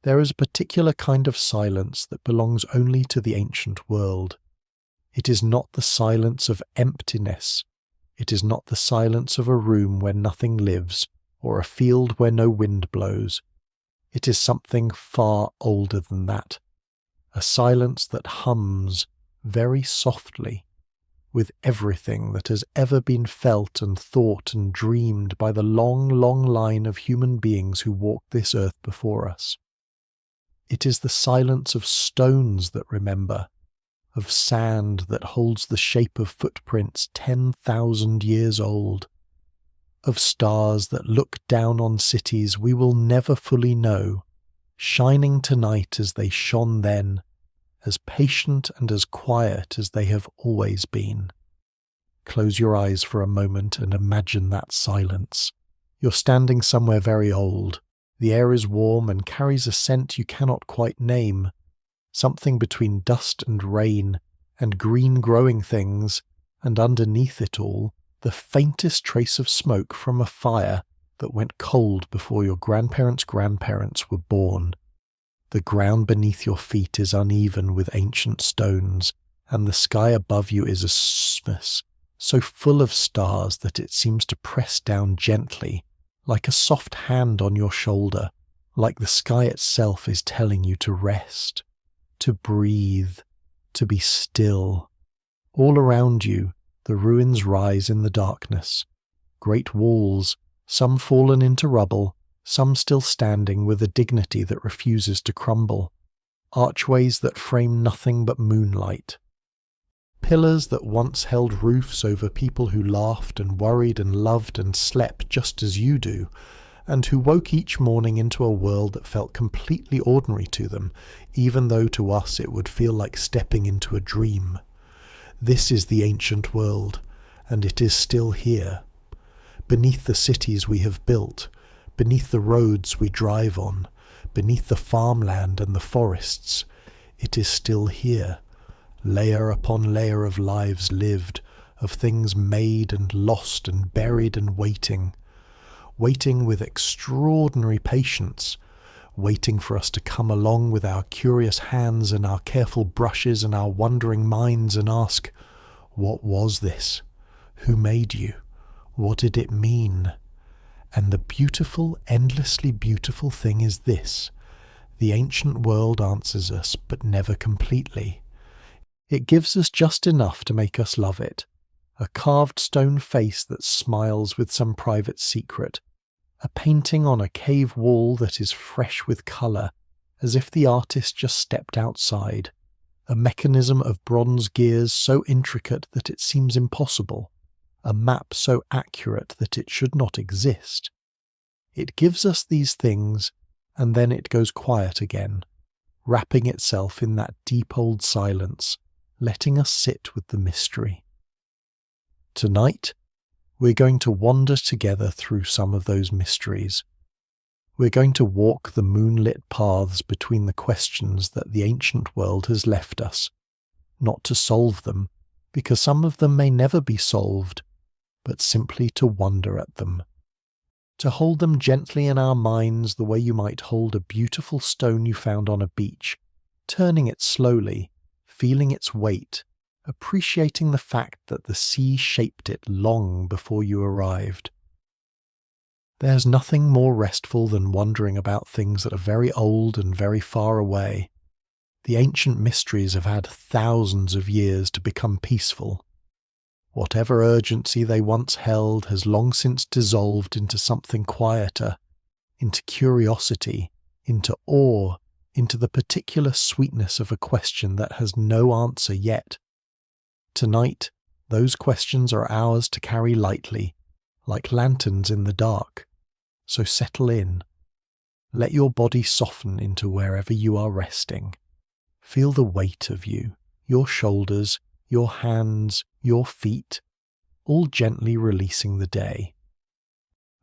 There is a particular kind of silence that belongs only to the ancient world. It is not the silence of emptiness. It is not the silence of a room where nothing lives, or a field where no wind blows. It is something far older than that. A silence that hums very softly with everything that has ever been felt and thought and dreamed by the long, long line of human beings who walked this earth before us. It is the silence of stones that remember, of sand that holds the shape of footprints 10,000 years old, of stars that look down on cities we will never fully know, shining tonight as they shone then, as patient and as quiet as they have always been. Close your eyes for a moment and imagine that silence. You're standing somewhere very old. The air is warm and carries a scent you cannot quite name, something between dust and rain and green growing things, and underneath it all, the faintest trace of smoke from a fire that went cold before your grandparents' grandparents were born. The ground beneath your feet is uneven with ancient stones, and the sky above you is a isthmus, so full of stars that it seems to press down gently, like a soft hand on your shoulder, like the sky itself is telling you to rest, to breathe, to be still. All around you, the ruins rise in the darkness. Great walls, some fallen into rubble, some still standing with a dignity that refuses to crumble. Archways that frame nothing but moonlight. Pillars that once held roofs over people who laughed and worried and loved and slept just as you do, and who woke each morning into a world that felt completely ordinary to them, even though to us it would feel like stepping into a dream. This is the ancient world, and it is still here. Beneath the cities we have built, beneath the roads we drive on, beneath the farmland and the forests, it is still here. Layer upon layer of lives lived, of things made and lost and buried and waiting with extraordinary patience, waiting for us to come along with our curious hands and our careful brushes and our wondering minds and ask, what was this? Who made you? What did it mean? And the beautiful, endlessly beautiful thing is this: the ancient world answers us, but never completely. It gives us just enough to make us love it. A carved stone face that smiles with some private secret. A painting on a cave wall that is fresh with colour, as if the artist just stepped outside. A mechanism of bronze gears so intricate that it seems impossible. A map so accurate that it should not exist. It gives us these things, and then it goes quiet again, wrapping itself in that deep old silence, letting us sit with the mystery. Tonight, we're going to wander together through some of those mysteries. We're going to walk the moonlit paths between the questions that the ancient world has left us, not to solve them, because some of them may never be solved, but simply to wonder at them. To hold them gently in our minds the way you might hold a beautiful stone you found on a beach, turning it slowly, feeling its weight, appreciating the fact that the sea shaped it long before you arrived. There's nothing more restful than wondering about things that are very old and very far away. The ancient mysteries have had thousands of years to become peaceful. Whatever urgency they once held has long since dissolved into something quieter, into curiosity, into awe, into the particular sweetness of a question that has no answer yet. Tonight, those questions are ours to carry lightly, like lanterns in the dark. So settle in. Let your body soften into wherever you are resting. Feel the weight of you, your shoulders, your hands, your feet, all gently releasing the day.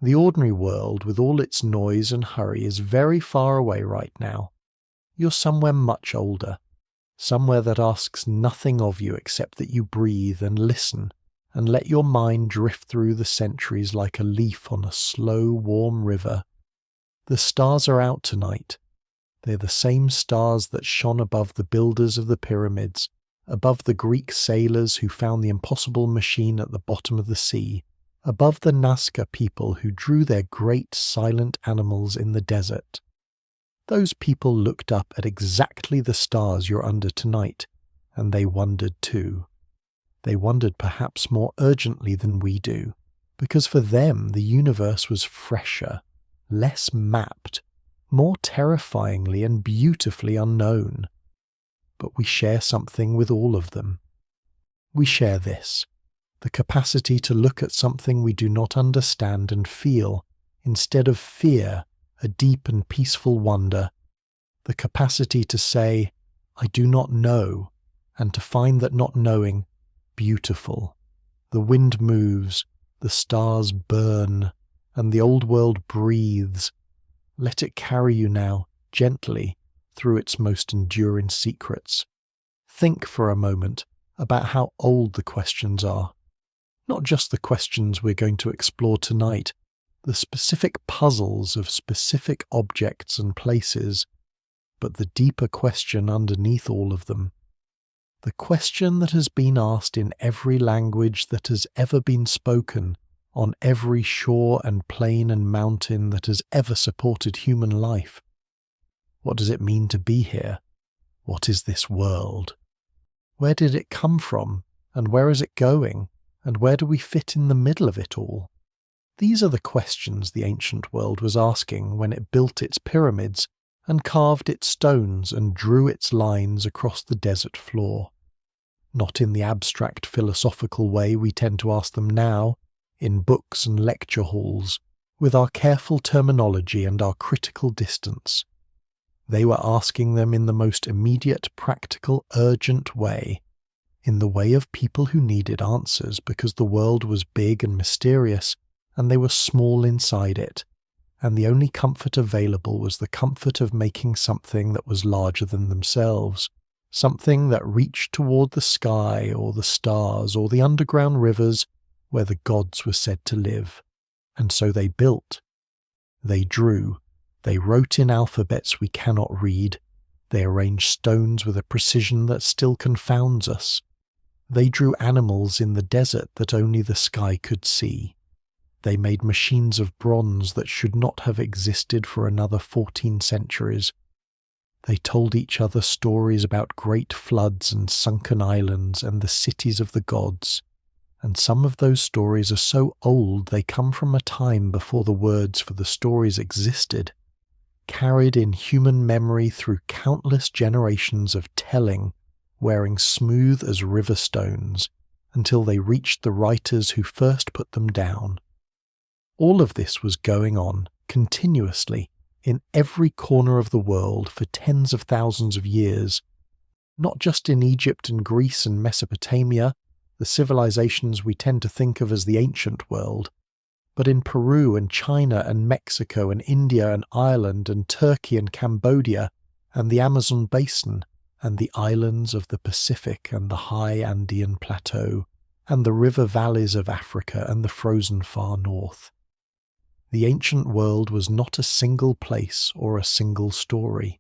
The ordinary world, with all its noise and hurry, is very far away right now. You're somewhere much older, somewhere that asks nothing of you except that you breathe and listen and let your mind drift through the centuries like a leaf on a slow, warm river. The stars are out tonight. They're the same stars that shone above the builders of the pyramids, above the Greek sailors who found the impossible machine at the bottom of the sea, above the Nazca people who drew their great silent animals in the desert. Those people looked up at exactly the stars you're under tonight, and they wondered too. They wondered perhaps more urgently than we do, because for them the universe was fresher, less mapped, more terrifyingly and beautifully unknown. But we share something with all of them. We share this, the capacity to look at something we do not understand and feel, instead of fear, a deep and peaceful wonder, the capacity to say, I do not know, and to find that not knowing beautiful. The wind moves, the stars burn, and the old world breathes. Let it carry you now, gently, through its most enduring secrets. Think for a moment about how old the questions are. Not just the questions we're going to explore tonight, the specific puzzles of specific objects and places, but the deeper question underneath all of them. The question that has been asked in every language that has ever been spoken, on every shore and plain and mountain that has ever supported human life. What does it mean to be here? What is this world? Where did it come from, and where is it going, and where do we fit in the middle of it all? These are the questions the ancient world was asking when it built its pyramids and carved its stones and drew its lines across the desert floor. Not in the abstract philosophical way we tend to ask them now, in books and lecture halls, with our careful terminology and our critical distance. They were asking them in the most immediate, practical, urgent way, in the way of people who needed answers because the world was big and mysterious, and they were small inside it, and the only comfort available was the comfort of making something that was larger than themselves, something that reached toward the sky or the stars or the underground rivers where the gods were said to live. And so they built. They drew. They wrote in alphabets we cannot read. They arranged stones with a precision that still confounds us. They drew animals in the desert that only the sky could see. They made machines of bronze that should not have existed for another 14 centuries. They told each other stories about great floods and sunken islands and the cities of the gods. And some of those stories are so old they come from a time before the words for the stories existed, carried in human memory through countless generations of telling, wearing smooth as river stones, until they reached the writers who first put them down. All of this was going on, continuously, in every corner of the world for tens of thousands of years, not just in Egypt and Greece and Mesopotamia, the civilizations we tend to think of as the ancient world, but in Peru and China and Mexico and India and Ireland and Turkey and Cambodia and the Amazon basin and the islands of the Pacific and the high Andean plateau and the river valleys of Africa and the frozen far north. The ancient world was not a single place or a single story.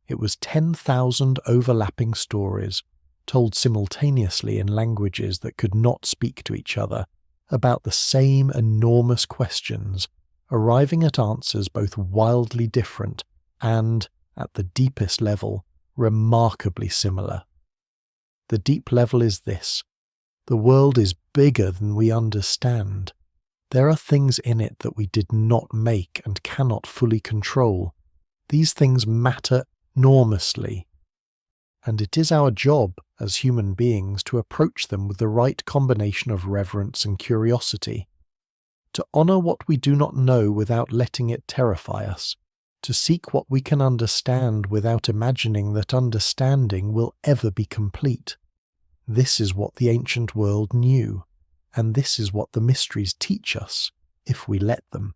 It was 10,000 overlapping stories, told simultaneously in languages that could not speak to each other, about the same enormous questions, arriving at answers both wildly different and, at the deepest level, remarkably similar. The deep level is this: the world is bigger than we understand. There are things in it that we did not make and cannot fully control. These things matter enormously, and it is our job as human beings to approach them with the right combination of reverence and curiosity, to honour what we do not know without letting it terrify us, to seek what we can understand without imagining that understanding will ever be complete. This is what the ancient world knew, and this is what the mysteries teach us, if we let them.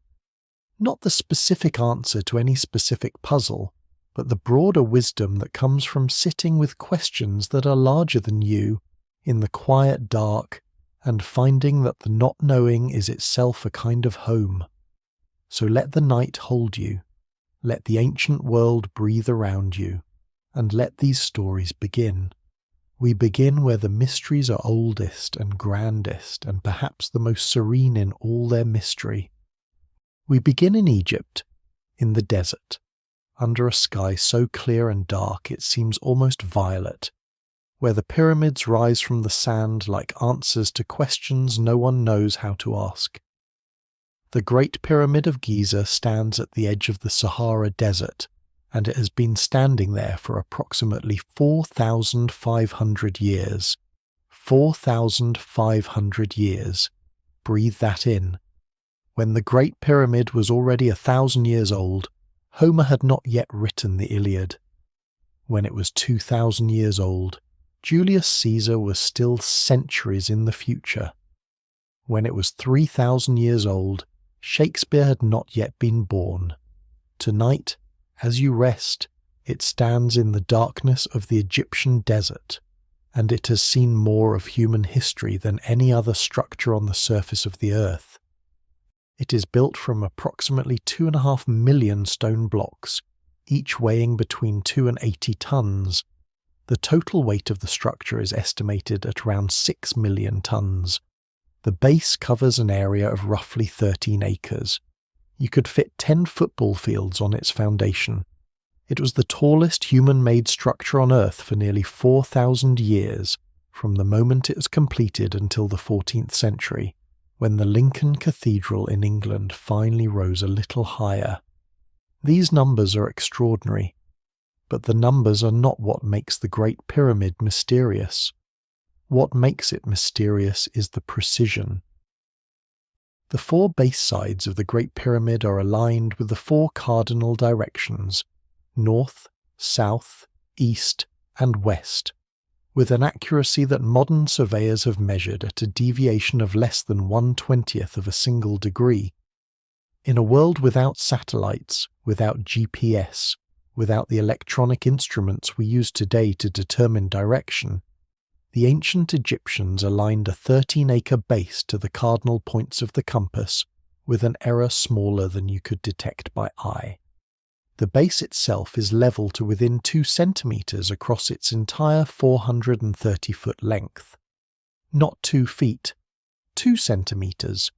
Not the specific answer to any specific puzzle, but the broader wisdom that comes from sitting with questions that are larger than you in the quiet dark and finding that the not knowing is itself a kind of home. So let the night hold you. Let the ancient world breathe around you, and let these stories begin. We begin where the mysteries are oldest and grandest and perhaps the most serene in all their mystery. We begin in Egypt, in the desert, under a sky so clear and dark it seems almost violet, where the pyramids rise from the sand like answers to questions no one knows how to ask. The Great Pyramid of Giza stands at the edge of the Sahara Desert, and it has been standing there for approximately 4,500 years. 4,500 years. Breathe that in. When the Great Pyramid was already 1,000 years old, Homer had not yet written the Iliad. When it was 2,000 years old, Julius Caesar was still centuries in the future. When it was 3,000 years old, Shakespeare had not yet been born. Tonight, as you rest, it stands in the darkness of the Egyptian desert, and it has seen more of human history than any other structure on the surface of the earth. It is built from approximately 2.5 million stone blocks, each weighing between 2 and 80 tons. The total weight of the structure is estimated at around 6 million tons. The base covers an area of roughly 13 acres. You could fit 10 football fields on its foundation. It was the tallest human-made structure on Earth for nearly 4,000 years, from the moment it was completed until the 14th century, when the Lincoln Cathedral in England finally rose a little higher. These numbers are extraordinary, but the numbers are not what makes the Great Pyramid mysterious. What makes it mysterious is the precision. The 4 base sides of the Great Pyramid are aligned with the 4 cardinal directions, north, south, east, and west, with an accuracy that modern surveyors have measured at a deviation of less than 1/20th of a single degree. In a world without satellites, without GPS, without the electronic instruments we use today to determine direction, the ancient Egyptians aligned a 13-acre base to the cardinal points of the compass with an error smaller than you could detect by eye. The base itself is level to within 2 centimeters across its entire 430-foot length. Not 2 feet, 2 centimeters.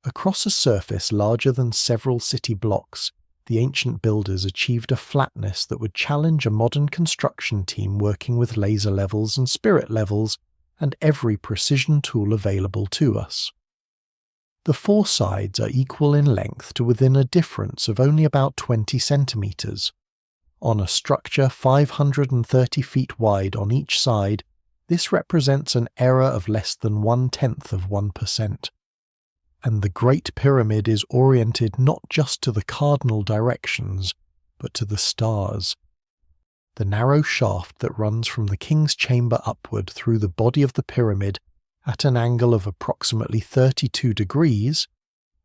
Across a surface larger than several city blocks, the ancient builders achieved a flatness that would challenge a modern construction team working with laser levels and spirit levels and every precision tool available to us. The 4 sides are equal in length to within a difference of only about 20 centimeters. On a structure 530 feet wide on each side, this represents an error of less than 1/10 of 1%. And the Great Pyramid is oriented not just to the cardinal directions, but to the stars. The narrow shaft that runs from the king's chamber upward through the body of the pyramid at an angle of approximately 32 degrees,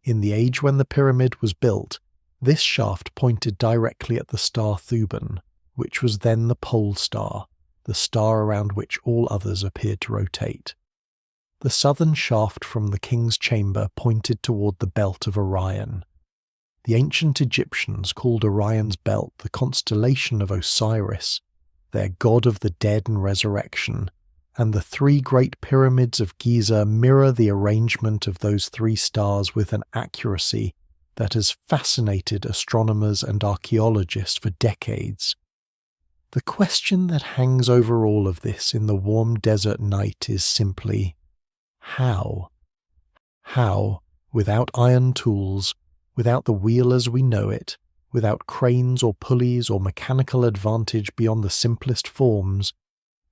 in the age when the pyramid was built, this shaft pointed directly at the star Thuban, which was then the pole star, the star around which all others appeared to rotate. The southern shaft from the king's chamber pointed toward the belt of Orion. The ancient Egyptians called Orion's belt the constellation of Osiris, their god of the dead and resurrection, and the 3 great pyramids of Giza mirror the arrangement of those 3 stars with an accuracy that has fascinated astronomers and archaeologists for decades. The question that hangs over all of this in the warm desert night is simply, how? How, without iron tools, without the wheel as we know it, without cranes or pulleys or mechanical advantage beyond the simplest forms,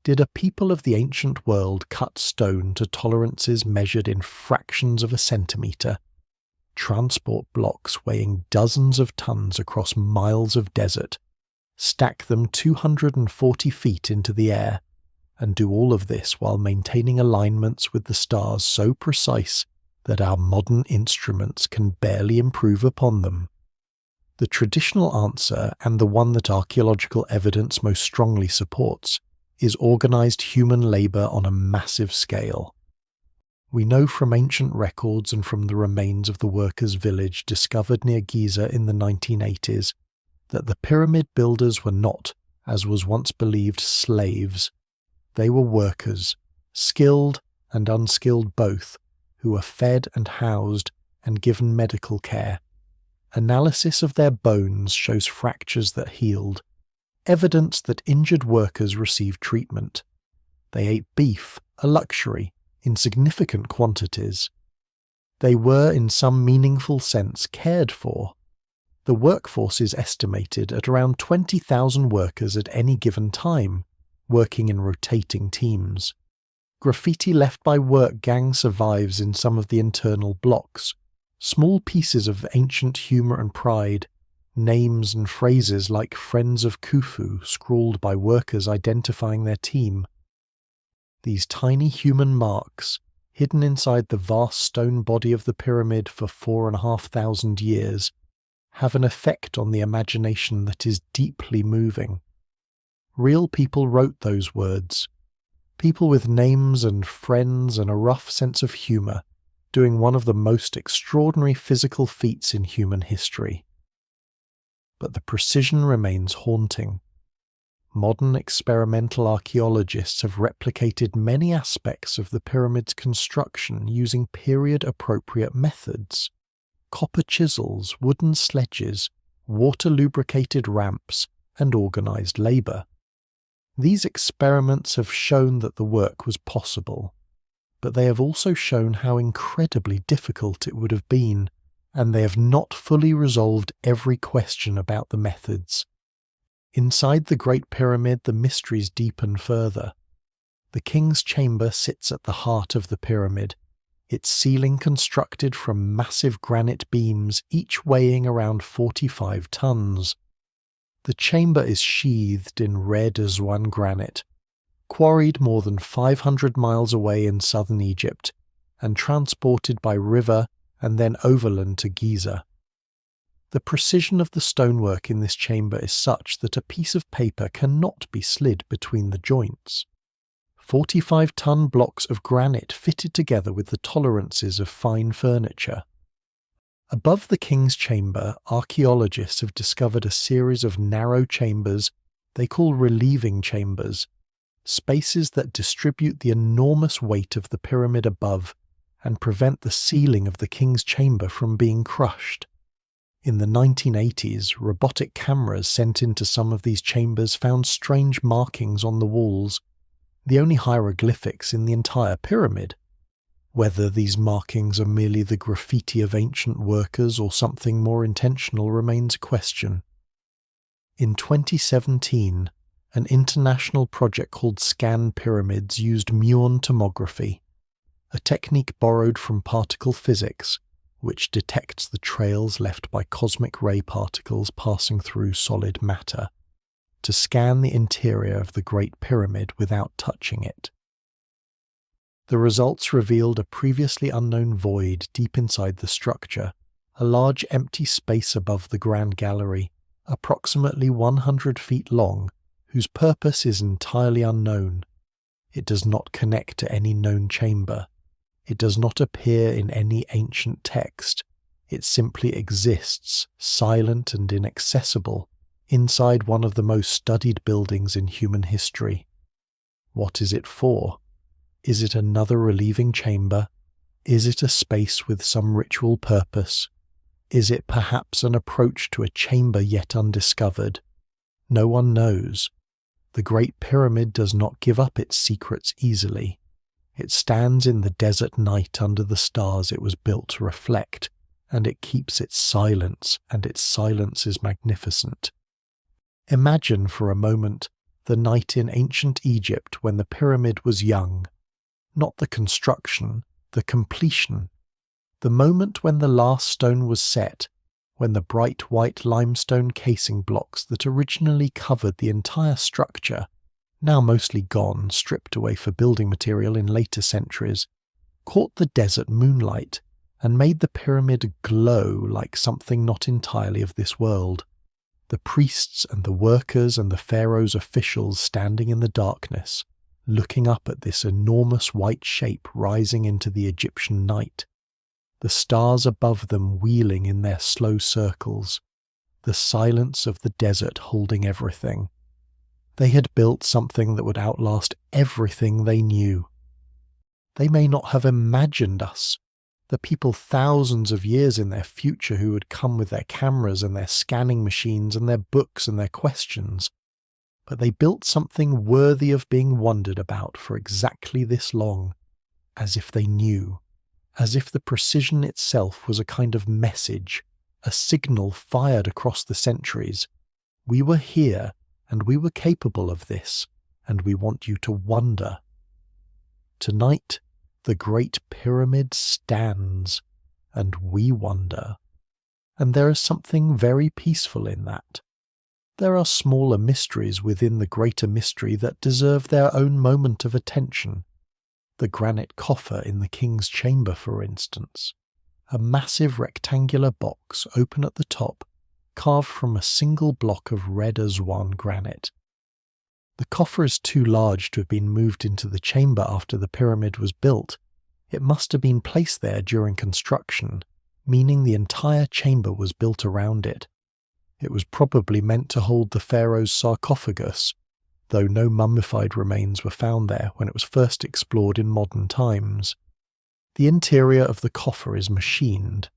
did a people of the ancient world cut stone to tolerances measured in fractions of a centimeter, transport blocks weighing dozens of tons across miles of desert, stack them 240 feet into the air, and do all of this while maintaining alignments with the stars so precise that our modern instruments can barely improve upon them? The traditional answer, and the one that archaeological evidence most strongly supports, is organized human labor on a massive scale. We know from ancient records and from the remains of the workers' village discovered near Giza in the 1980s that the pyramid builders were not, as was once believed, slaves. They were workers, skilled and unskilled both, who were fed and housed and given medical care. Analysis of their bones shows fractures that healed, evidence that injured workers received treatment. They ate beef, a luxury, in significant quantities. They were, in some meaningful sense, cared for. The workforce is estimated at around 20,000 workers at any given time, working in rotating teams. Graffiti left by work gangs survives in some of the internal blocks. Small pieces of ancient humour and pride, names and phrases like Friends of Khufu scrawled by workers identifying their team. These tiny human marks, hidden inside the vast stone body of the pyramid for 4,500 years, have an effect on the imagination that is deeply moving. Real people wrote those words. People with names and friends and a rough sense of humour, doing one of the most extraordinary physical feats in human history. But the precision remains haunting. Modern experimental archaeologists have replicated many aspects of the pyramid's construction using period-appropriate methods. Copper chisels, wooden sledges, water-lubricated ramps, and organised labour. These experiments have shown that the work was possible, but they have also shown how incredibly difficult it would have been, and they have not fully resolved every question about the methods. Inside the Great Pyramid, the mysteries deepen further. The king's chamber sits at the heart of the pyramid, its ceiling constructed from massive granite beams, each weighing around 45 tons. The chamber is sheathed in red Aswan granite, quarried more than 500 miles away in southern Egypt, and transported by river and then overland to Giza. The precision of the stonework in this chamber is such that a piece of paper cannot be slid between the joints. 45-ton blocks of granite fitted together with the tolerances of fine furniture. Above the king's chamber, archaeologists have discovered a series of narrow chambers they call relieving chambers, spaces that distribute the enormous weight of the pyramid above and prevent the ceiling of the king's chamber from being crushed. In the 1980s, robotic cameras sent into some of these chambers found strange markings on the walls, the only hieroglyphics in the entire pyramid. Whether these markings are merely the graffiti of ancient workers or something more intentional remains a question. In 2017, an international project called Scan Pyramids used muon tomography, a technique borrowed from particle physics, which detects the trails left by cosmic ray particles passing through solid matter, to scan the interior of the Great Pyramid without touching it. The results revealed a previously unknown void deep inside the structure, a large empty space above the Grand Gallery, approximately 100 feet long, whose purpose is entirely unknown. It does not connect to any known chamber. It does not appear in any ancient text. It simply exists, silent and inaccessible, inside one of the most studied buildings in human history. What is it for? Is it another relieving chamber? Is it a space with some ritual purpose? Is it perhaps an approach to a chamber yet undiscovered? No one knows. The Great Pyramid does not give up its secrets easily. It stands in the desert night under the stars it was built to reflect, and it keeps its silence, and its silence is magnificent. Imagine for a moment the night in ancient Egypt when the pyramid was young. Not the construction, the completion. The moment when the last stone was set, when the bright white limestone casing blocks that originally covered the entire structure, now mostly gone, stripped away for building material in later centuries, caught the desert moonlight and made the pyramid glow like something not entirely of this world. The priests and the workers and the pharaoh's officials standing in the darkness, looking up at this enormous white shape rising into the Egyptian night, the stars above them wheeling in their slow circles, the silence of the desert holding everything. They had built something that would outlast everything they knew. They may not have imagined us, the people thousands of years in their future who would come with their cameras and their scanning machines and their books and their questions, but they built something worthy of being wondered about for exactly this long, as if they knew, as if the precision itself was a kind of message, a signal fired across the centuries. We were here, and we were capable of this, and we want you to wonder. Tonight, the Great Pyramid stands, and we wonder. And there is something very peaceful in that. There are smaller mysteries within the greater mystery that deserve their own moment of attention. The granite coffer in the king's chamber, for instance. A massive rectangular box open at the top, carved from a single block of red Aswan granite. The coffer is too large to have been moved into the chamber after the pyramid was built. It must have been placed there during construction, meaning the entire chamber was built around it. It was probably meant to hold the pharaoh's sarcophagus, though no mummified remains were found there when it was first explored in modern times. The interior of the coffer is machined,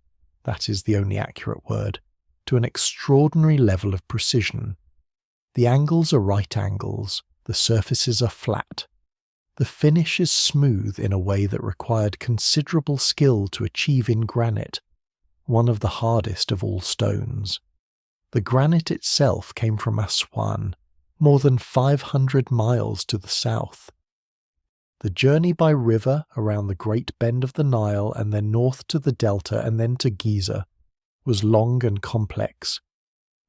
that is the only accurate word, to an extraordinary level of precision. The angles are right angles, the surfaces are flat. The finish is smooth in a way that required considerable skill to achieve in granite, one of the hardest of all stones. The granite itself came from Aswan, more than 500 miles to the south. The journey by river around the Great Bend of the Nile and then north to the Delta and then to Giza was long and complex.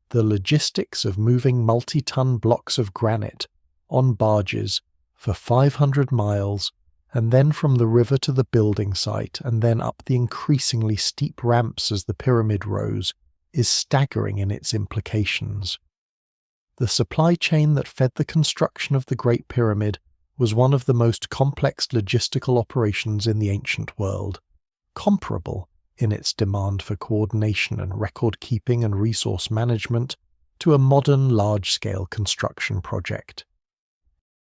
The logistics of moving multi-ton blocks of granite on barges for 500 miles and then from the river to the building site and then up the increasingly steep ramps as the pyramid rose is staggering in its implications. The supply chain that fed the construction of the Great Pyramid was one of the most complex logistical operations in the ancient world, comparable in its demand for coordination and record-keeping and resource management to a modern large-scale construction project.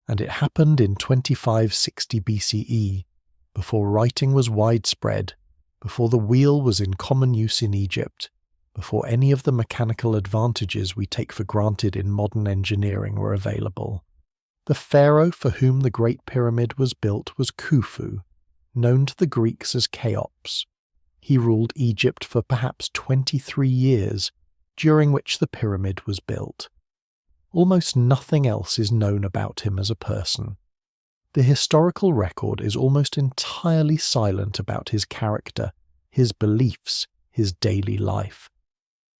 And it happened in 2560 BCE, before writing was widespread, before the wheel was in common use in Egypt, before any of the mechanical advantages we take for granted in modern engineering were available. The pharaoh for whom the Great Pyramid was built was Khufu, known to the Greeks as Cheops. He ruled Egypt for perhaps 23 years, during which the pyramid was built. Almost nothing else is known about him as a person. The historical record is almost entirely silent about his character, his beliefs, his daily life.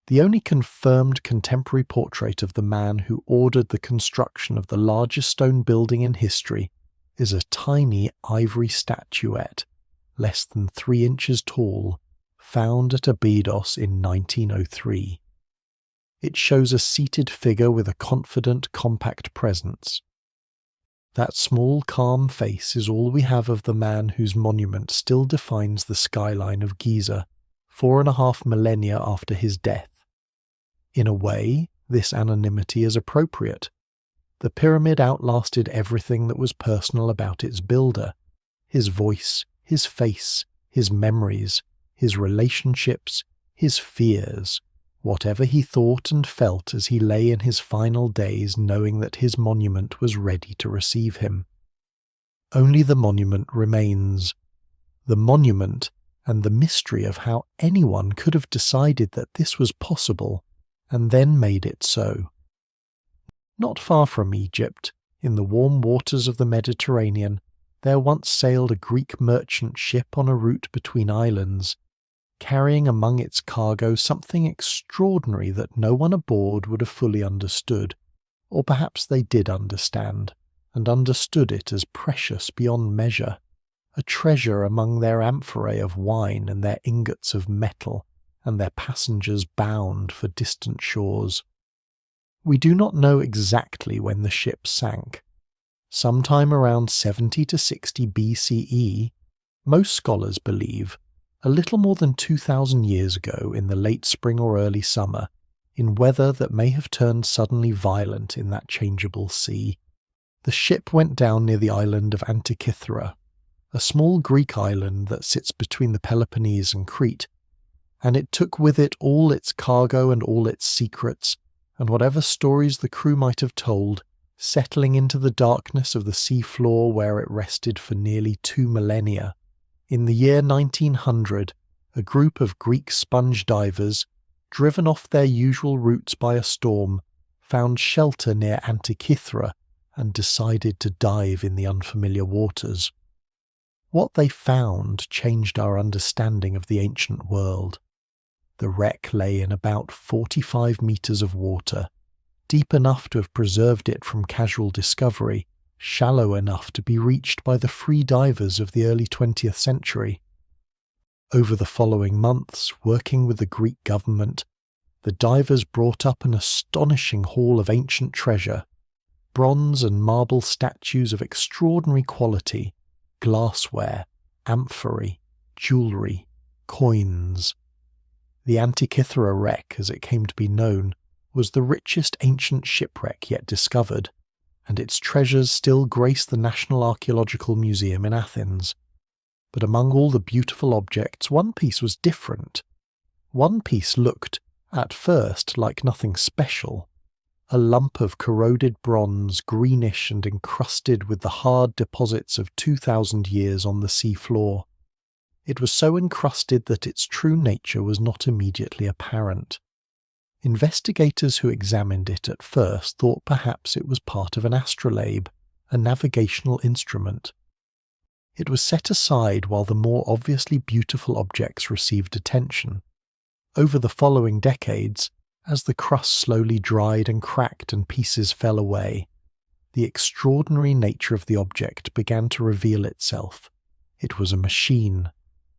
The only confirmed contemporary portrait of the man who ordered the construction of the largest stone building in history is a tiny ivory statuette, less than 3 inches tall, found at Abydos in 1903. It shows a seated figure with a confident, compact presence. That small, calm face is all we have of the man whose monument still defines the skyline of Giza, 4.5 millennia after his death. In a way, this anonymity is appropriate. The pyramid outlasted everything that was personal about its builder: his voice, his face, his memories, his relationships, his fears, whatever he thought and felt as he lay in his final days knowing that his monument was ready to receive him. Only the monument remains. The monument and the mystery of how anyone could have decided that this was possible and then made it so. Not far from Egypt, in the warm waters of the Mediterranean, there once sailed a Greek merchant ship on a route between islands, carrying among its cargo something extraordinary that no one aboard would have fully understood, or perhaps they did understand, and understood it as precious beyond measure, a treasure among their amphorae of wine and their ingots of metal, and their passengers bound for distant shores. We do not know exactly when the ship sank. Sometime around 70 to 60 BCE, most scholars believe, a little more than 2,000 years ago in the late spring or early summer, in weather that may have turned suddenly violent in that changeable sea. The ship went down near the island of Antikythera, a small Greek island that sits between the Peloponnese and Crete, and it took with it all its cargo and all its secrets, and whatever stories the crew might have told, settling into the darkness of the sea floor where it rested for nearly 2 millennia. In the year 1900, a group of Greek sponge divers, driven off their usual routes by a storm, found shelter near Antikythera and decided to dive in the unfamiliar waters. What they found changed our understanding of the ancient world. The wreck lay in about 45 meters of water, deep enough to have preserved it from casual discovery, shallow enough to be reached by the free divers of the early 20th century. Over the following months, working with the Greek government, the divers brought up an astonishing haul of ancient treasure, bronze and marble statues of extraordinary quality, glassware, amphorae, jewellery, coins. The Antikythera wreck, as it came to be known, was the richest ancient shipwreck yet discovered, and its treasures still grace the National Archaeological Museum in Athens. But among all the beautiful objects, one piece was different. One piece looked, at first, like nothing special. A lump of corroded bronze, greenish and encrusted with the hard deposits of 2,000 years on the sea floor. It was so encrusted that its true nature was not immediately apparent. Investigators who examined it at first thought perhaps it was part of an astrolabe, a navigational instrument. It was set aside while the more obviously beautiful objects received attention. Over the following decades, as the crust slowly dried and cracked and pieces fell away, the extraordinary nature of the object began to reveal itself. It was a machine,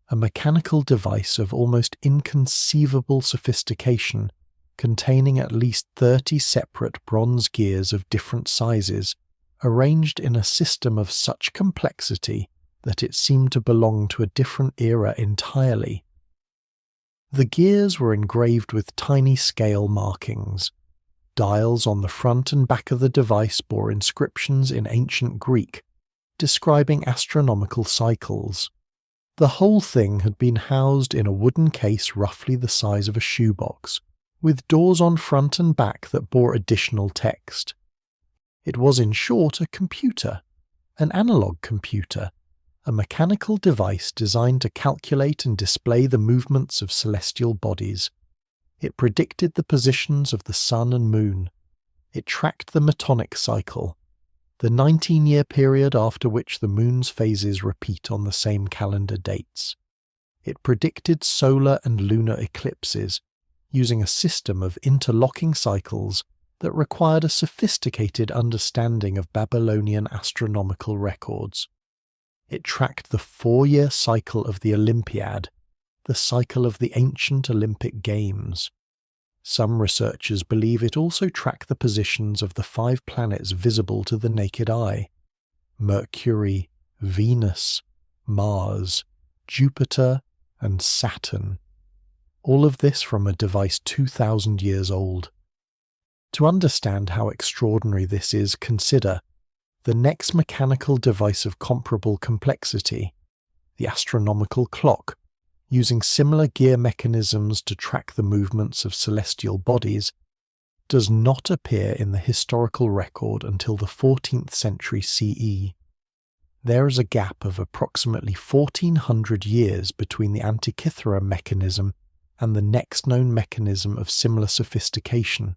a mechanical device of almost inconceivable sophistication, containing at least 30 separate bronze gears of different sizes, arranged in a system of such complexity that it seemed to belong to a different era entirely. The gears were engraved with tiny scale markings. Dials on the front and back of the device bore inscriptions in ancient Greek, describing astronomical cycles. The whole thing had been housed in a wooden case roughly the size of a shoebox, with doors on front and back that bore additional text. It was, in short, a computer, an analog computer, a mechanical device designed to calculate and display the movements of celestial bodies. It predicted the positions of the sun and moon. It tracked the metonic cycle, the 19-year period after which the moon's phases repeat on the same calendar dates. It predicted solar and lunar eclipses, using a system of interlocking cycles that required a sophisticated understanding of Babylonian astronomical records. It tracked the 4-year cycle of the Olympiad, the cycle of the ancient Olympic Games. Some researchers believe it also tracked the positions of the 5 planets visible to the naked eye: Mercury, Venus, Mars, Jupiter, and Saturn. All of this from a device 2,000 years old. To understand how extraordinary this is, consider the next mechanical device of comparable complexity, the astronomical clock, using similar gear mechanisms to track the movements of celestial bodies, does not appear in the historical record until the 14th century CE. There is a gap of approximately 1,400 years between the Antikythera mechanism and the next known mechanism of similar sophistication.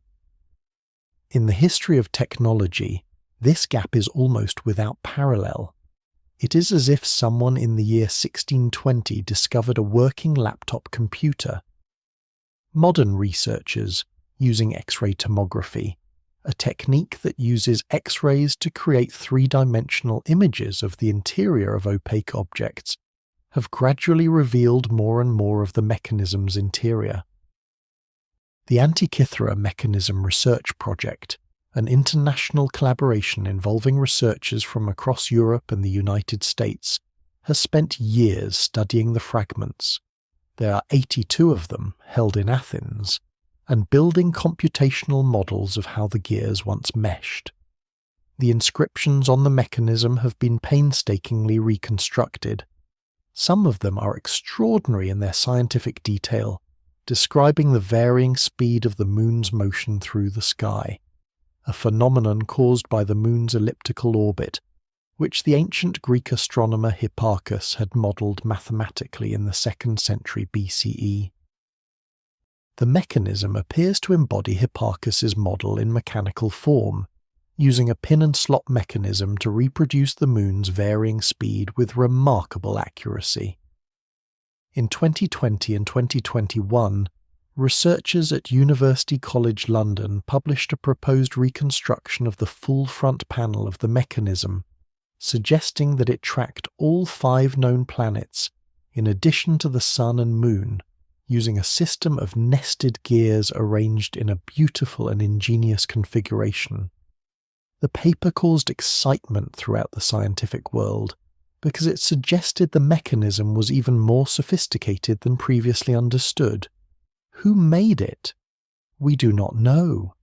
In the history of technology, this gap is almost without parallel. It is as if someone in the year 1620 discovered a working laptop computer. Modern researchers, using X-ray tomography, a technique that uses X-rays to create 3-dimensional images of the interior of opaque objects, have gradually revealed more and more of the mechanism's interior. The Antikythera Mechanism Research Project, an international collaboration involving researchers from across Europe and the United States, has spent years studying the fragments. There are 82 of them held in Athens, and building computational models of how the gears once meshed. The inscriptions on the mechanism have been painstakingly reconstructed. Some of them are extraordinary in their scientific detail, describing the varying speed of the moon's motion through the sky, a phenomenon caused by the moon's elliptical orbit, which the ancient Greek astronomer Hipparchus had modelled mathematically in the 2nd century BCE. The mechanism appears to embody Hipparchus's model in mechanical form, using a pin-and-slot mechanism to reproduce the moon's varying speed with remarkable accuracy. In 2020 and 2021, researchers at University College London published a proposed reconstruction of the full front panel of the mechanism, suggesting that it tracked all 5 known planets, in addition to the Sun and Moon, using a system of nested gears arranged in a beautiful and ingenious configuration. The paper caused excitement throughout the scientific world because it suggested the mechanism was even more sophisticated than previously understood. Who made it? We do not know.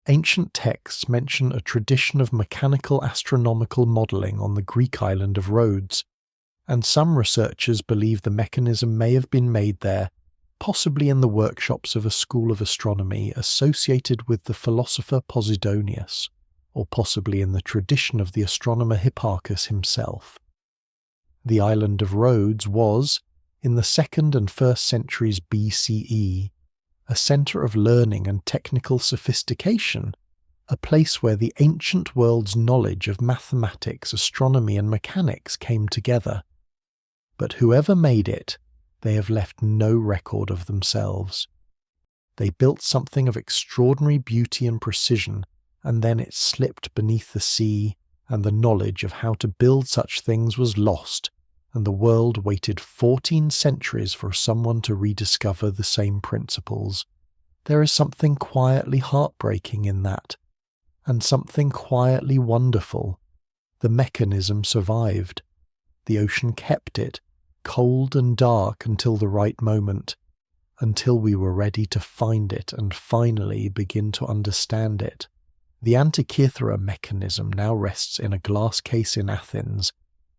Ancient texts mention a tradition of mechanical astronomical modelling on the Greek island of Rhodes, and some researchers believe the mechanism may have been made there, possibly in the workshops of a school of astronomy associated with the philosopher Posidonius, or possibly in the tradition of the astronomer Hipparchus himself. The island of Rhodes was, in the 2nd and 1st centuries BCE, a centre of learning and technical sophistication, a place where the ancient world's knowledge of mathematics, astronomy and mechanics came together. But whoever made it, they have left no record of themselves. They built something of extraordinary beauty and precision, and then it slipped beneath the sea, and the knowledge of how to build such things was lost, and the world waited 14 centuries for someone to rediscover the same principles. There is something quietly heartbreaking in that, and something quietly wonderful. The mechanism survived. The ocean kept it, cold and dark until the right moment, until we were ready to find it and finally begin to understand it. The Antikythera mechanism now rests in a glass case in Athens,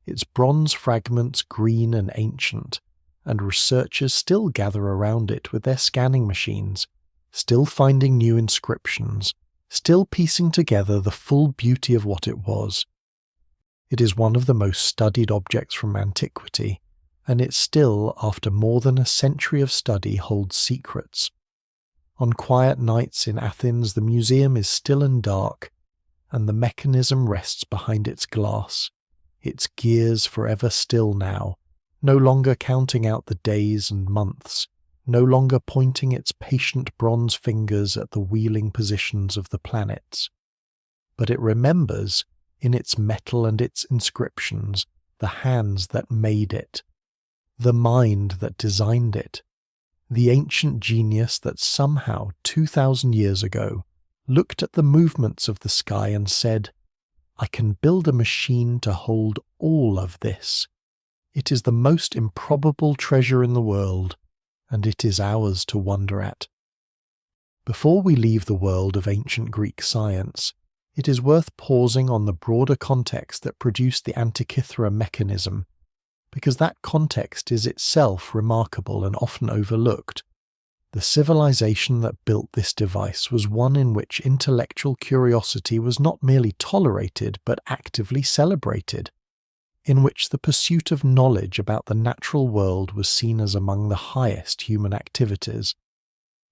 its bronze fragments green and ancient, and researchers still gather around it with their scanning machines, still finding new inscriptions, still piecing together the full beauty of what it was. It is one of the most studied objects from antiquity, and it still, after more than a century of study, holds secrets. On quiet nights in Athens, the museum is still and dark, and the mechanism rests behind its glass, its gears forever still now, no longer counting out the days and months, no longer pointing its patient bronze fingers at the wheeling positions of the planets. But it remembers, in its metal and its inscriptions, the hands that made it, the mind that designed it, the ancient genius that somehow 2,000 years ago looked at the movements of the sky and said, "I can build a machine to hold all of this. It is the most improbable treasure in the world, and it is ours to wonder at." Before we leave the world of ancient Greek science, it is worth pausing on the broader context that produced the Antikythera mechanism, because that context is itself remarkable and often overlooked. The civilization that built this device was one in which intellectual curiosity was not merely tolerated but actively celebrated, in which the pursuit of knowledge about the natural world was seen as among the highest human activities.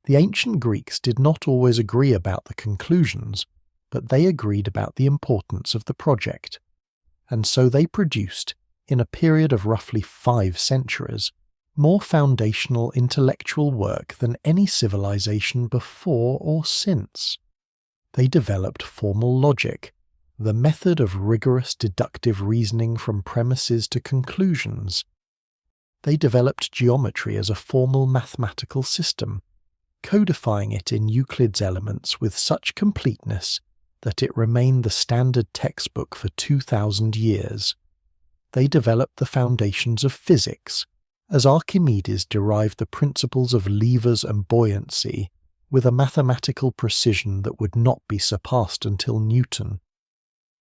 The ancient Greeks did not always agree about the conclusions, but they agreed about the importance of the project, and so they produced, in a period of roughly 5 centuries, more foundational intellectual work than any civilization before or since. They developed formal logic, the method of rigorous deductive reasoning from premises to conclusions. They developed geometry as a formal mathematical system, codifying it in Euclid's Elements with such completeness that it remained the standard textbook for 2,000 years. They developed the foundations of physics, as Archimedes derived the principles of levers and buoyancy, with a mathematical precision that would not be surpassed until Newton.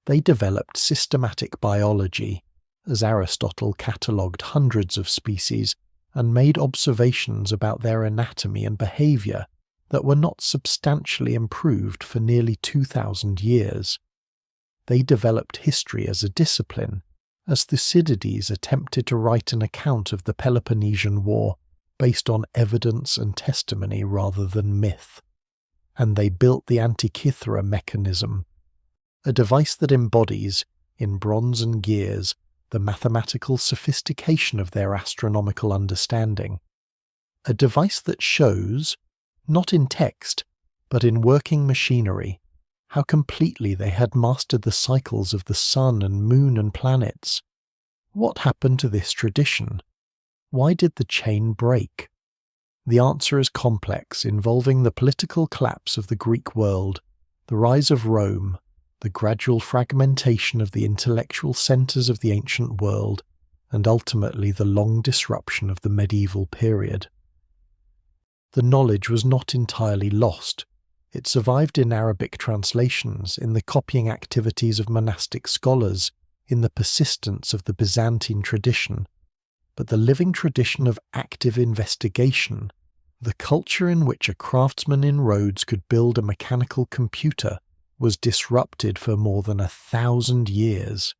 They developed systematic biology, as Aristotle catalogued hundreds of species and made observations about their anatomy and behaviour that were not substantially improved for nearly 2,000 years. They developed history as a discipline, as Thucydides attempted to write an account of the Peloponnesian War based on evidence and testimony rather than myth. And they built the Antikythera mechanism, a device that embodies, in bronze and gears, the mathematical sophistication of their astronomical understanding. A device that shows, not in text, but in working machinery, how completely they had mastered the cycles of the sun and moon and planets. What happened to this tradition? Why did the chain break? The answer is complex, involving the political collapse of the Greek world, the rise of Rome, the gradual fragmentation of the intellectual centres of the ancient world, and ultimately the long disruption of the medieval period. The knowledge was not entirely lost. It survived in Arabic translations, in the copying activities of monastic scholars, in the persistence of the Byzantine tradition. But the living tradition of active investigation, the culture in which a craftsman in Rhodes could build a mechanical computer, was disrupted for more than 1,000 years.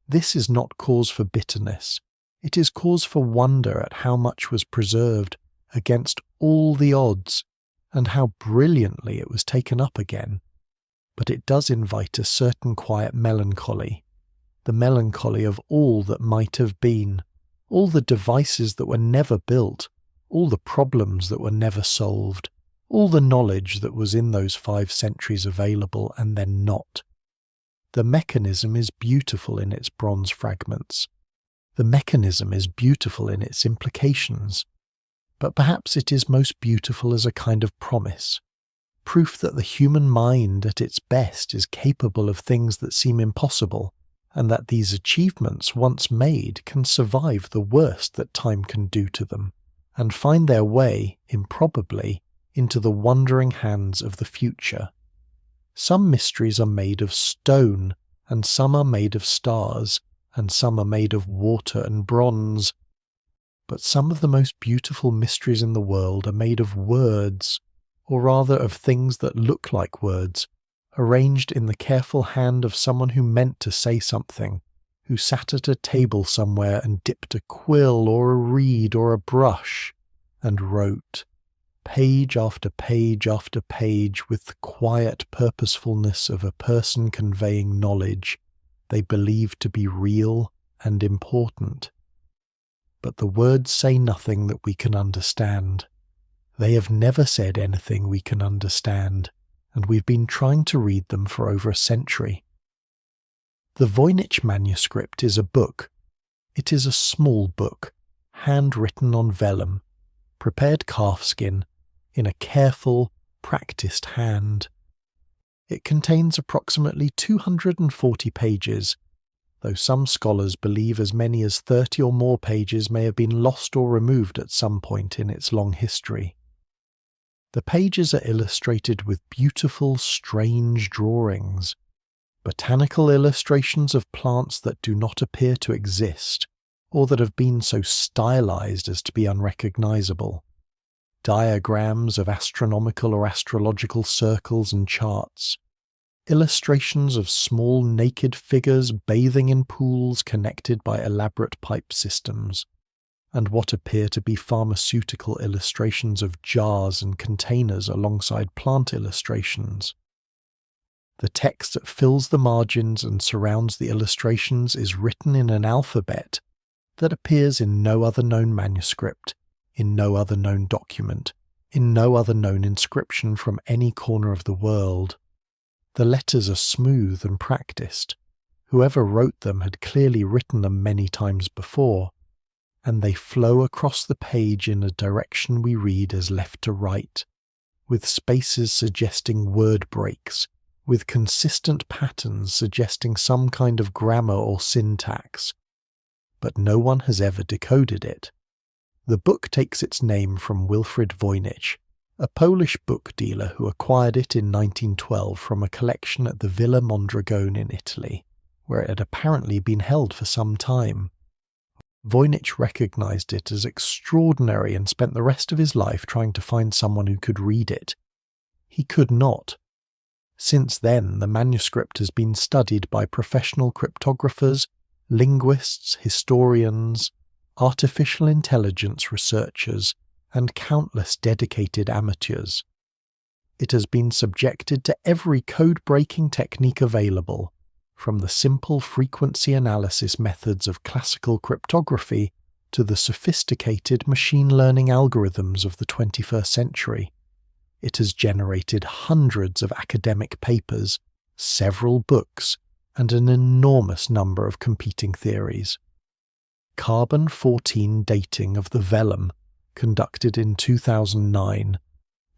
This is not cause for bitterness. It is cause for wonder at how much was preserved against all the odds, and how brilliantly it was taken up again. But it does invite a certain quiet melancholy, the melancholy of all that might have been, all the devices that were never built, all the problems that were never solved, all the knowledge that was in those 5 centuries available and then not. The mechanism is beautiful in its bronze fragments. The mechanism is beautiful in its implications. But perhaps it is most beautiful as a kind of promise, proof that the human mind at its best is capable of things that seem impossible, and that these achievements, once made, can survive the worst that time can do to them, and find their way, improbably, into the wondering hands of the future. Some mysteries are made of stone, and some are made of stars, and some are made of water and bronze. But some of the most beautiful mysteries in the world are made of words, or rather of things that look like words, arranged in the careful hand of someone who meant to say something, who sat at a table somewhere and dipped a quill or a reed or a brush, and wrote, page after page after page, with the quiet purposefulness of a person conveying knowledge they believe to be real and important. But the words say nothing that we can understand. They have never said anything we can understand, and we've been trying to read them for over a century. The Voynich manuscript is a book. It is a small book, handwritten on vellum, prepared calfskin, in a careful, practised hand. It contains approximately 240 pages, though some scholars believe as many as 30 or more pages may have been lost or removed at some point in its long history. The pages are illustrated with beautiful, strange drawings, botanical illustrations of plants that do not appear to exist, or that have been so stylized as to be unrecognizable, diagrams of astronomical or astrological circles and charts, illustrations of small naked figures bathing in pools connected by elaborate pipe systems, and what appear to be pharmaceutical illustrations of jars and containers alongside plant illustrations. The text that fills the margins and surrounds the illustrations is written in an alphabet that appears in no other known manuscript, in no other known document, in no other known inscription from any corner of the world. The letters are smooth and practised. Whoever wrote them had clearly written them many times before, and they flow across the page in a direction we read as left to right, with spaces suggesting word breaks, with consistent patterns suggesting some kind of grammar or syntax. But no one has ever decoded it. The book takes its name from Wilfrid Voynich, a Polish book dealer who acquired it in 1912 from a collection at the Villa Mondragone in Italy, where it had apparently been held for some time. Voynich recognised it as extraordinary and spent the rest of his life trying to find someone who could read it. He could not. Since then, the manuscript has been studied by professional cryptographers, linguists, historians, artificial intelligence researchers, and countless dedicated amateurs. It has been subjected to every code-breaking technique available, from the simple frequency analysis methods of classical cryptography to the sophisticated machine learning algorithms of the 21st century. It has generated hundreds of academic papers, several books, and an enormous number of competing theories. Carbon-14 dating of the vellum, conducted in 2009,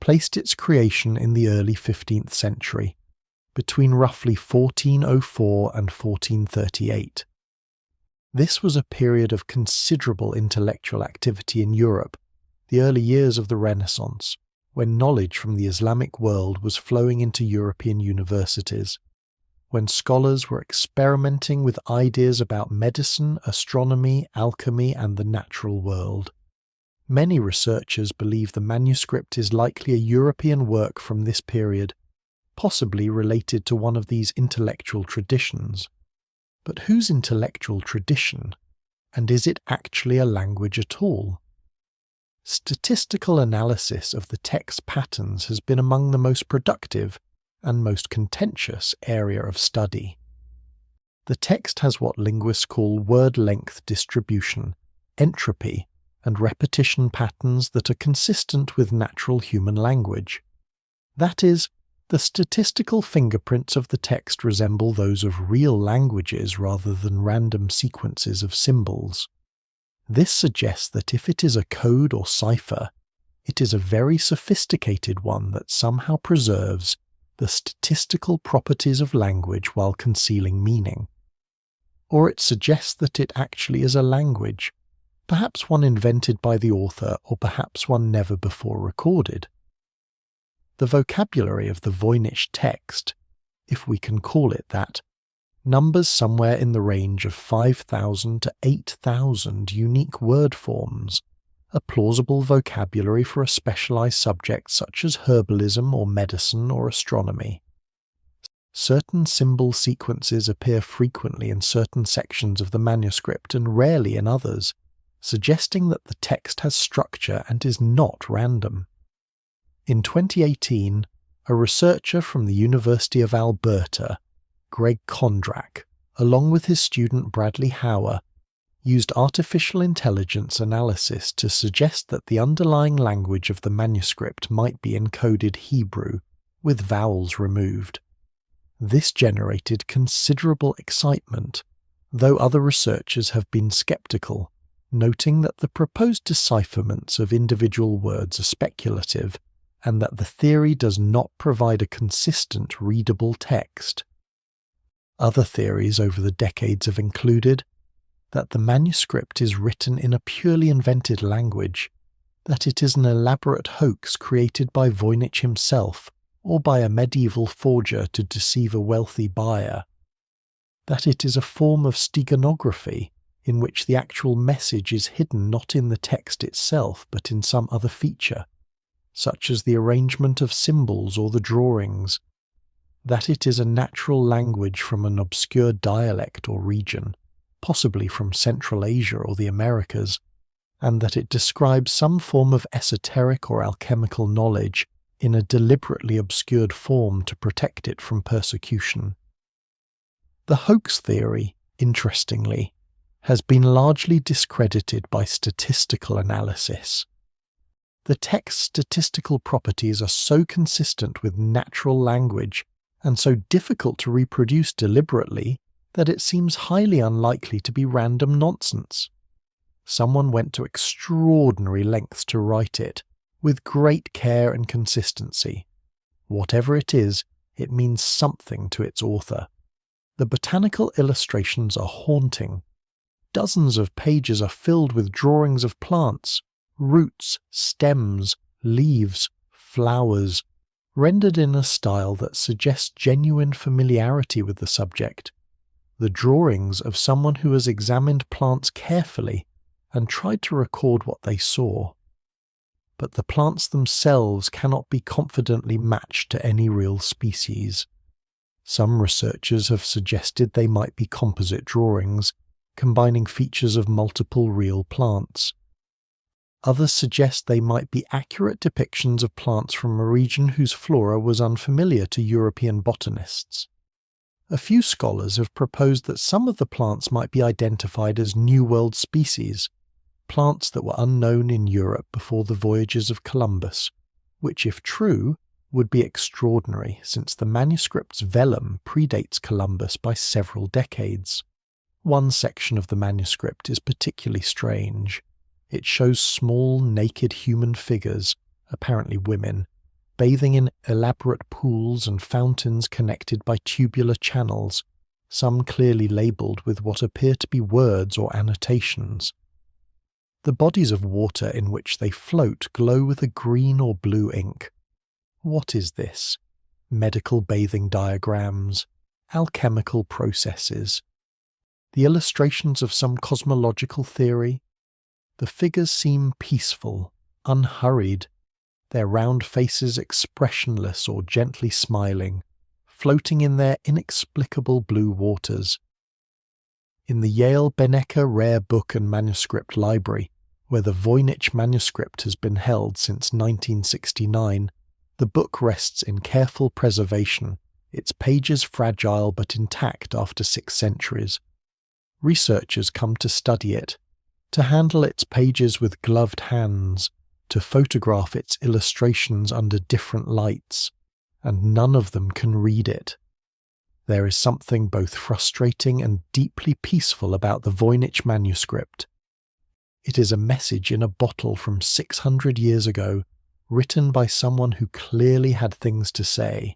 placed its creation in the early 15th century, between roughly 1404 and 1438. This was a period of considerable intellectual activity in Europe, the early years of the Renaissance, when knowledge from the Islamic world was flowing into European universities, when scholars were experimenting with ideas about medicine, astronomy, alchemy, and the natural world. Many researchers believe the manuscript is likely a European work from this period, possibly related to one of these intellectual traditions. But whose intellectual tradition? And is it actually a language at all? Statistical analysis of the text patterns has been among the most productive and most contentious area of study. The text has what linguists call word length distribution, entropy, and repetition patterns that are consistent with natural human language. That is, the statistical fingerprints of the text resemble those of real languages rather than random sequences of symbols. This suggests that if it is a code or cipher, it is a very sophisticated one that somehow preserves the statistical properties of language while concealing meaning. Or it suggests that it actually is a language, perhaps one invented by the author or perhaps one never before recorded. The vocabulary of the Voynich text, if we can call it that, numbers somewhere in the range of 5,000 to 8,000 unique word forms, a plausible vocabulary for a specialized subject such as herbalism or medicine or astronomy. Certain symbol sequences appear frequently in certain sections of the manuscript and rarely in others, suggesting that the text has structure and is not random. In 2018, a researcher from the University of Alberta, Greg Kondrak, along with his student Bradley Hauer, used artificial intelligence analysis to suggest that the underlying language of the manuscript might be encoded Hebrew, with vowels removed. This generated considerable excitement, though other researchers have been skeptical, noting that the proposed decipherments of individual words are speculative and that the theory does not provide a consistent readable text. Other theories over the decades have included that the manuscript is written in a purely invented language, that it is an elaborate hoax created by Voynich himself or by a medieval forger to deceive a wealthy buyer, that it is a form of steganography in which the actual message is hidden not in the text itself but in some other feature, such as the arrangement of symbols or the drawings, that it is a natural language from an obscure dialect or region, possibly from Central Asia or the Americas, and that it describes some form of esoteric or alchemical knowledge in a deliberately obscured form to protect it from persecution. The hoax theory, interestingly, has been largely discredited by statistical analysis. The text's statistical properties are so consistent with natural language and so difficult to reproduce deliberately that it seems highly unlikely to be random nonsense. Someone went to extraordinary lengths to write it, with great care and consistency. Whatever it is, it means something to its author. The botanical illustrations are haunting. Dozens of pages are filled with drawings of plants, roots, stems, leaves, flowers, rendered in a style that suggests genuine familiarity with the subject, the drawings of someone who has examined plants carefully and tried to record what they saw. But the plants themselves cannot be confidently matched to any real species. Some researchers have suggested they might be composite drawings, combining features of multiple real plants. Others suggest they might be accurate depictions of plants from a region whose flora was unfamiliar to European botanists. A few scholars have proposed that some of the plants might be identified as New World species, plants that were unknown in Europe before the voyages of Columbus, which, if true, would be extraordinary since the manuscript's vellum predates Columbus by several decades. One section of the manuscript is particularly strange. It shows small, naked human figures, apparently women, bathing in elaborate pools and fountains connected by tubular channels, some clearly labelled with what appear to be words or annotations. The bodies of water in which they float glow with a green or blue ink. What is this? Medical bathing diagrams, alchemical processes, the illustrations of some cosmological theory? The figures seem peaceful, unhurried, their round faces expressionless or gently smiling, floating in their inexplicable blue waters. In the Yale Benecke Rare Book and Manuscript Library, where the Voynich manuscript has been held since 1969, the book rests in careful preservation, its pages fragile but intact after 6 centuries. Researchers come to study it, to handle its pages with gloved hands, to photograph its illustrations under different lights, and none of them can read it. There is something both frustrating and deeply peaceful about the Voynich manuscript. It is a message in a bottle from 600 years ago, written by someone who clearly had things to say,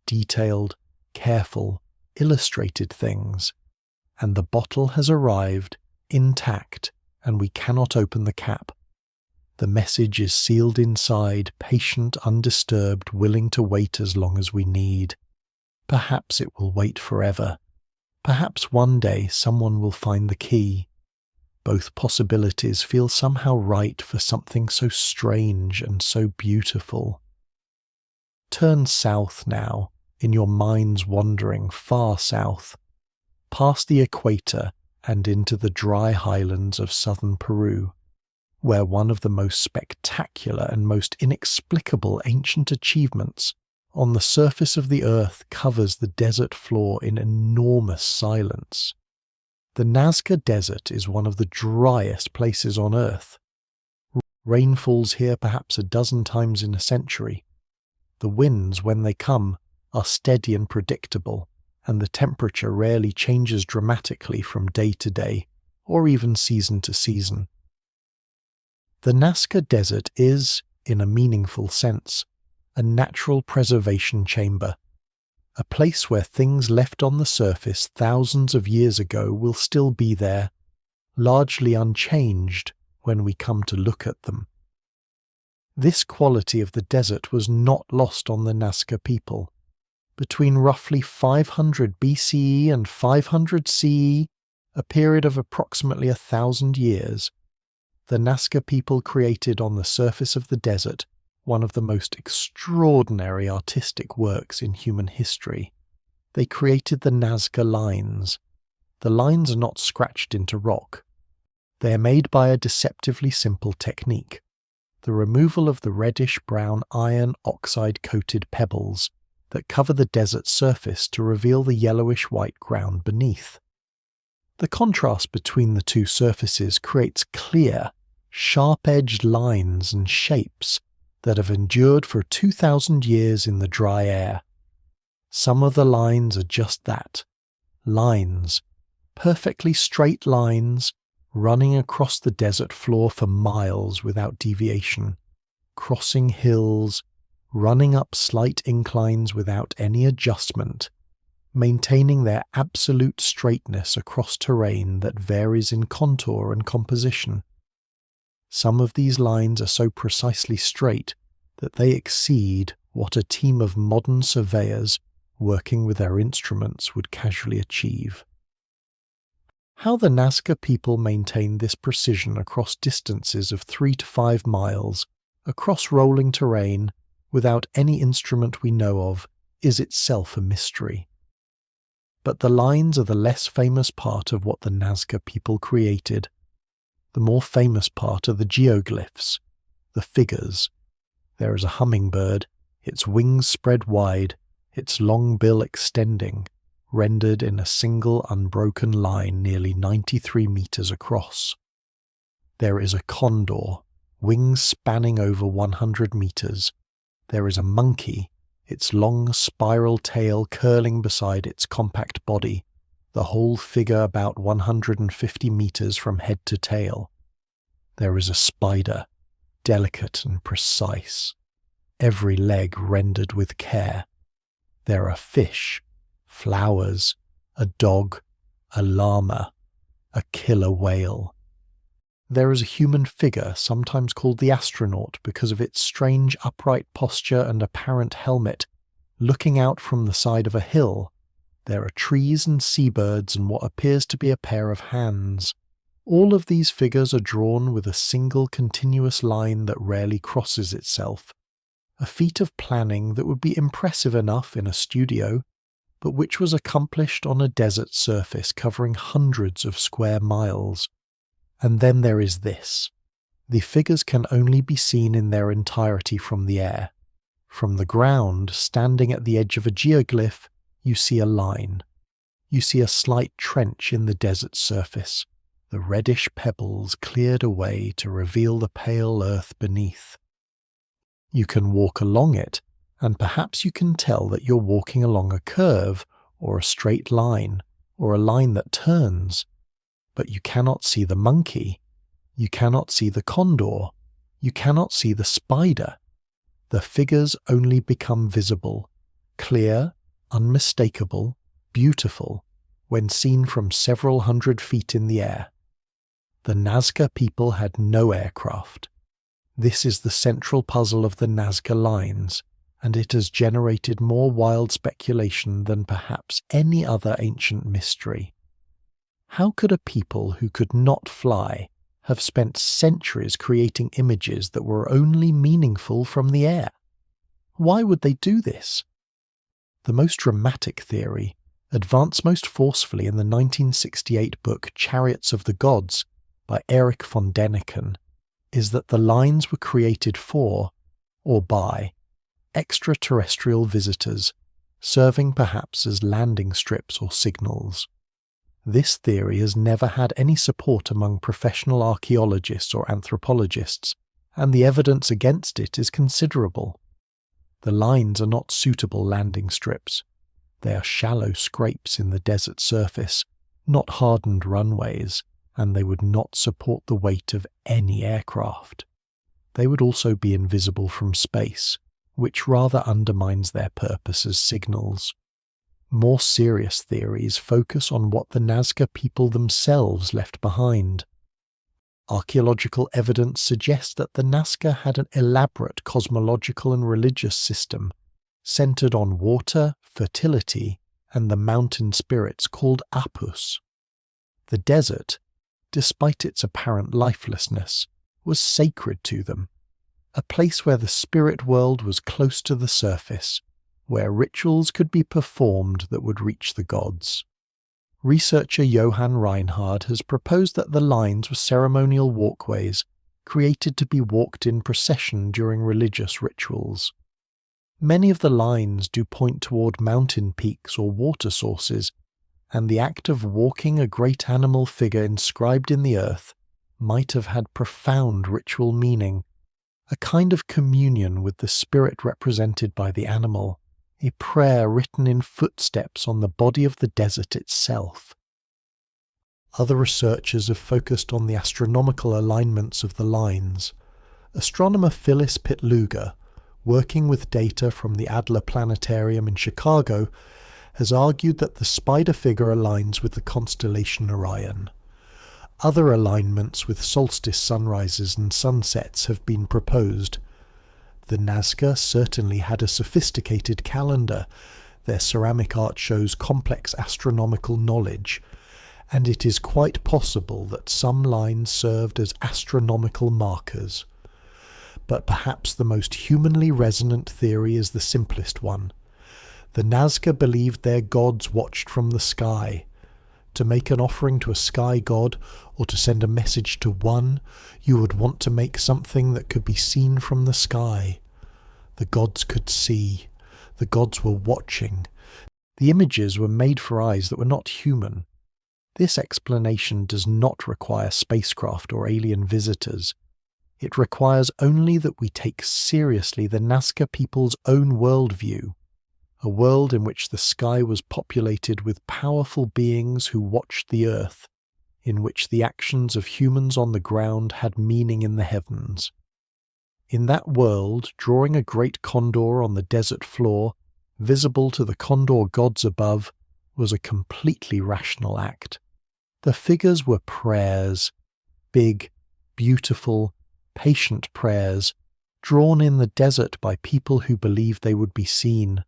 detailed, careful, illustrated things, and the bottle has arrived, intact, and we cannot open the cap. The message is sealed inside, patient, undisturbed, willing to wait as long as we need. Perhaps it will wait forever. Perhaps one day someone will find the key. Both possibilities feel somehow right for something so strange and so beautiful. Turn south now, in your mind's wandering far south, past the equator and into the dry highlands of southern Peru, where one of the most spectacular and most inexplicable ancient achievements on the surface of the earth covers the desert floor in enormous silence. The Nazca Desert is one of the driest places on earth. Rain falls here perhaps a dozen times in a century. The winds, when they come, are steady and predictable, and the temperature rarely changes dramatically from day to day, or even season to season. The Nazca Desert is, in a meaningful sense, a natural preservation chamber, a place where things left on the surface thousands of years ago will still be there, largely unchanged when we come to look at them. This quality of the desert was not lost on the Nazca people. Between roughly 500 BCE and 500 CE, a period of approximately 1,000 years, the Nazca people created on the surface of the desert one of the most extraordinary artistic works in human history. They created the Nazca lines. The lines are not scratched into rock. They are made by a deceptively simple technique, the removal of the reddish-brown iron oxide-coated pebbles that cover the desert surface to reveal the yellowish-white ground beneath. The contrast between the two surfaces creates clear, sharp-edged lines and shapes that have endured for 2,000 years in the dry air. Some of the lines are just that, lines, perfectly straight lines, running across the desert floor for miles without deviation, crossing hills, running up slight inclines without any adjustment, maintaining their absolute straightness across terrain that varies in contour and composition. Some of these lines are so precisely straight that they exceed what a team of modern surveyors working with their instruments would casually achieve. How the Nazca people maintained this precision across distances of 3 to 5 miles, across rolling terrain, without any instrument we know of, is itself a mystery. But the lines are the less famous part of what the Nazca people created. The more famous part are the geoglyphs, the figures. There is a hummingbird, its wings spread wide, its long bill extending, rendered in a single unbroken line nearly 93 meters across. There is a condor, wings spanning over 100 meters. There is a monkey, its long spiral tail curling beside its compact body, the whole figure about 150 meters from head to tail. There is a spider, delicate and precise, every leg rendered with care. There are fish, flowers, a dog, a llama, a killer whale. There is a human figure, sometimes called the astronaut because of its strange upright posture and apparent helmet, looking out from the side of a hill. There are trees and seabirds and what appears to be a pair of hands. All of these figures are drawn with a single continuous line that rarely crosses itself, a feat of planning that would be impressive enough in a studio, but which was accomplished on a desert surface covering hundreds of square miles. And then there is this. The figures can only be seen in their entirety from the air. From the ground, standing at the edge of a geoglyph, you see a line. You see a slight trench in the desert surface, the reddish pebbles cleared away to reveal the pale earth beneath. You can walk along it, and perhaps you can tell that you're walking along a curve, or a straight line, or a line that turns. But you cannot see the monkey, you cannot see the condor, you cannot see the spider. The figures only become visible, clear, unmistakable, beautiful, when seen from several hundred feet in the air. The Nazca people had no aircraft. This is the central puzzle of the Nazca lines, and it has generated more wild speculation than perhaps any other ancient mystery. How could a people who could not fly have spent centuries creating images that were only meaningful from the air? Why would they do this? The most dramatic theory, advanced most forcefully in the 1968 book Chariots of the Gods by Erich von Däniken, is that the lines were created for, or by, extraterrestrial visitors, serving perhaps as landing strips or signals. This theory has never had any support among professional archaeologists or anthropologists, and the evidence against it is considerable. The lines are not suitable landing strips. They are shallow scrapes in the desert surface, not hardened runways, and they would not support the weight of any aircraft. They would also be invisible from space, which rather undermines their purpose as signals. More serious theories focus on what the Nazca people themselves left behind. Archaeological evidence suggests that the Nazca had an elaborate cosmological and religious system, centered on water, fertility, and the mountain spirits called Apus. The desert, despite its apparent lifelessness, was sacred to them, a place where the spirit world was close to the surface, where rituals could be performed that would reach the gods. Researcher Johann Reinhard has proposed that the lines were ceremonial walkways created to be walked in procession during religious rituals. Many of the lines do point toward mountain peaks or water sources, and the act of walking a great animal figure inscribed in the earth might have had profound ritual meaning, a kind of communion with the spirit represented by the animal, a prayer written in footsteps on the body of the desert itself. Other researchers have focused on the astronomical alignments of the lines. Astronomer Phyllis Pitluger, working with data from the Adler Planetarium in Chicago, has argued that the spider figure aligns with the constellation Orion. Other alignments with solstice sunrises and sunsets have been proposed. The Nazca certainly had a sophisticated calendar. Their ceramic art shows complex astronomical knowledge, and it is quite possible that some lines served as astronomical markers. But perhaps the most humanly resonant theory is the simplest one. The Nazca believed their gods watched from the sky. To make an offering to a sky god, or to send a message to one, you would want to make something that could be seen from the sky. The gods could see. The gods were watching. The images were made for eyes that were not human. This explanation does not require spacecraft or alien visitors. It requires only that we take seriously the Nazca people's own worldview, a world in which the sky was populated with powerful beings who watched the earth, in which the actions of humans on the ground had meaning in the heavens. In that world, drawing a great condor on the desert floor, visible to the condor gods above, was a completely rational act. The figures were prayers, big, beautiful, patient prayers, drawn in the desert by people who believed they would be seen.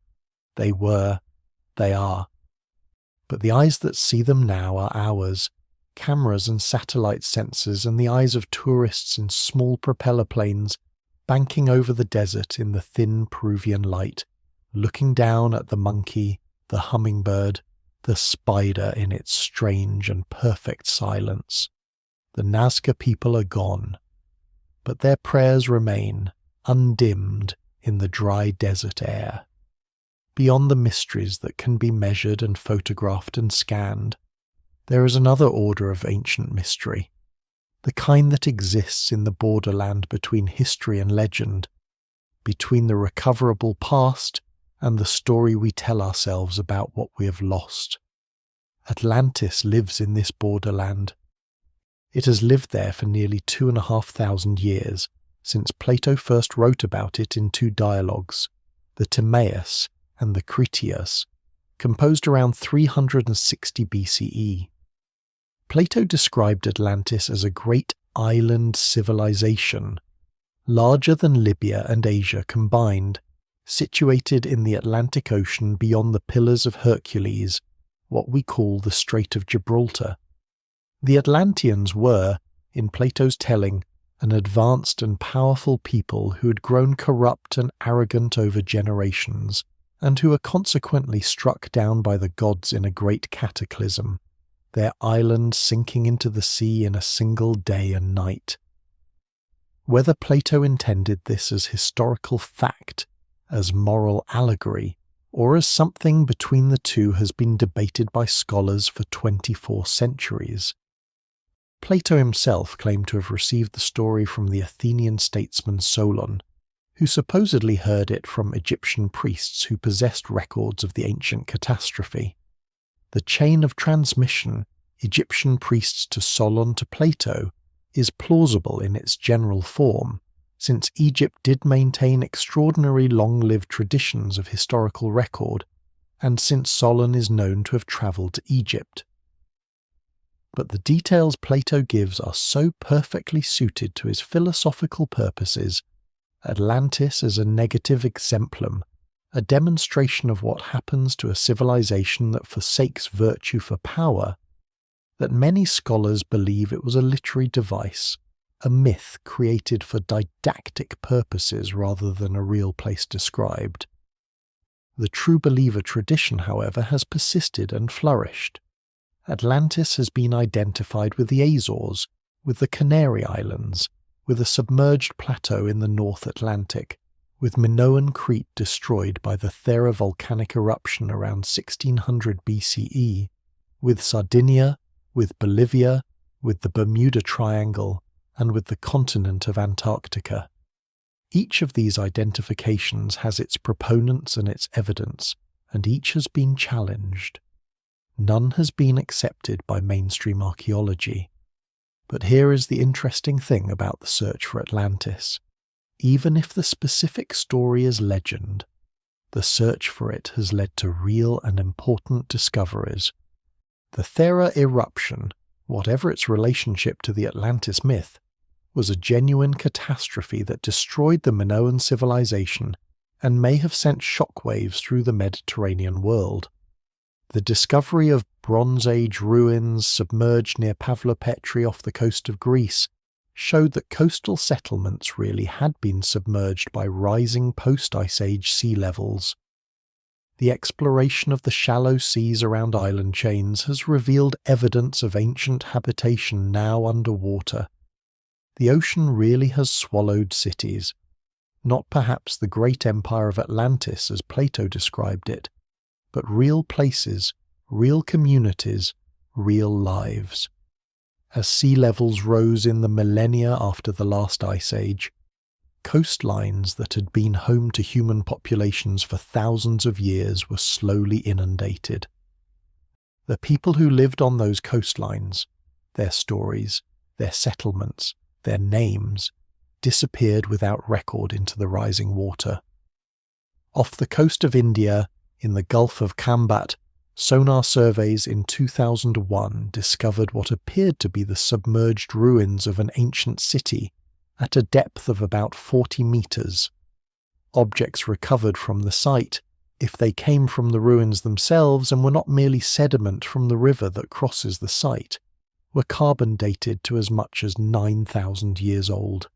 They were, they are. But the eyes that see them now are ours, cameras and satellite sensors, and the eyes of tourists in small propeller planes, banking over the desert in the thin Peruvian light, looking down at the monkey, the hummingbird, the spider in its strange and perfect silence. The Nazca people are gone, but their prayers remain, undimmed in the dry desert air. Beyond the mysteries that can be measured and photographed and scanned, there is another order of ancient mystery, the kind that exists in the borderland between history and legend, between the recoverable past and the story we tell ourselves about what we have lost. Atlantis lives in this borderland. It has lived there for nearly 2,500 years, since Plato first wrote about it in two dialogues, the Timaeus and the Critias, composed around 360 BCE. Plato described Atlantis as a great island civilization, larger than Libya and Asia combined, situated in the Atlantic Ocean beyond the Pillars of Hercules, what we call the Strait of Gibraltar. The Atlanteans were, in Plato's telling, an advanced and powerful people who had grown corrupt and arrogant over generations, and who were consequently struck down by the gods in a great cataclysm, their island sinking into the sea in a single day and night. Whether Plato intended this as historical fact, as moral allegory, or as something between the two has been debated by scholars for 24 centuries. Plato himself claimed to have received the story from the Athenian statesman Solon, who supposedly heard it from Egyptian priests who possessed records of the ancient catastrophe. The chain of transmission, Egyptian priests to Solon to Plato, is plausible in its general form, since Egypt did maintain extraordinary long-lived traditions of historical record, and since Solon is known to have travelled to Egypt. But the details Plato gives are so perfectly suited to his philosophical purposes, Atlantis is a negative exemplum, a demonstration of what happens to a civilization that forsakes virtue for power, that many scholars believe it was a literary device, a myth created for didactic purposes rather than a real place described. The true believer tradition, however, has persisted and flourished. Atlantis has been identified with the Azores, with the Canary Islands, with a submerged plateau in the North Atlantic, with Minoan Crete destroyed by the Thera volcanic eruption around 1600 BCE, with Sardinia, with Bolivia, with the Bermuda Triangle, and with the continent of Antarctica. Each of these identifications has its proponents and its evidence, and each has been challenged. None has been accepted by mainstream archaeology. But here is the interesting thing about the search for Atlantis. Even if the specific story is legend, the search for it has led to real and important discoveries. The Thera eruption, whatever its relationship to the Atlantis myth, was a genuine catastrophe that destroyed the Minoan civilization and may have sent shockwaves through the Mediterranean world. The discovery of Bronze Age ruins submerged near Pavlopetri off the coast of Greece showed that coastal settlements really had been submerged by rising post-Ice Age sea levels. The exploration of the shallow seas around island chains has revealed evidence of ancient habitation now underwater. The ocean really has swallowed cities, not perhaps the great empire of Atlantis as Plato described it, but real places, real communities, real lives. As sea levels rose in the millennia after the last ice age, coastlines that had been home to human populations for thousands of years were slowly inundated. The people who lived on those coastlines, their stories, their settlements, their names, disappeared without record into the rising water. Off the coast of India, in the Gulf of Khambat, sonar surveys in 2001 discovered what appeared to be the submerged ruins of an ancient city at a depth of about 40 meters. Objects recovered from the site, if they came from the ruins themselves and were not merely sediment from the river that crosses the site, were carbon dated to as much as 9,000 years old.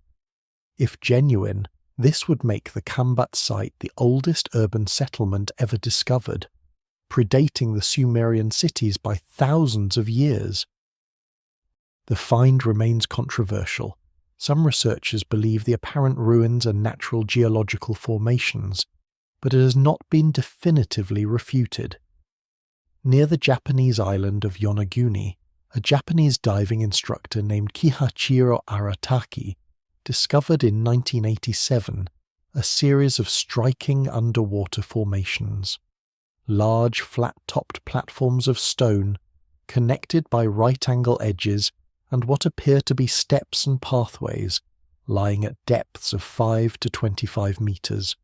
If genuine, this would make the Khambat site the oldest urban settlement ever discovered, predating the Sumerian cities by thousands of years. The find remains controversial. Some researchers believe the apparent ruins are natural geological formations, but it has not been definitively refuted. Near the Japanese island of Yonaguni, a Japanese diving instructor named Kihachiro Arataki discovered in 1987 a series of striking underwater formations. Large flat-topped platforms of stone, connected by right-angle edges and what appear to be steps and pathways, lying at depths of 5 to 25 meters.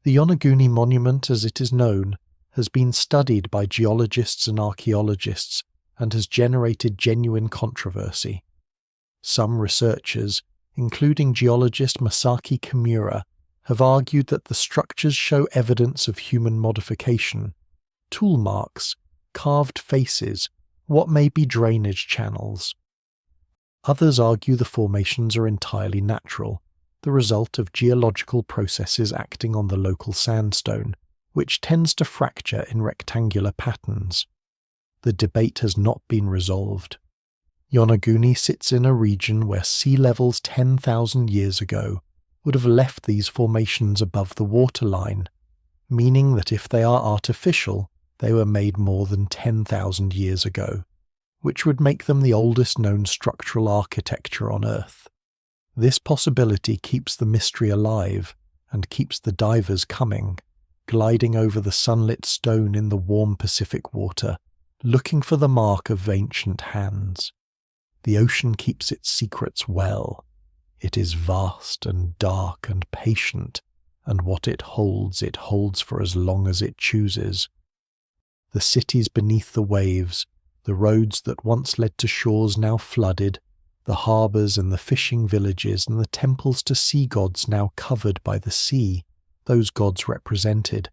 The Yonaguni Monument, as it is known, has been studied by geologists and archaeologists and has generated genuine controversy. Some researchers, including geologist Masaki Kimura, have argued that the structures show evidence of human modification, tool marks, carved faces, what may be drainage channels. Others argue the formations are entirely natural, the result of geological processes acting on the local sandstone, which tends to fracture in rectangular patterns. The debate has not been resolved. Yonaguni sits in a region where sea levels 10,000 years ago would have left these formations above the waterline, meaning that if they are artificial, they were made more than 10,000 years ago, which would make them the oldest known structural architecture on Earth. This possibility keeps the mystery alive and keeps the divers coming, gliding over the sunlit stone in the warm Pacific water, looking for the mark of ancient hands. The ocean keeps its secrets well. It is vast and dark and patient, and what it holds for as long as it chooses. The cities beneath the waves, the roads that once led to shores now flooded, the harbours and the fishing villages and the temples to sea gods now covered by the sea, those gods represented.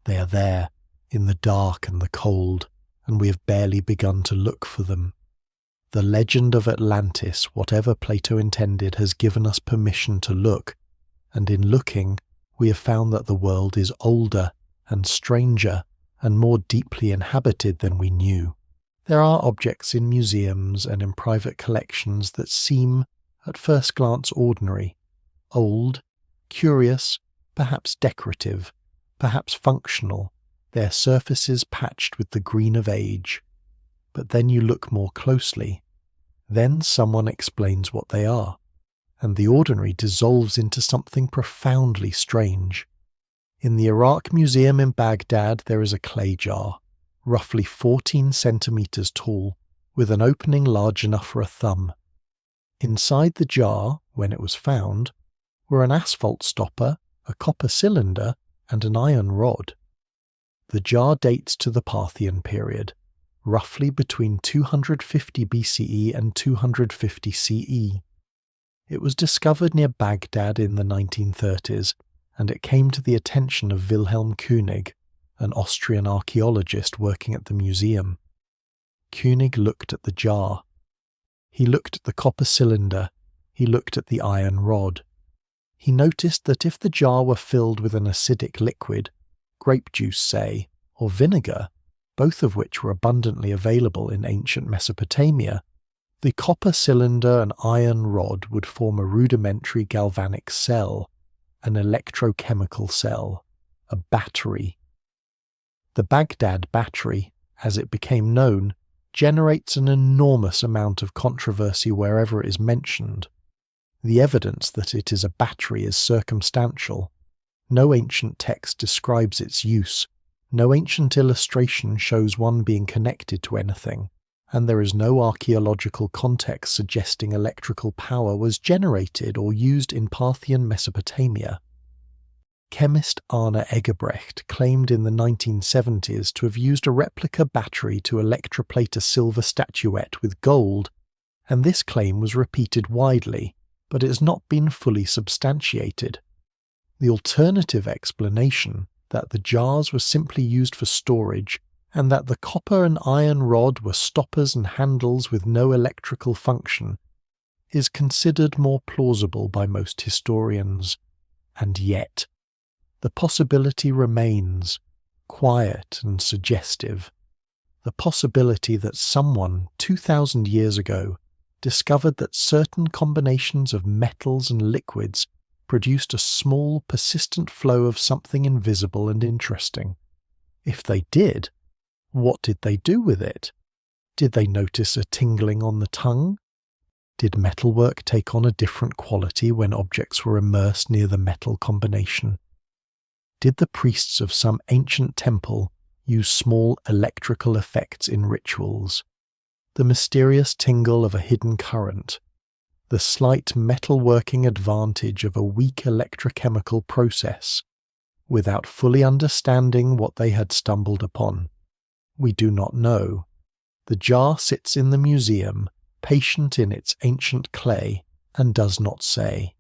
They are there, in the dark and the cold, and we have barely begun to look for them. The legend of Atlantis, whatever Plato intended, has given us permission to look, and in looking, we have found that the world is older and stranger and more deeply inhabited than we knew. There are objects in museums and in private collections that seem, at first glance, ordinary, old, curious, perhaps decorative, perhaps functional, their surfaces patched with the green of age. But then you look more closely. Then someone explains what they are, and the ordinary dissolves into something profoundly strange. In the Iraq Museum in Baghdad there is a clay jar, roughly 14 centimeters tall, with an opening large enough for a thumb. Inside the jar, when it was found, were an asphalt stopper, a copper cylinder, and an iron rod. The jar dates to the Parthian period, roughly between 250 BCE and 250 CE. It was discovered near Baghdad in the 1930s, and it came to the attention of Wilhelm König, an Austrian archaeologist working at the museum. König looked at the jar. He looked at the copper cylinder. He looked at the iron rod. He noticed that if the jar were filled with an acidic liquid, grape juice say, or vinegar, both of which were abundantly available in ancient Mesopotamia, the copper cylinder and iron rod would form a rudimentary galvanic cell, an electrochemical cell, a battery. The Baghdad battery, as it became known, generates an enormous amount of controversy wherever it is mentioned. The evidence that it is a battery is circumstantial. No ancient text describes its use, no ancient illustration shows one being connected to anything, and there is no archaeological context suggesting electrical power was generated or used in Parthian Mesopotamia. Chemist Arne Eggebrecht claimed in the 1970s to have used a replica battery to electroplate a silver statuette with gold, and this claim was repeated widely, but it has not been fully substantiated. The alternative explanation, that the jars were simply used for storage, and that the copper and iron rod were stoppers and handles with no electrical function, is considered more plausible by most historians. And yet, the possibility remains, quiet and suggestive. The possibility that someone 2,000 years ago discovered that certain combinations of metals and liquids produced a small, persistent flow of something invisible and interesting. If they did, what did they do with it? Did they notice a tingling on the tongue? Did metalwork take on a different quality when objects were immersed near the metal combination? Did the priests of some ancient temple use small electrical effects in rituals? The mysterious tingle of a hidden current, the slight metalworking advantage of a weak electrochemical process, without fully understanding what they had stumbled upon. We do not know. The jar sits in the museum, patient in its ancient clay, and does not say.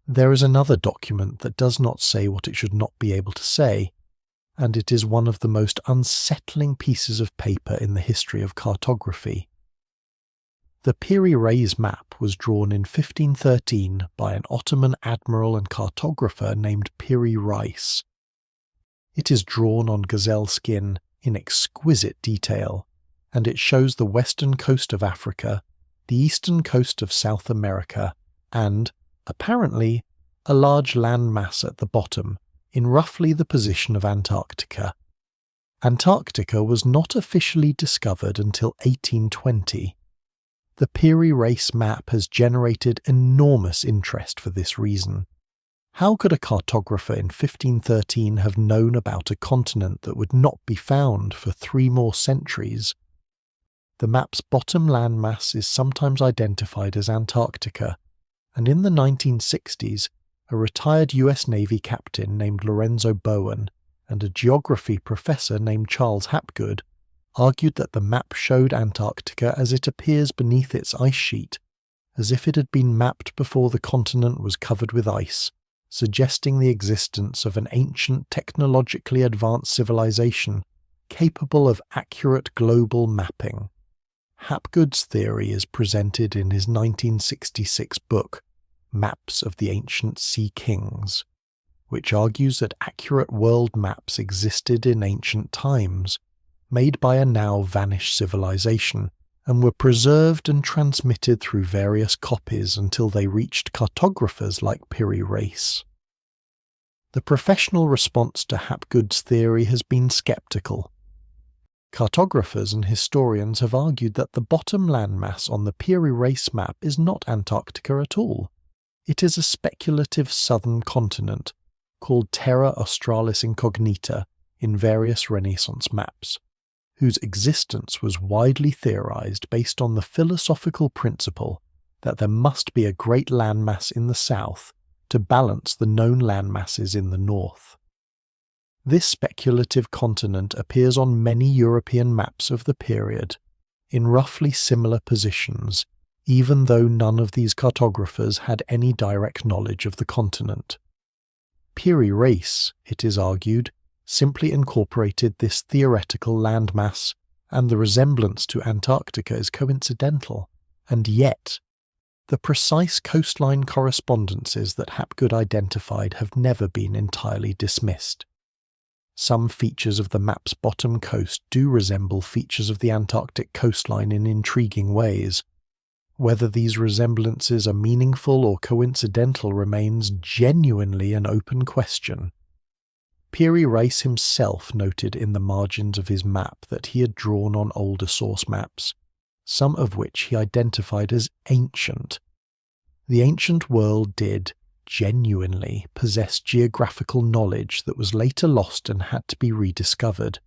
There is another document that does not say what it should not be able to say, and it is one of the most unsettling pieces of paper in the history of cartography. The Piri Reis map was drawn in 1513 by an Ottoman admiral and cartographer named Piri Reis. It is drawn on gazelle skin in exquisite detail, and it shows the western coast of Africa, the eastern coast of South America, and, apparently, a large landmass at the bottom, in roughly the position of Antarctica. Antarctica was not officially discovered until 1820. The Piri Reis map has generated enormous interest for this reason. How could a cartographer in 1513 have known about a continent that would not be found for 3 more centuries? The map's bottom landmass is sometimes identified as Antarctica, and in the 1960s, a retired US Navy captain named Lorenzo Bowen and a geography professor named Charles Hapgood argued that the map showed Antarctica as it appears beneath its ice sheet, as if it had been mapped before the continent was covered with ice, suggesting the existence of an ancient technologically advanced civilization capable of accurate global mapping. Hapgood's theory is presented in his 1966 book, Maps of the Ancient Sea Kings, which argues that accurate world maps existed in ancient times, made by a now vanished civilization, and were preserved and transmitted through various copies until they reached cartographers like Piri Reis. The professional response to Hapgood's theory has been skeptical. Cartographers and historians have argued that the bottom landmass on the Piri Reis map is not Antarctica at all. It is a speculative southern continent, called Terra Australis Incognita in various Renaissance maps, whose existence was widely theorized based on the philosophical principle that there must be a great landmass in the south to balance the known landmasses in the north. This speculative continent appears on many European maps of the period, in roughly similar positions, even though none of these cartographers had any direct knowledge of the continent. Piri Reis, it is argued, simply incorporated this theoretical landmass, and the resemblance to Antarctica is coincidental, and yet the precise coastline correspondences that Hapgood identified have never been entirely dismissed. Some features of the map's bottom coast do resemble features of the Antarctic coastline in intriguing ways. Whether these resemblances are meaningful or coincidental remains genuinely an open question. Piri Reis himself noted in the margins of his map that he had drawn on older source maps, some of which he identified as ancient. The ancient world did, genuinely, possess geographical knowledge that was later lost and had to be rediscovered.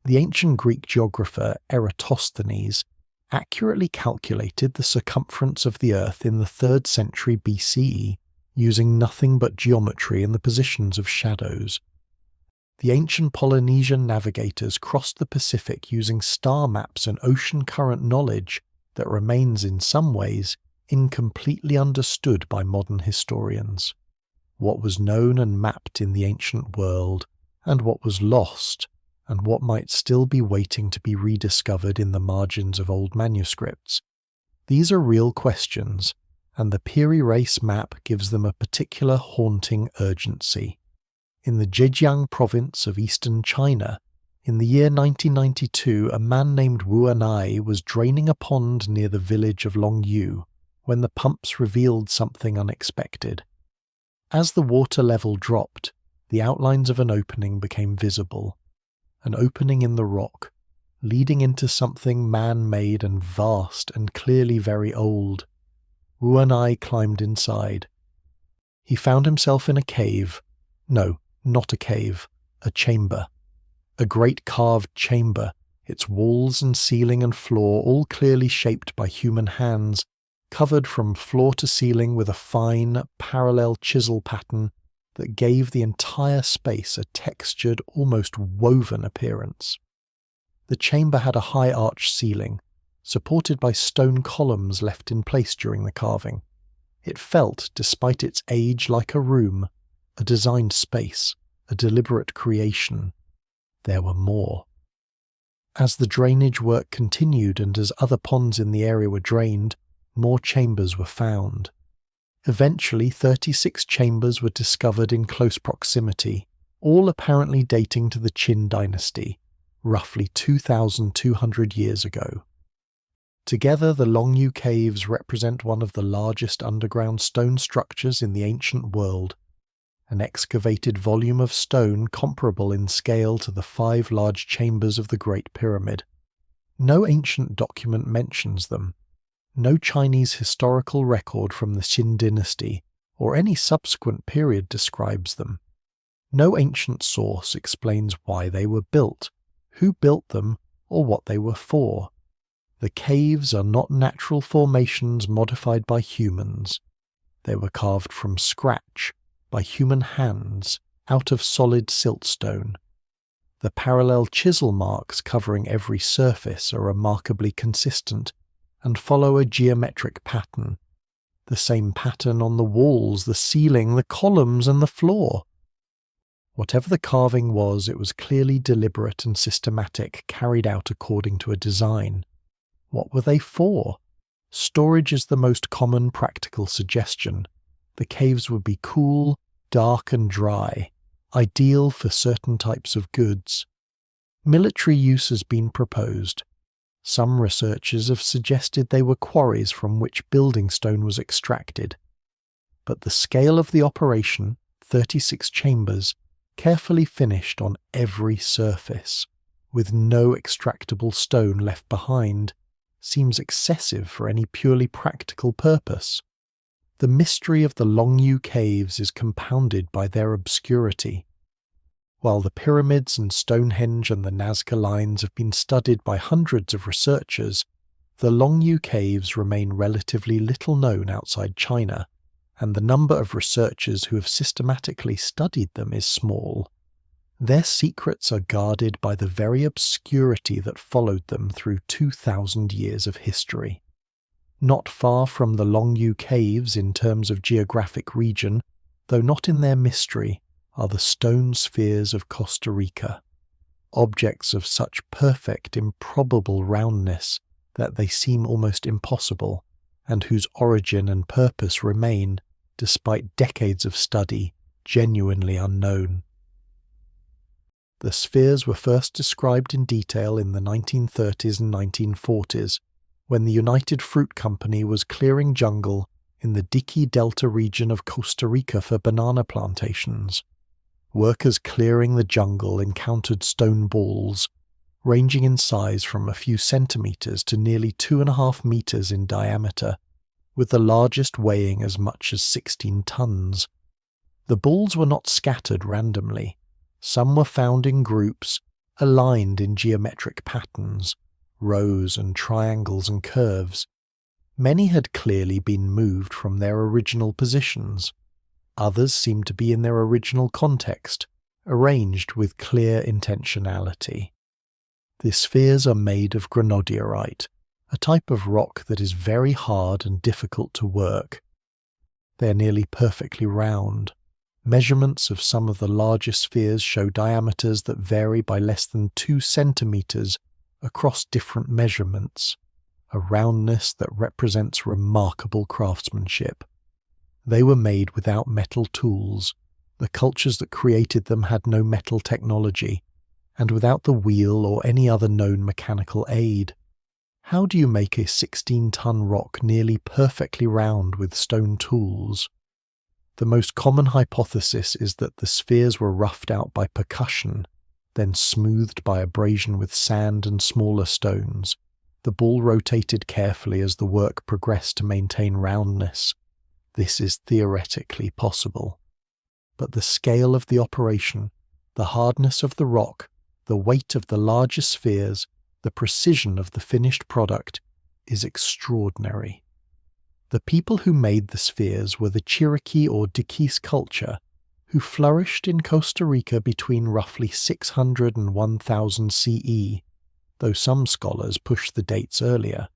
The ancient Greek geographer Eratosthenes accurately calculated the circumference of the Earth in the 3rd century BCE using nothing but geometry and the positions of shadows. The ancient Polynesian navigators crossed the Pacific using star maps and ocean current knowledge that remains in some ways incompletely understood by modern historians. What was known and mapped in the ancient world, and what was lost, and what might still be waiting to be rediscovered in the margins of old manuscripts. These are real questions, and the Piri Reis map gives them a particular haunting urgency. In the Zhejiang province of eastern China, in the year 1992, a man named Wu Anai was draining a pond near the village of Longyu when the pumps revealed something unexpected. As the water level dropped, the outlines of an opening became visible. An opening in the rock, leading into something man-made and vast and clearly very old. Wu Anai climbed inside. He found himself in a cave. No, not a cave, a chamber. A great carved chamber, its walls and ceiling and floor all clearly shaped by human hands, covered from floor to ceiling with a fine, parallel chisel pattern that gave the entire space a textured, almost woven appearance. The chamber had a high arched ceiling, supported by stone columns left in place during the carving. It felt, despite its age, like a room, a designed space, a deliberate creation. There were more. As the drainage work continued and as other ponds in the area were drained, more chambers were found. Eventually, 36 chambers were discovered in close proximity, all apparently dating to the Qin dynasty, roughly 2,200 years ago. Together, the Longyu Caves represent one of the largest underground stone structures in the ancient world, an excavated volume of stone comparable in scale to the 5 large chambers of the Great Pyramid. No ancient document mentions them. No Chinese historical record from the Qin dynasty or any subsequent period describes them. No ancient source explains why they were built, who built them, or what they were for. The caves are not natural formations modified by humans. They were carved from scratch, by human hands, out of solid siltstone. The parallel chisel marks covering every surface are remarkably consistent and follow a geometric pattern. The same pattern on the walls, the ceiling, the columns, and the floor. Whatever the carving was, it was clearly deliberate and systematic, carried out according to a design. What were they for? Storage is the most common practical suggestion. The caves would be cool, dark, and dry, ideal for certain types of goods. Military use has been proposed. Some researchers have suggested they were quarries from which building stone was extracted. But the scale of the operation, 36 chambers, carefully finished on every surface, with no extractable stone left behind, seems excessive for any purely practical purpose. The mystery of the Longyu Caves is compounded by their obscurity. While the pyramids and Stonehenge and the Nazca Lines have been studied by hundreds of researchers, the Longyu Caves remain relatively little known outside China, and the number of researchers who have systematically studied them is small. Their secrets are guarded by the very obscurity that followed them through 2,000 years of history. Not far from the Longyu Caves in terms of geographic region, though not in their mystery, are the stone spheres of Costa Rica, objects of such perfect, improbable roundness that they seem almost impossible, and whose origin and purpose remain, despite decades of study, genuinely unknown. The spheres were first described in detail in the 1930s and 1940s, when the United Fruit Company was clearing jungle in the Diqui Delta region of Costa Rica for banana plantations. Workers clearing the jungle encountered stone balls, ranging in size from a few centimetres to nearly 2.5 metres in diameter, with the largest weighing as much as 16 tons. The balls were not scattered randomly. Some were found in groups, aligned in geometric patterns, rows and triangles and curves. Many had clearly been moved from their original positions. Others seemed to be in their original context, arranged with clear intentionality. The spheres are made of granodiorite, a type of rock that is very hard and difficult to work. They are nearly perfectly round. Measurements of some of the larger spheres show diameters that vary by less than 2 centimetres across different measurements, a roundness that represents remarkable craftsmanship. They were made without metal tools. The cultures that created them had no metal technology, and without the wheel or any other known mechanical aid. How do you make a 16-ton rock nearly perfectly round with stone tools? The most common hypothesis is that the spheres were roughed out by percussion, then smoothed by abrasion with sand and smaller stones. The ball rotated carefully as the work progressed to maintain roundness. This is theoretically possible. But the scale of the operation, the hardness of the rock, the weight of the larger spheres, the precision of the finished product is extraordinary. The people who made the spheres were the Cherokee or Diquis culture, who flourished in Costa Rica between roughly 600 and 1000 CE, though some scholars push the dates earlier.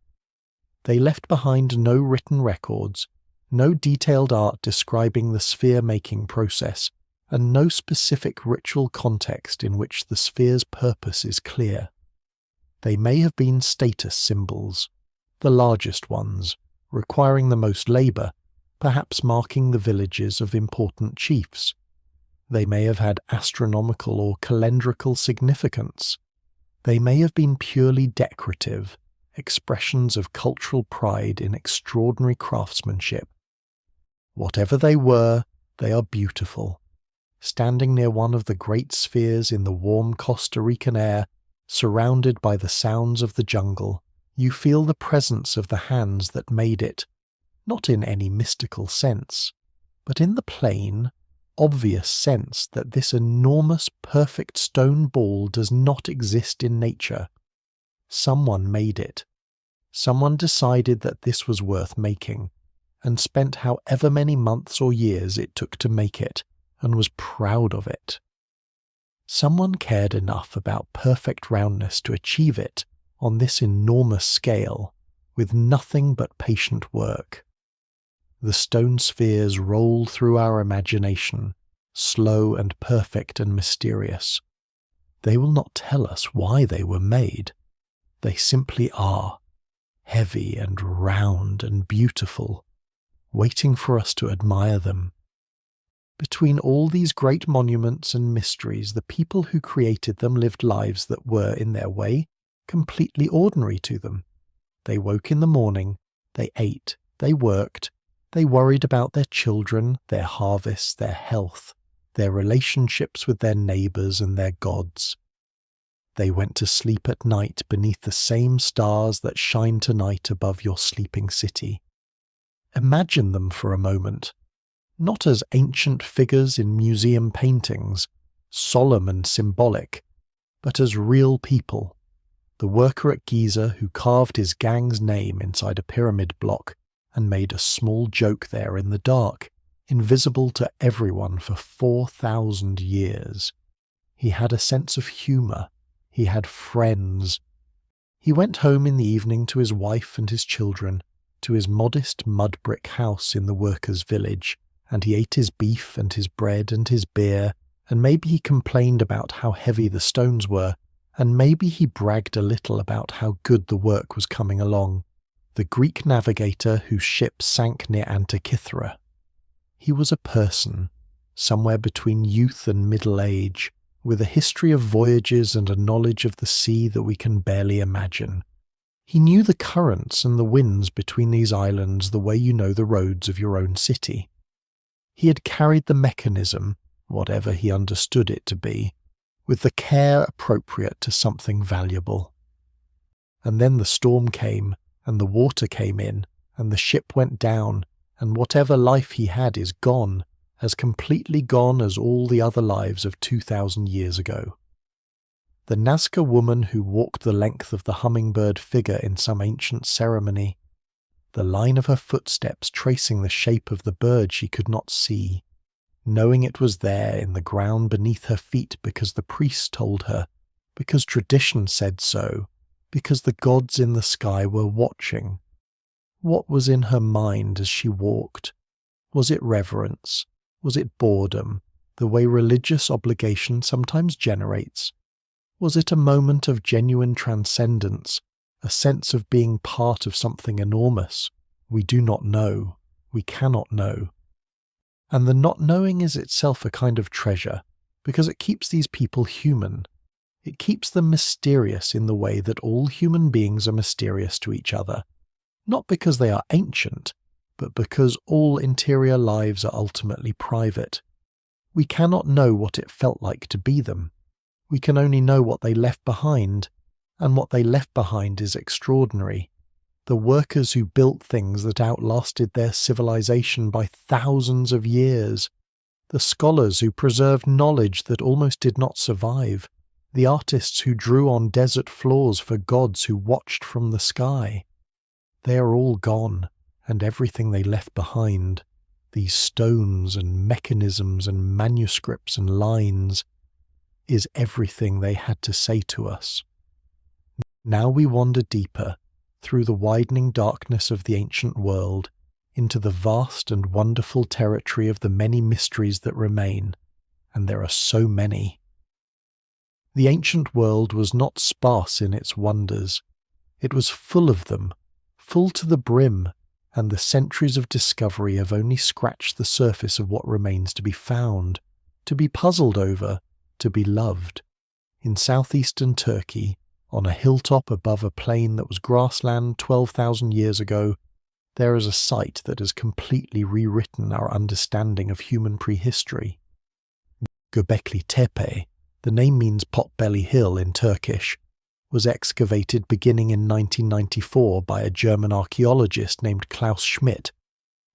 They left behind no written records, no detailed art describing the sphere-making process, and no specific ritual context in which the sphere's purpose is clear. They may have been status symbols, the largest ones, requiring the most labour, perhaps marking the villages of important chiefs. They may have had astronomical or calendrical significance. They may have been purely decorative, expressions of cultural pride in extraordinary craftsmanship. Whatever they were, they are beautiful. Standing near one of the great spheres in the warm Costa Rican air, surrounded by the sounds of the jungle, you feel the presence of the hands that made it, not in any mystical sense, but in the plain, obvious sense that this enormous, perfect stone ball does not exist in nature. Someone made it. Someone decided that this was worth making, and spent however many months or years it took to make it, and was proud of it. Someone cared enough about perfect roundness to achieve it on this enormous scale, with nothing but patient work. The stone spheres roll through our imagination, slow and perfect and mysterious. They will not tell us why they were made. They simply are, heavy and round and beautiful, waiting for us to admire them. Between all these great monuments and mysteries, the people who created them lived lives that were, in their way, completely ordinary to them. They woke in the morning, they ate, they worked, they worried about their children, their harvests, their health, their relationships with their neighbours and their gods. They went to sleep at night beneath the same stars that shine tonight above your sleeping city. Imagine them for a moment, not as ancient figures in museum paintings, solemn and symbolic, but as real people. The worker at Giza who carved his gang's name inside a pyramid block and made a small joke there in the dark, invisible to everyone for 4,000 years. He had a sense of humour. He had friends. He went home in the evening to his wife and his children, to his modest mud brick house in the workers' village, and he ate his beef and his bread and his beer, and maybe he complained about how heavy the stones were, and maybe he bragged a little about how good the work was coming along. The Greek navigator whose ship sank near Antikythera. He was a person, somewhere between youth and middle age, with a history of voyages and a knowledge of the sea that we can barely imagine. He knew the currents and the winds between these islands the way you know the roads of your own city. He had carried the mechanism, whatever he understood it to be, with the care appropriate to something valuable. And then the storm came, and the water came in, and the ship went down, and whatever life he had is gone, as completely gone as all the other lives of 2,000 years ago. The Nazca woman who walked the length of the hummingbird figure in some ancient ceremony, the line of her footsteps tracing the shape of the bird she could not see, knowing it was there in the ground beneath her feet because the priest told her, because tradition said so, because the gods in the sky were watching. What was in her mind as she walked? Was it reverence? Was it boredom, the way religious obligation sometimes generates? Was it a moment of genuine transcendence, a sense of being part of something enormous? We do not know. We cannot know. And the not knowing is itself a kind of treasure, because it keeps these people human. It keeps them mysterious in the way that all human beings are mysterious to each other, not because they are ancient, but because all interior lives are ultimately private. We cannot know what it felt like to be them. We can only know what they left behind, and what they left behind is extraordinary. The workers who built things that outlasted their civilization by thousands of years, the scholars who preserved knowledge that almost did not survive, the artists who drew on desert floors for gods who watched from the sky. They are all gone, and everything they left behind, these stones and mechanisms and manuscripts and lines, is everything they had to say to us. Now we wander deeper, through the widening darkness of the ancient world, into the vast and wonderful territory of the many mysteries that remain, and there are so many. The ancient world was not sparse in its wonders. It was full of them, full to the brim, and the centuries of discovery have only scratched the surface of what remains to be found, to be puzzled over, to be loved. In southeastern Turkey, on a hilltop above a plain that was grassland 12,000 years ago, there is a site that has completely rewritten our understanding of human prehistory. Göbekli Tepe, the name means Potbelly Hill in Turkish, was excavated beginning in 1994 by a German archaeologist named Klaus Schmidt,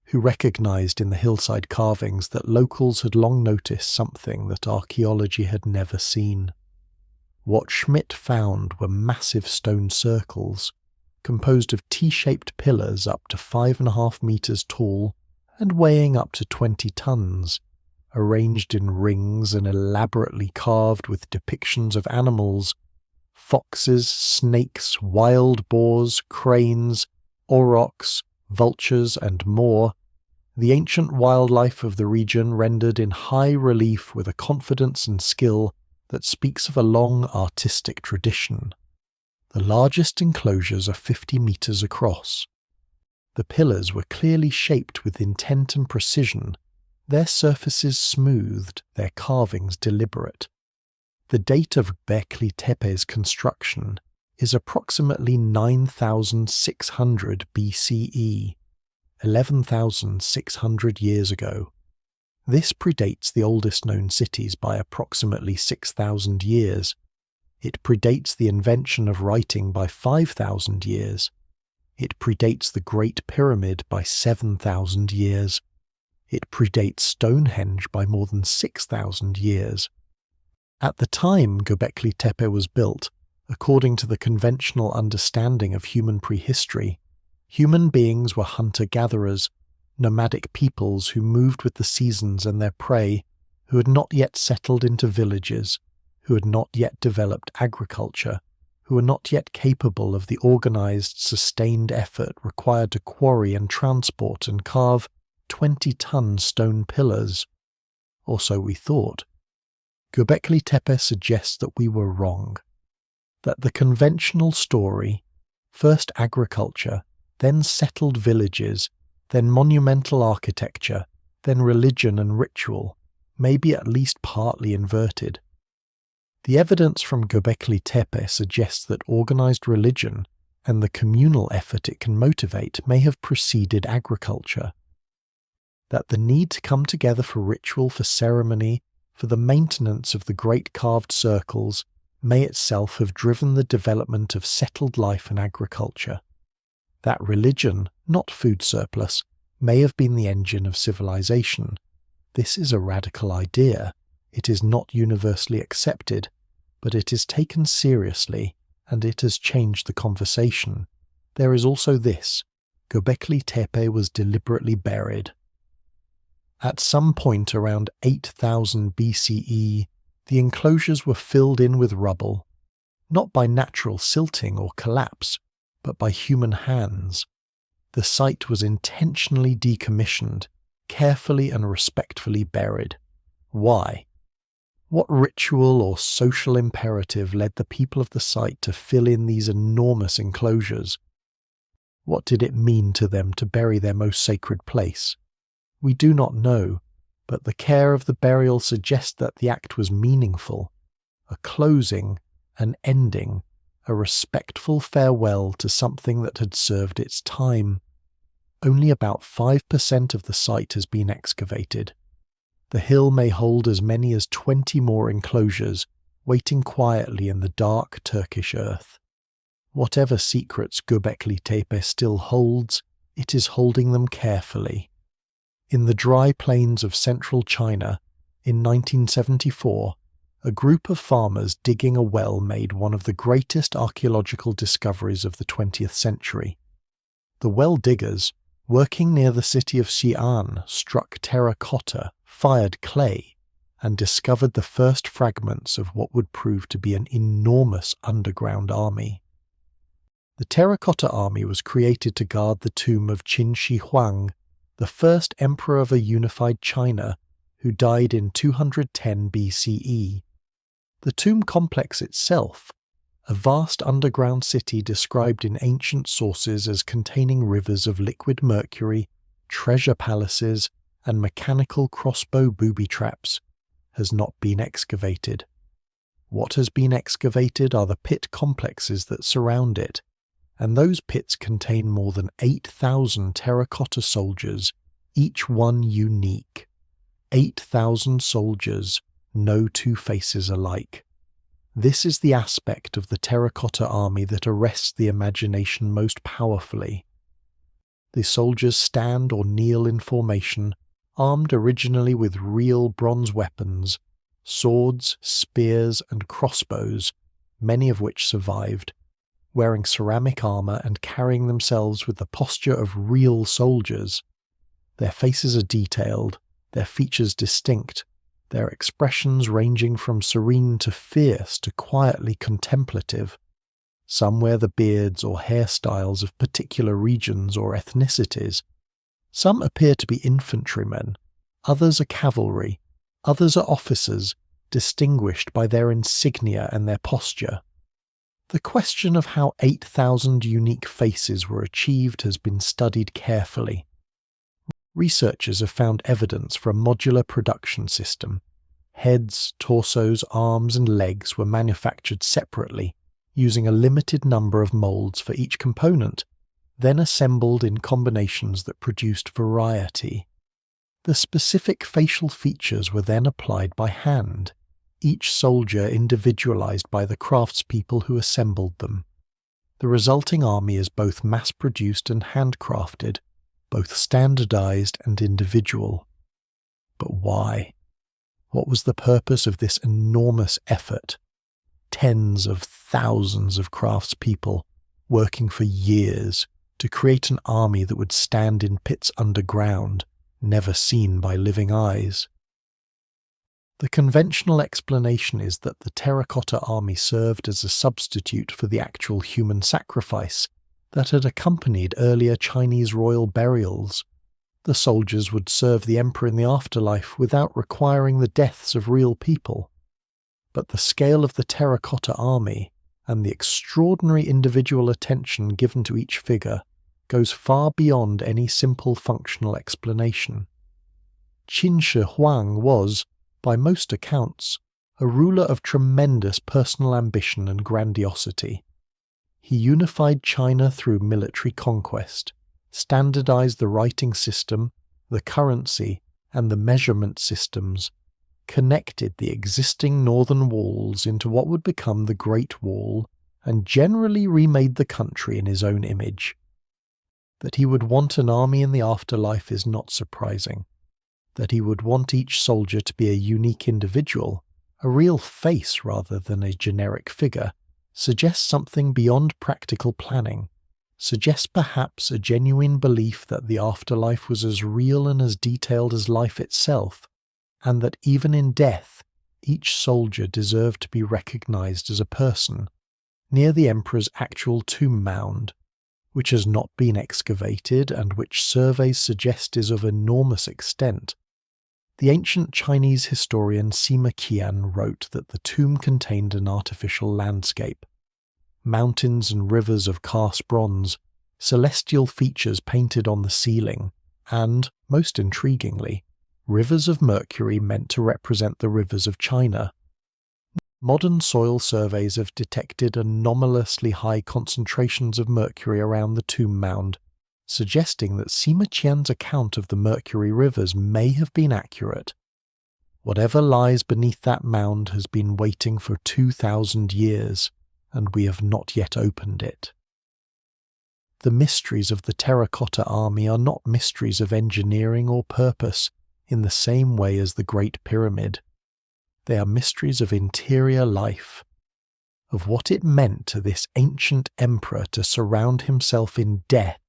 who recognized in the hillside carvings that locals had long noticed something that archaeology had never seen. What Schmidt found were massive stone circles, composed of T-shaped pillars up to 5.5 meters tall and weighing up to 20 tons, arranged in rings and elaborately carved with depictions of animals, foxes, snakes, wild boars, cranes, aurochs, vultures, and more, the ancient wildlife of the region rendered in high relief with a confidence and skill that speaks of a long artistic tradition. The largest enclosures are 50 meters across. The pillars were clearly shaped with intent and precision, their surfaces smoothed, their carvings deliberate. The date of Göbekli Tepe's construction is approximately 9,600 BCE, 11,600 years ago. This predates the oldest known cities by approximately 6,000 years. It predates the invention of writing by 5,000 years. It predates the Great Pyramid by 7,000 years. It predates Stonehenge by more than 6,000 years. At the time Göbekli Tepe was built, according to the conventional understanding of human prehistory, human beings were hunter-gatherers, nomadic peoples who moved with the seasons and their prey, who had not yet settled into villages, who had not yet developed agriculture, who were not yet capable of the organized, sustained effort required to quarry and transport and carve 20-ton stone pillars. Or so we thought. Göbekli Tepe suggests that we were wrong. That the conventional story, first agriculture, then settled villages, then monumental architecture, then religion and ritual, may be at least partly inverted. The evidence from Göbekli Tepe suggests that organized religion and the communal effort it can motivate may have preceded agriculture. That the need to come together for ritual, for ceremony, for the maintenance of the great carved circles may itself have driven the development of settled life and agriculture. That religion, not food surplus, may have been the engine of civilization. This is a radical idea. It is not universally accepted, but it is taken seriously, and it has changed the conversation. There is also this: Göbekli Tepe was deliberately buried. At some point around 8000 BCE, the enclosures were filled in with rubble, not by natural silting or collapse, but by human hands. The site was intentionally decommissioned, carefully and respectfully buried. Why? What ritual or social imperative led the people of the site to fill in these enormous enclosures? What did it mean to them to bury their most sacred place? We do not know, but the care of the burial suggests that the act was meaningful, a closing, an ending, a respectful farewell to something that had served its time. Only about 5% of the site has been excavated. The hill may hold as many as 20 more enclosures, waiting quietly in the dark Turkish earth. Whatever secrets Göbekli Tepe still holds, it is holding them carefully. In the dry plains of central China, in 1974, a group of farmers digging a well made one of the greatest archaeological discoveries of the 20th century. The well diggers, working near the city of Xi'an, struck terracotta, fired clay, and discovered the first fragments of what would prove to be an enormous underground army. The terracotta army was created to guard the tomb of Qin Shi Huang, the first emperor of a unified China, who died in 210 BCE. The tomb complex itself, a vast underground city described in ancient sources as containing rivers of liquid mercury, treasure palaces, and mechanical crossbow booby traps, has not been excavated. What has been excavated are the pit complexes that surround it, and those pits contain more than 8,000 terracotta soldiers, each one unique. 8,000 soldiers, no two faces alike. This is the aspect of the terracotta army that arrests the imagination most powerfully. The soldiers stand or kneel in formation, armed originally with real bronze weapons, swords, spears, and crossbows, many of which survived, wearing ceramic armor and carrying themselves with the posture of real soldiers. Their faces are detailed, their features distinct, their expressions ranging from serene to fierce to quietly contemplative. Some wear the beards or hairstyles of particular regions or ethnicities. Some appear to be infantrymen, others are cavalry, others are officers, distinguished by their insignia and their posture. The question of how 8,000 unique faces were achieved has been studied carefully. Researchers have found evidence for a modular production system. Heads, torsos, arms, and legs were manufactured separately, using a limited number of molds for each component, then assembled in combinations that produced variety. The specific facial features were then applied by hand, each soldier individualized by the craftspeople who assembled them. The resulting army is both mass-produced and handcrafted, both standardized and individual. But why? What was the purpose of this enormous effort? Tens of thousands of craftspeople working for years to create an army that would stand in pits underground, never seen by living eyes. The conventional explanation is that the terracotta army served as a substitute for the actual human sacrifice that had accompanied earlier Chinese royal burials. The soldiers would serve the emperor in the afterlife without requiring the deaths of real people. But the scale of the terracotta army and the extraordinary individual attention given to each figure goes far beyond any simple functional explanation. Qin Shi Huang was, by most accounts, a ruler of tremendous personal ambition and grandiosity. He unified China through military conquest, standardized the writing system, the currency, and the measurement systems, connected the existing northern walls into what would become the Great Wall, and generally remade the country in his own image. That he would want an army in the afterlife is not surprising. That he would want each soldier to be a unique individual, a real face rather than a generic figure, suggests something beyond practical planning, suggests perhaps a genuine belief that the afterlife was as real and as detailed as life itself, and that even in death, each soldier deserved to be recognized as a person, near the emperor's actual tomb mound, which has not been excavated and which surveys suggest is of enormous extent. The ancient Chinese historian Sima Qian wrote that the tomb contained an artificial landscape. Mountains and rivers of cast bronze, celestial features painted on the ceiling, and, most intriguingly, rivers of mercury meant to represent the rivers of China. Modern soil surveys have detected anomalously high concentrations of mercury around the tomb mound, suggesting that Sima Qian's account of the mercury rivers may have been accurate. Whatever lies beneath that mound has been waiting for 2,000 years, and we have not yet opened it. The mysteries of the terracotta army are not mysteries of engineering or purpose in the same way as the Great Pyramid. They are mysteries of interior life, of what it meant to this ancient emperor to surround himself in death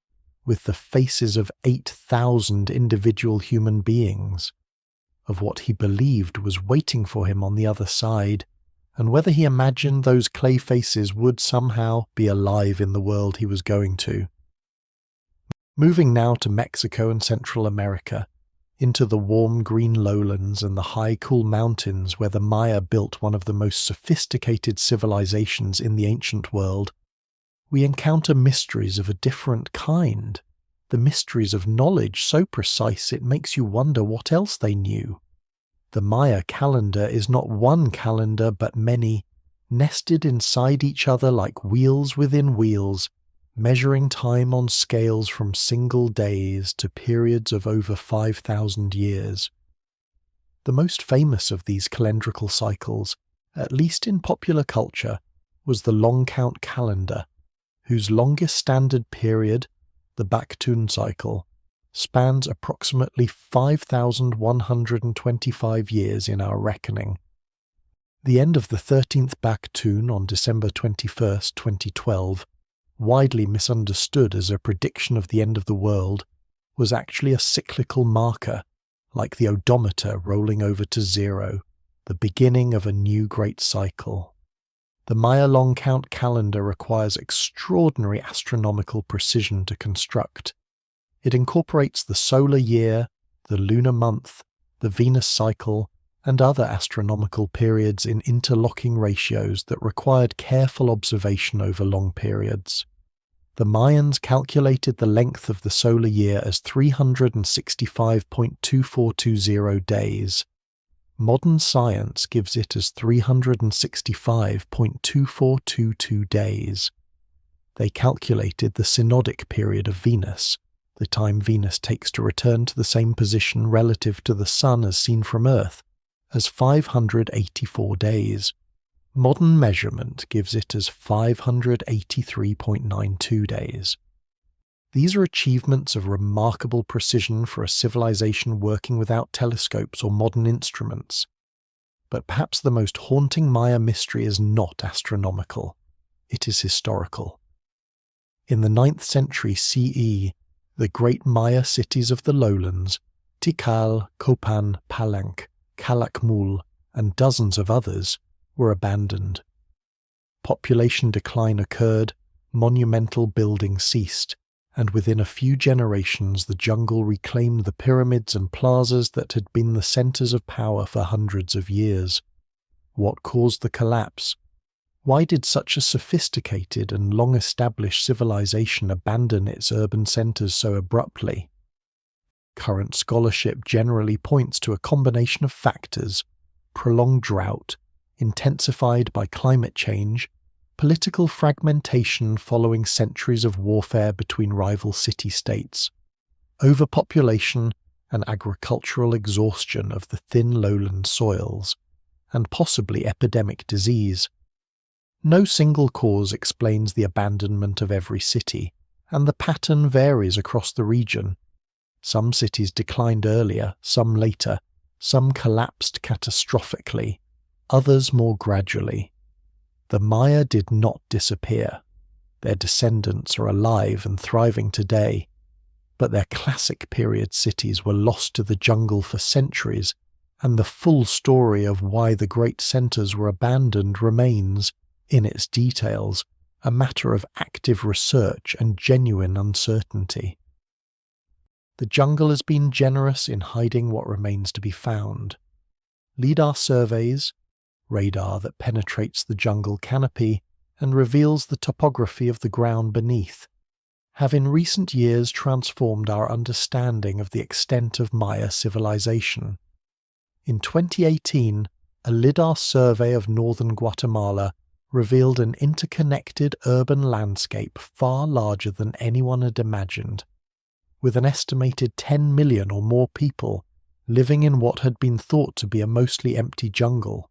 with the faces of 8,000 individual human beings, of what he believed was waiting for him on the other side, and whether he imagined those clay faces would somehow be alive in the world he was going to. Moving now to Mexico and Central America, into the warm green lowlands and the high cool mountains where the Maya built one of the most sophisticated civilizations in the ancient world, we encounter mysteries of a different kind, the mysteries of knowledge so precise it makes you wonder what else they knew. The Maya calendar is not one calendar but many, nested inside each other like wheels within wheels, measuring time on scales from single days to periods of over 5,000 years. The most famous of these calendrical cycles, at least in popular culture, was the long count calendar, whose longest standard period, the Baktun cycle, spans approximately 5,125 years in our reckoning. The end of the 13th Baktun on December 21, 2012, widely misunderstood as a prediction of the end of the world, was actually a cyclical marker, like the odometer rolling over to zero, the beginning of a new great cycle. The Maya long count calendar requires extraordinary astronomical precision to construct. It incorporates the solar year, the lunar month, the Venus cycle, and other astronomical periods in interlocking ratios that required careful observation over long periods. The Mayans calculated the length of the solar year as 365.2420 days. Modern science gives it as 365.2422 days. They calculated the synodic period of Venus, the time Venus takes to return to the same position relative to the Sun as seen from Earth, as 584 days. Modern measurement gives it as 583.92 days. These are achievements of remarkable precision for a civilization working without telescopes or modern instruments. But perhaps the most haunting Maya mystery is not astronomical. It is historical. In the 9th century CE, the great Maya cities of the lowlands, Tikal, Copan, Palenque, Calakmul, and dozens of others were abandoned. Population decline occurred, monumental building ceased, and within a few generations the jungle reclaimed the pyramids and plazas that had been the centers of power for hundreds of years. What caused the collapse? Why did such a sophisticated and long-established civilization abandon its urban centers so abruptly? Current scholarship generally points to a combination of factors: prolonged drought, intensified by climate change, political fragmentation following centuries of warfare between rival city-states, overpopulation and agricultural exhaustion of the thin lowland soils, and possibly epidemic disease. No single cause explains the abandonment of every city, and the pattern varies across the region. Some cities declined earlier, some later, some collapsed catastrophically, others more gradually. The Maya did not disappear. Their descendants are alive and thriving today, but their classic period cities were lost to the jungle for centuries, and the full story of why the great centers were abandoned remains, in its details, a matter of active research and genuine uncertainty. The jungle has been generous in hiding what remains to be found. LIDAR surveys, radar that penetrates the jungle canopy and reveals the topography of the ground beneath, have in recent years transformed our understanding of the extent of Maya civilization. In 2018, a LIDAR survey of northern Guatemala revealed an interconnected urban landscape far larger than anyone had imagined, with an estimated 10 million or more people living in what had been thought to be a mostly empty jungle.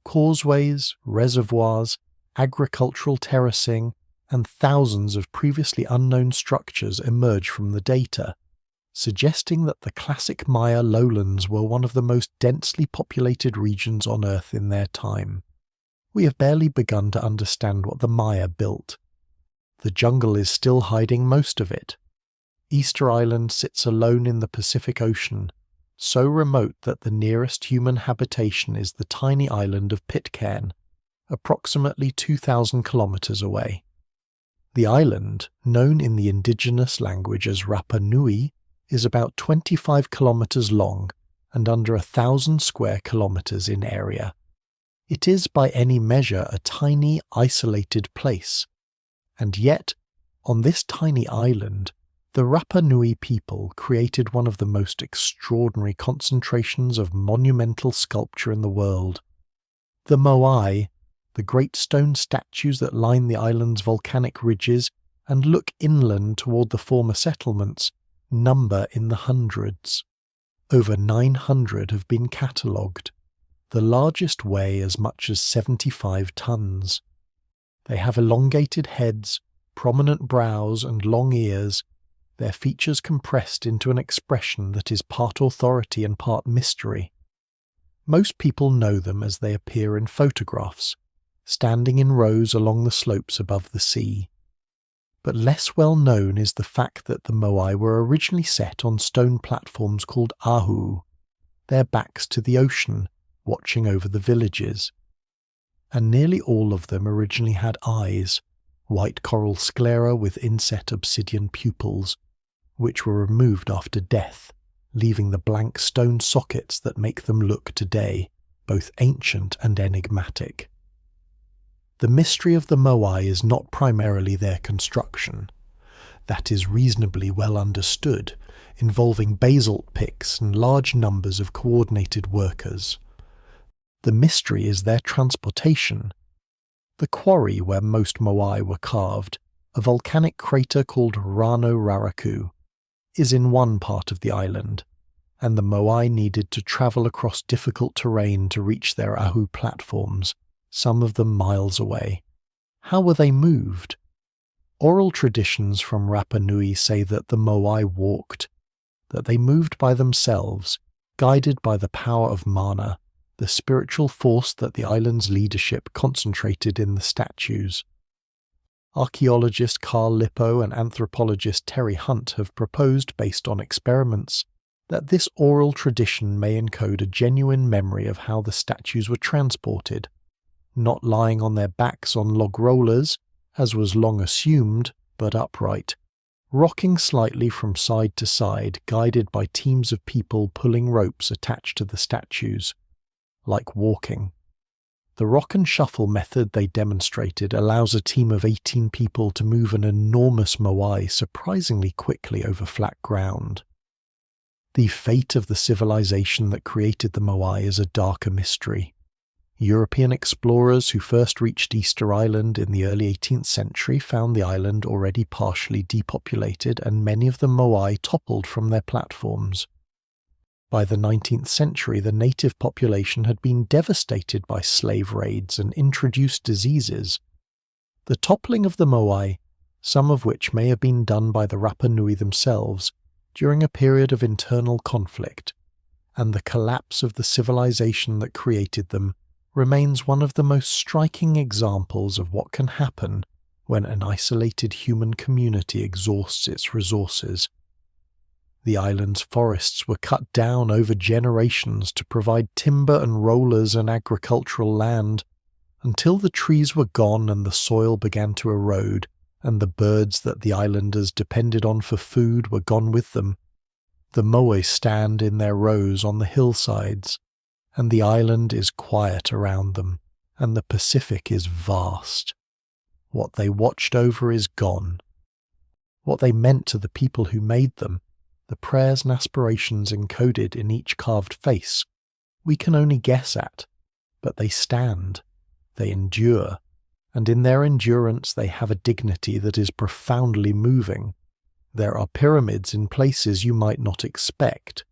Causeways, reservoirs, agricultural terracing, and thousands of previously unknown structures emerge from the data, suggesting that the classic Maya lowlands were one of the most densely populated regions on Earth in their time. We have barely begun to understand what the Maya built. The jungle is still hiding most of it. Easter Island sits alone in the Pacific Ocean, so remote that the nearest human habitation is the tiny island of Pitcairn, approximately 2,000 kilometers away. The island, known in the indigenous language as Rapa Nui, is about 25 kilometers long and under 1,000 square kilometers in area. It is by any measure a tiny, isolated place, and yet, on this tiny island, the Rapa Nui people created one of the most extraordinary concentrations of monumental sculpture in the world. The moai, the great stone statues that line the island's volcanic ridges and look inland toward the former settlements, number in the hundreds. Over 900 have been catalogued. The largest weigh as much as 75 tons. They have elongated heads, prominent brows, and long ears, their features compressed into an expression that is part authority and part mystery. Most people know them as they appear in photographs, standing in rows along the slopes above the sea. But less well known is the fact that the moai were originally set on stone platforms called ahu, their backs to the ocean, watching over the villages. And nearly all of them originally had eyes, white coral sclera with inset obsidian pupils, which were removed after death, leaving the blank stone sockets that make them look today both ancient and enigmatic. The mystery of the moai is not primarily their construction. That is reasonably well understood, involving basalt picks and large numbers of coordinated workers. The mystery is their transportation. The quarry where most moai were carved, a volcanic crater called Rano Raraku, is in one part of the island, and the moai needed to travel across difficult terrain to reach their ahu platforms, some of them miles away. How were they moved? Oral traditions from Rapa Nui say that the moai walked, that they moved by themselves, guided by the power of mana, the spiritual force that the island's leadership concentrated in the statues. Archaeologist Carl Lippo and anthropologist Terry Hunt have proposed, based on experiments, that this oral tradition may encode a genuine memory of how the statues were transported, not lying on their backs on log rollers, as was long assumed, but upright, rocking slightly from side to side, guided by teams of people pulling ropes attached to the statues, like walking. The rock and shuffle method they demonstrated allows a team of 18 people to move an enormous moai surprisingly quickly over flat ground. The fate of the civilization that created the moai is a darker mystery. European explorers who first reached Easter Island in the early 18th century found the island already partially depopulated and many of the moai toppled from their platforms. By the 19th century, the native population had been devastated by slave raids and introduced diseases. The toppling of the moai, some of which may have been done by the Rapa Nui themselves, during a period of internal conflict, and the collapse of the civilization that created them, remains one of the most striking examples of what can happen when an isolated human community exhausts its resources. The island's forests were cut down over generations to provide timber and rollers and agricultural land, until the trees were gone and the soil began to erode, and the birds that the islanders depended on for food were gone with them. The moai stand in their rows on the hillsides, and the island is quiet around them, and the Pacific is vast. What they watched over is gone. What they meant to the people who made them, the prayers and aspirations encoded in each carved face, we can only guess at, but they stand, they endure, and in their endurance they have a dignity that is profoundly moving. There are pyramids in places you might not expect.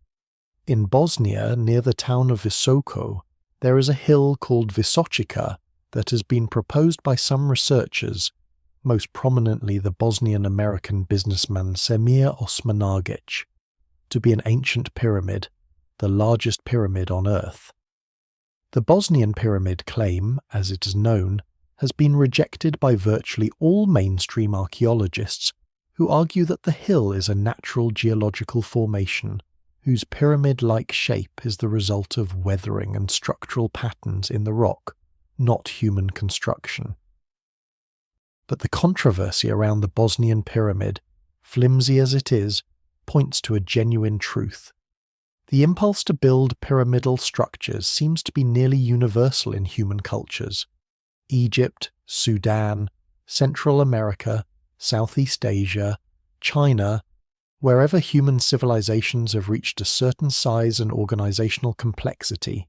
In Bosnia, near the town of Visoko, there is a hill called Visočica that has been proposed by some researchers, most prominently the Bosnian-American businessman Semir Osmanagić, to be an ancient pyramid, the largest pyramid on Earth. The Bosnian pyramid claim, as it is known, has been rejected by virtually all mainstream archaeologists, who argue that the hill is a natural geological formation whose pyramid-like shape is the result of weathering and structural patterns in the rock, not human construction. But the controversy around the Bosnian pyramid, flimsy as it is, points to a genuine truth. The impulse to build pyramidal structures seems to be nearly universal in human cultures. Egypt, Sudan, Central America, Southeast Asia, China, wherever human civilizations have reached a certain size and organizational complexity,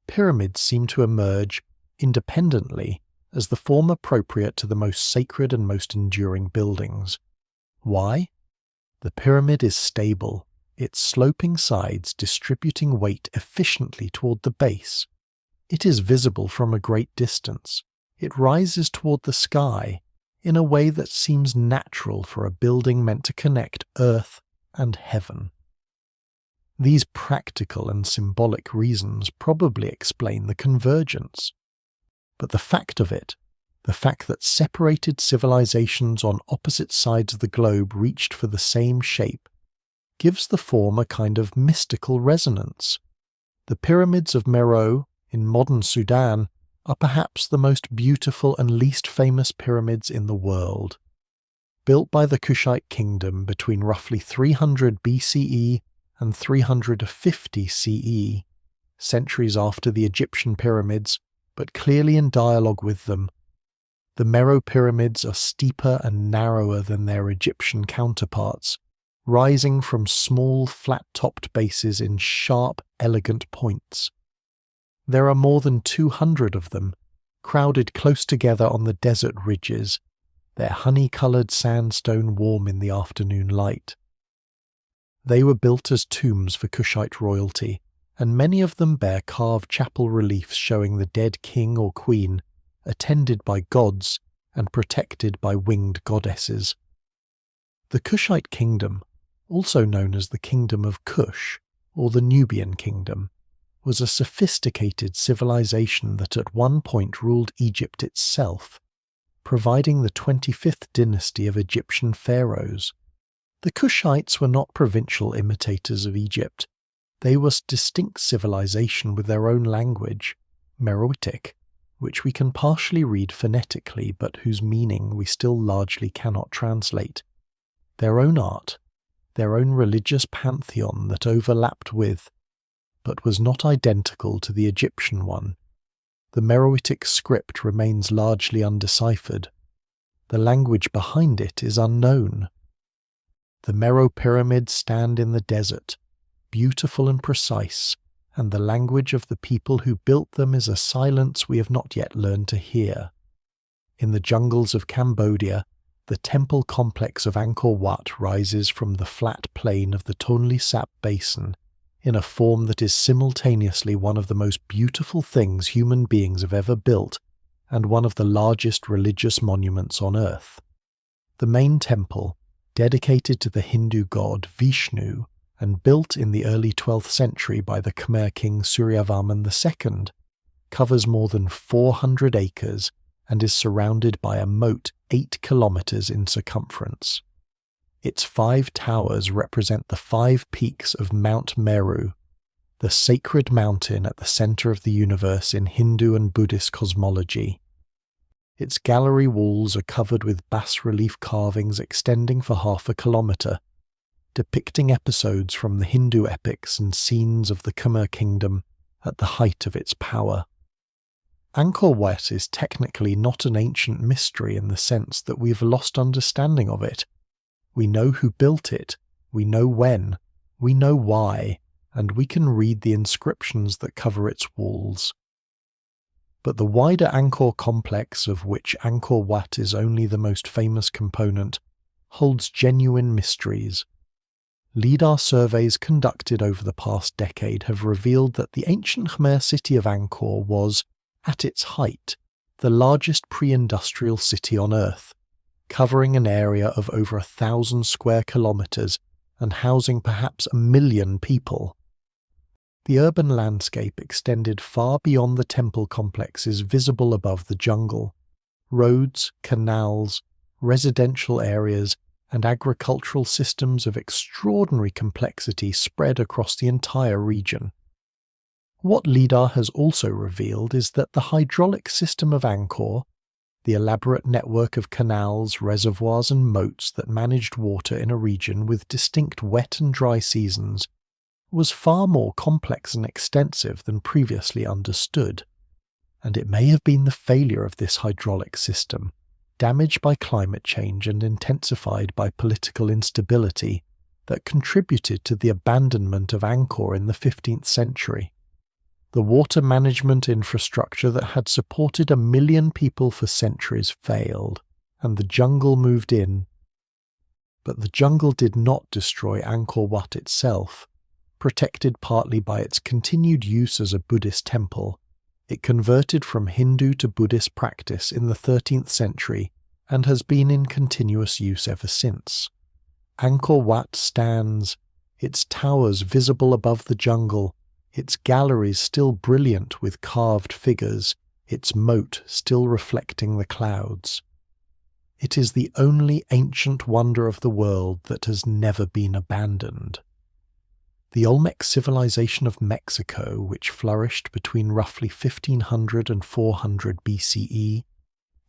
pyramids seem to emerge independently as the form appropriate to the most sacred and most enduring buildings. Why? The pyramid is stable, its sloping sides distributing weight efficiently toward the base. It is visible from a great distance. It rises toward the sky in a way that seems natural for a building meant to connect earth and heaven. These practical and symbolic reasons probably explain the convergence. But the fact of it, the fact that separated civilizations on opposite sides of the globe reached for the same shape, gives the form a kind of mystical resonance. The pyramids of Meroe in modern Sudan are perhaps the most beautiful and least famous pyramids in the world. Built by the Kushite kingdom between roughly 300 BCE and 350 CE, centuries after the Egyptian pyramids, but clearly in dialogue with them, the Meroe pyramids are steeper and narrower than their Egyptian counterparts, rising from small flat-topped bases in sharp, elegant points. There are more than 200 of them, crowded close together on the desert ridges, their honey-coloured sandstone warm in the afternoon light. They were built as tombs for Kushite royalty, and many of them bear carved chapel reliefs showing the dead king or queen, attended by gods and protected by winged goddesses. The Kushite kingdom, also known as the Kingdom of Kush, or the Nubian Kingdom, was a sophisticated civilization that at one point ruled Egypt itself, providing the 25th dynasty of Egyptian pharaohs. The Kushites were not provincial imitators of Egypt. They were a distinct civilization with their own language, Meroitic, which we can partially read phonetically but whose meaning we still largely cannot translate. Their own art, their own religious pantheon that overlapped with, but was not identical to the Egyptian one. The Meroitic script remains largely undeciphered. The language behind it is unknown. The Mero pyramids stand in the desert, beautiful and precise, and the language of the people who built them is a silence we have not yet learned to hear. In the jungles of Cambodia, the temple complex of Angkor Wat rises from the flat plain of the Tonle Sap Basin in a form that is simultaneously one of the most beautiful things human beings have ever built and one of the largest religious monuments on earth. The main temple, dedicated to the Hindu god Vishnu and built in the early 12th century by the Khmer king Suryavarman II, covers more than 400 acres and is surrounded by a moat 8 kilometers in circumference. Its 5 towers represent the 5 peaks of Mount Meru, the sacred mountain at the center of the universe in Hindu and Buddhist cosmology. Its gallery walls are covered with bas-relief carvings extending for half a kilometer, depicting episodes from the Hindu epics and scenes of the Khmer kingdom at the height of its power. Angkor Wat is technically not an ancient mystery in the sense that we've lost understanding of it. We know who built it, we know when, we know why, and we can read the inscriptions that cover its walls. But the wider Angkor complex, of which Angkor Wat is only the most famous component, holds genuine mysteries. LIDAR surveys conducted over the past decade have revealed that the ancient Khmer city of Angkor was, at its height, the largest pre-industrial city on Earth, covering an area of over 1,000 square kilometers and housing perhaps 1 million people. The urban landscape extended far beyond the temple complexes visible above the jungle. Roads, canals, residential areas, and agricultural systems of extraordinary complexity spread across the entire region. What LIDAR has also revealed is that the hydraulic system of Angkor, the elaborate network of canals, reservoirs and moats that managed water in a region with distinct wet and dry seasons, was far more complex and extensive than previously understood, and it may have been the failure of this hydraulic system, damaged by climate change and intensified by political instability, that contributed to the abandonment of Angkor in the 15th century. The water management infrastructure that had supported 1 million people for centuries failed, and the jungle moved in. But the jungle did not destroy Angkor Wat itself. Protected partly by its continued use as a Buddhist temple, it converted from Hindu to Buddhist practice in the 13th century and has been in continuous use ever since. Angkor Wat stands, its towers visible above the jungle, its galleries still brilliant with carved figures, its moat still reflecting the clouds. It is the only ancient wonder of the world that has never been abandoned. The Olmec civilization of Mexico, which flourished between roughly 1500 and 400 BCE,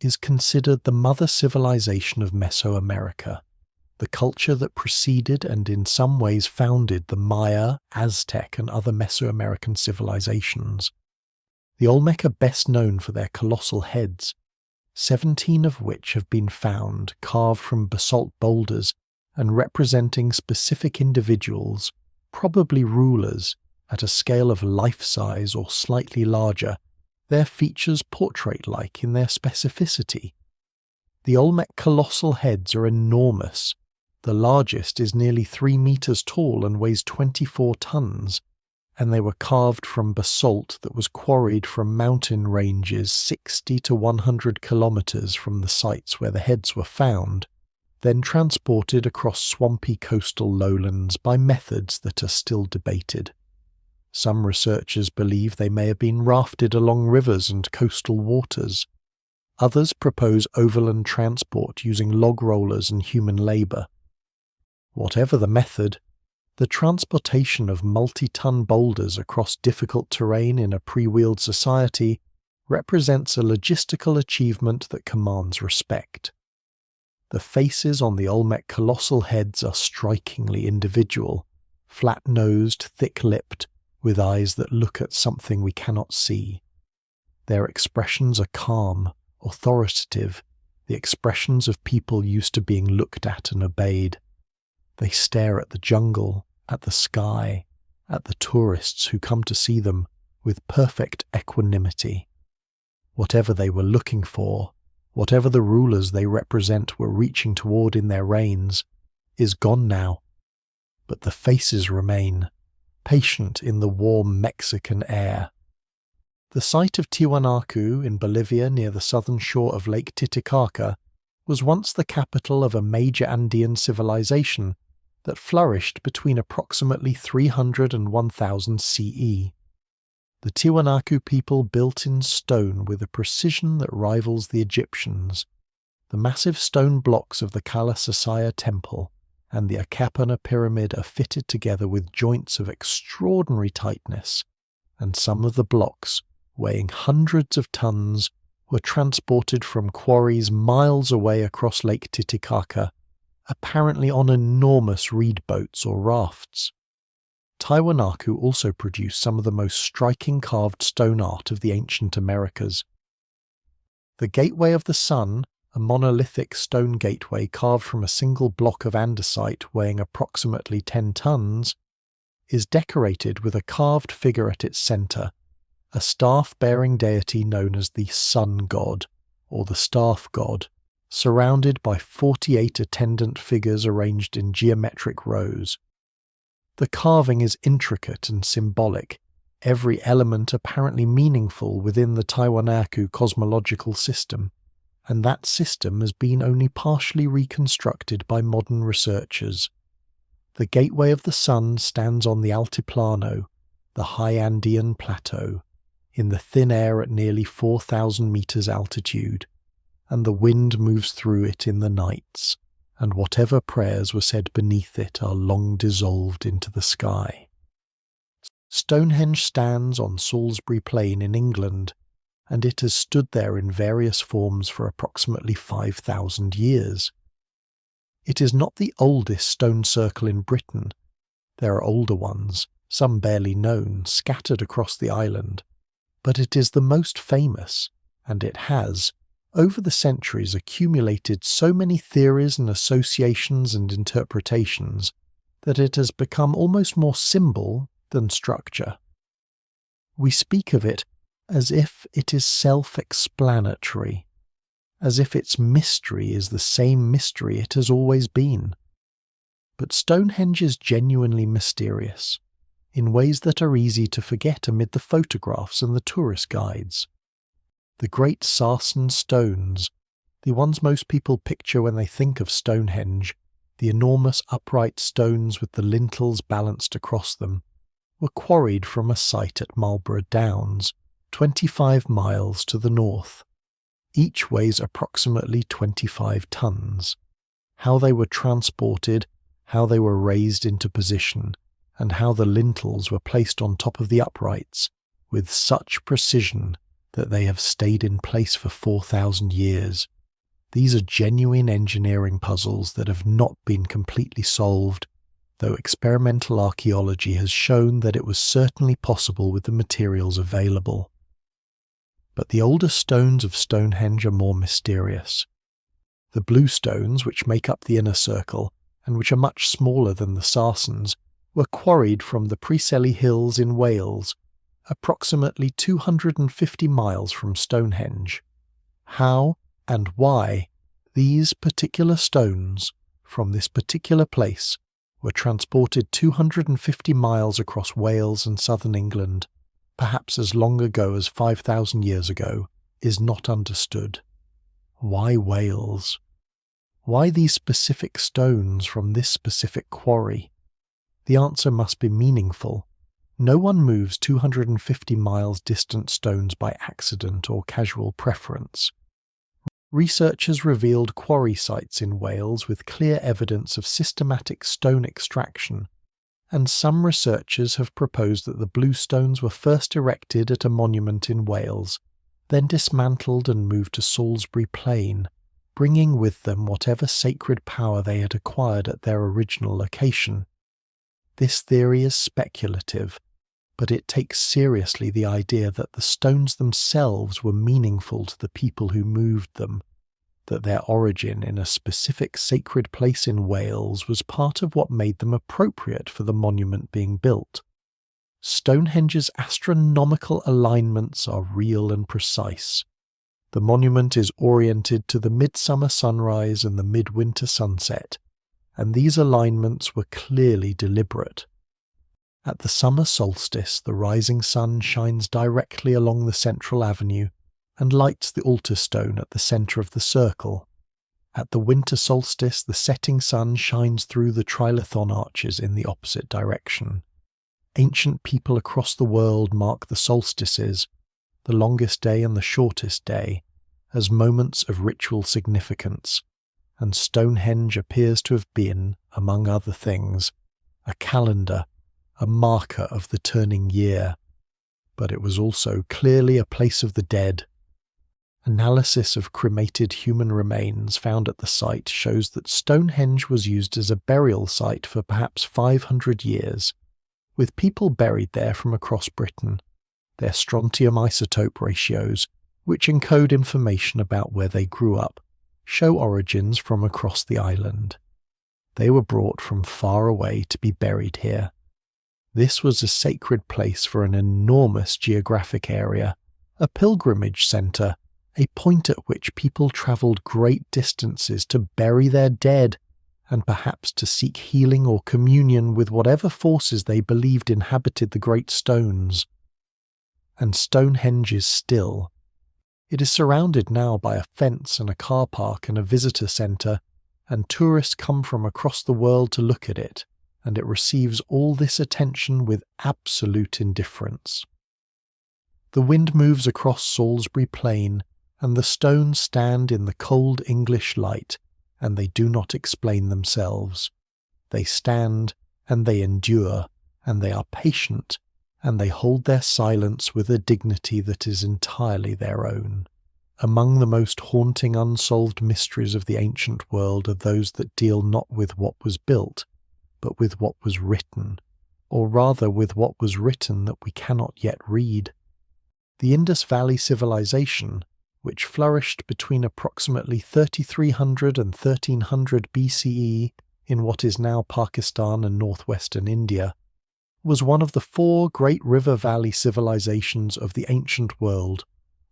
is considered the mother civilization of Mesoamerica, the culture that preceded and in some ways founded the Maya, Aztec and other Mesoamerican civilizations. The Olmec are best known for their colossal heads, 17 of which have been found carved from basalt boulders and representing specific individuals, probably rulers, at a scale of life-size or slightly larger, their features portrait-like in their specificity. The Olmec colossal heads are enormous. The largest is nearly 3 meters tall and weighs 24 tons, and they were carved from basalt that was quarried from mountain ranges 60 to 100 kilometers from the sites where the heads were found, then transported across swampy coastal lowlands by methods that are still debated. Some researchers believe they may have been rafted along rivers and coastal waters. Others propose overland transport using log rollers and human labour. Whatever the method, the transportation of multi-ton boulders across difficult terrain in a pre-wheeled society represents a logistical achievement that commands respect. The faces on the Olmec colossal heads are strikingly individual, flat-nosed, thick-lipped, with eyes that look at something we cannot see. Their expressions are calm, authoritative, the expressions of people used to being looked at and obeyed. They stare at the jungle, at the sky, at the tourists who come to see them with perfect equanimity. Whatever they were looking for, whatever the rulers they represent were reaching toward in their reigns, is gone now. But the faces remain, patient in the warm Mexican air. The site of Tiwanaku in Bolivia near the southern shore of Lake Titicaca was once the capital of a major Andean civilization that flourished between approximately 300 and 1000 CE. The Tiwanaku people built in stone with a precision that rivals the Egyptians. The massive stone blocks of the Kalasasaya temple and the Akapana pyramid are fitted together with joints of extraordinary tightness, and some of the blocks, weighing hundreds of tons, were transported from quarries miles away across Lake Titicaca, apparently on enormous reed boats or rafts. Tiwanaku also produced some of the most striking carved stone art of the ancient Americas. The Gateway of the Sun, a monolithic stone gateway carved from a single block of andesite weighing approximately 10 tons, is decorated with a carved figure at its centre, a staff-bearing deity known as the Sun God, or the Staff God, surrounded by 48 attendant figures arranged in geometric rows. The carving is intricate and symbolic, every element apparently meaningful within the Tiwanaku cosmological system, and that system has been only partially reconstructed by modern researchers. The Gateway of the Sun stands on the Altiplano, the high Andean plateau, in the thin air at nearly 4,000 meters altitude, and the wind moves through it in the nights, and whatever prayers were said beneath it are long dissolved into the sky. Stonehenge stands on Salisbury Plain in England, and it has stood there in various forms for approximately 5,000 years. It is not the oldest stone circle in Britain. There are older ones, some barely known, scattered across the island, but it is the most famous, and it has, over the centuries, accumulated so many theories and associations and interpretations that it has become almost more symbol than structure. We speak of it as if it is self-explanatory, as if its mystery is the same mystery it has always been. But Stonehenge is genuinely mysterious, in ways that are easy to forget amid the photographs and the tourist guides. The great sarsen stones, the ones most people picture when they think of Stonehenge, the enormous upright stones with the lintels balanced across them, were quarried from a site at Marlborough Downs, 25 miles to the north. Each weighs approximately 25 tons. How they were transported, how they were raised into position, and how the lintels were placed on top of the uprights with such precision that they have stayed in place for 4,000 years. These are genuine engineering puzzles that have not been completely solved, though experimental archaeology has shown that it was certainly possible with the materials available. But the older stones of Stonehenge are more mysterious. The blue stones, which make up the inner circle, and which are much smaller than the sarsens, were quarried from the Preseli Hills in Wales, approximately 250 miles from Stonehenge. How and why these particular stones, from this particular place, were transported 250 miles across Wales and southern England, perhaps as long ago as 5,000 years ago, is not understood. Why Wales? Why these specific stones from this specific quarry? The answer must be meaningful. No one moves 250 miles distant stones by accident or casual preference. Researchers revealed quarry sites in Wales with clear evidence of systematic stone extraction, and some researchers have proposed that the bluestones were first erected at a monument in Wales, then dismantled and moved to Salisbury Plain, bringing with them whatever sacred power they had acquired at their original location. This theory is speculative, but it takes seriously the idea that the stones themselves were meaningful to the people who moved them, that their origin in a specific sacred place in Wales was part of what made them appropriate for the monument being built. Stonehenge's astronomical alignments are real and precise. The monument is oriented to the midsummer sunrise and the midwinter sunset, and these alignments were clearly deliberate. At the summer solstice, the rising sun shines directly along the central avenue and lights the altar stone at the centre of the circle. At the winter solstice, the setting sun shines through the trilithon arches in the opposite direction. Ancient people across the world mark the solstices, the longest day and the shortest day, as moments of ritual significance, and Stonehenge appears to have been, among other things, a calendar, a marker of the turning year, but it was also clearly a place of the dead. Analysis of cremated human remains found at the site shows that Stonehenge was used as a burial site for perhaps 500 years, with people buried there from across Britain. Their strontium isotope ratios, which encode information about where they grew up, show origins from across the island. They were brought from far away to be buried here. This was a sacred place for an enormous geographic area, a pilgrimage centre, a point at which people travelled great distances to bury their dead, and perhaps to seek healing or communion with whatever forces they believed inhabited the great stones. And Stonehenge is still. It is surrounded now by a fence and a car park and a visitor centre, and tourists come from across the world to look at it, and it receives all this attention with absolute indifference. The wind moves across Salisbury Plain, and the stones stand in the cold English light, and they do not explain themselves. They stand, and they endure, and they are patient, and they hold their silence with a dignity that is entirely their own. Among the most haunting unsolved mysteries of the ancient world are those that deal not with what was built, but with what was written, or rather with what was written that we cannot yet read. The Indus Valley Civilization, which flourished between approximately 3300 and 1300 BCE in what is now Pakistan and northwestern India, was one of the 4 great river valley civilizations of the ancient world,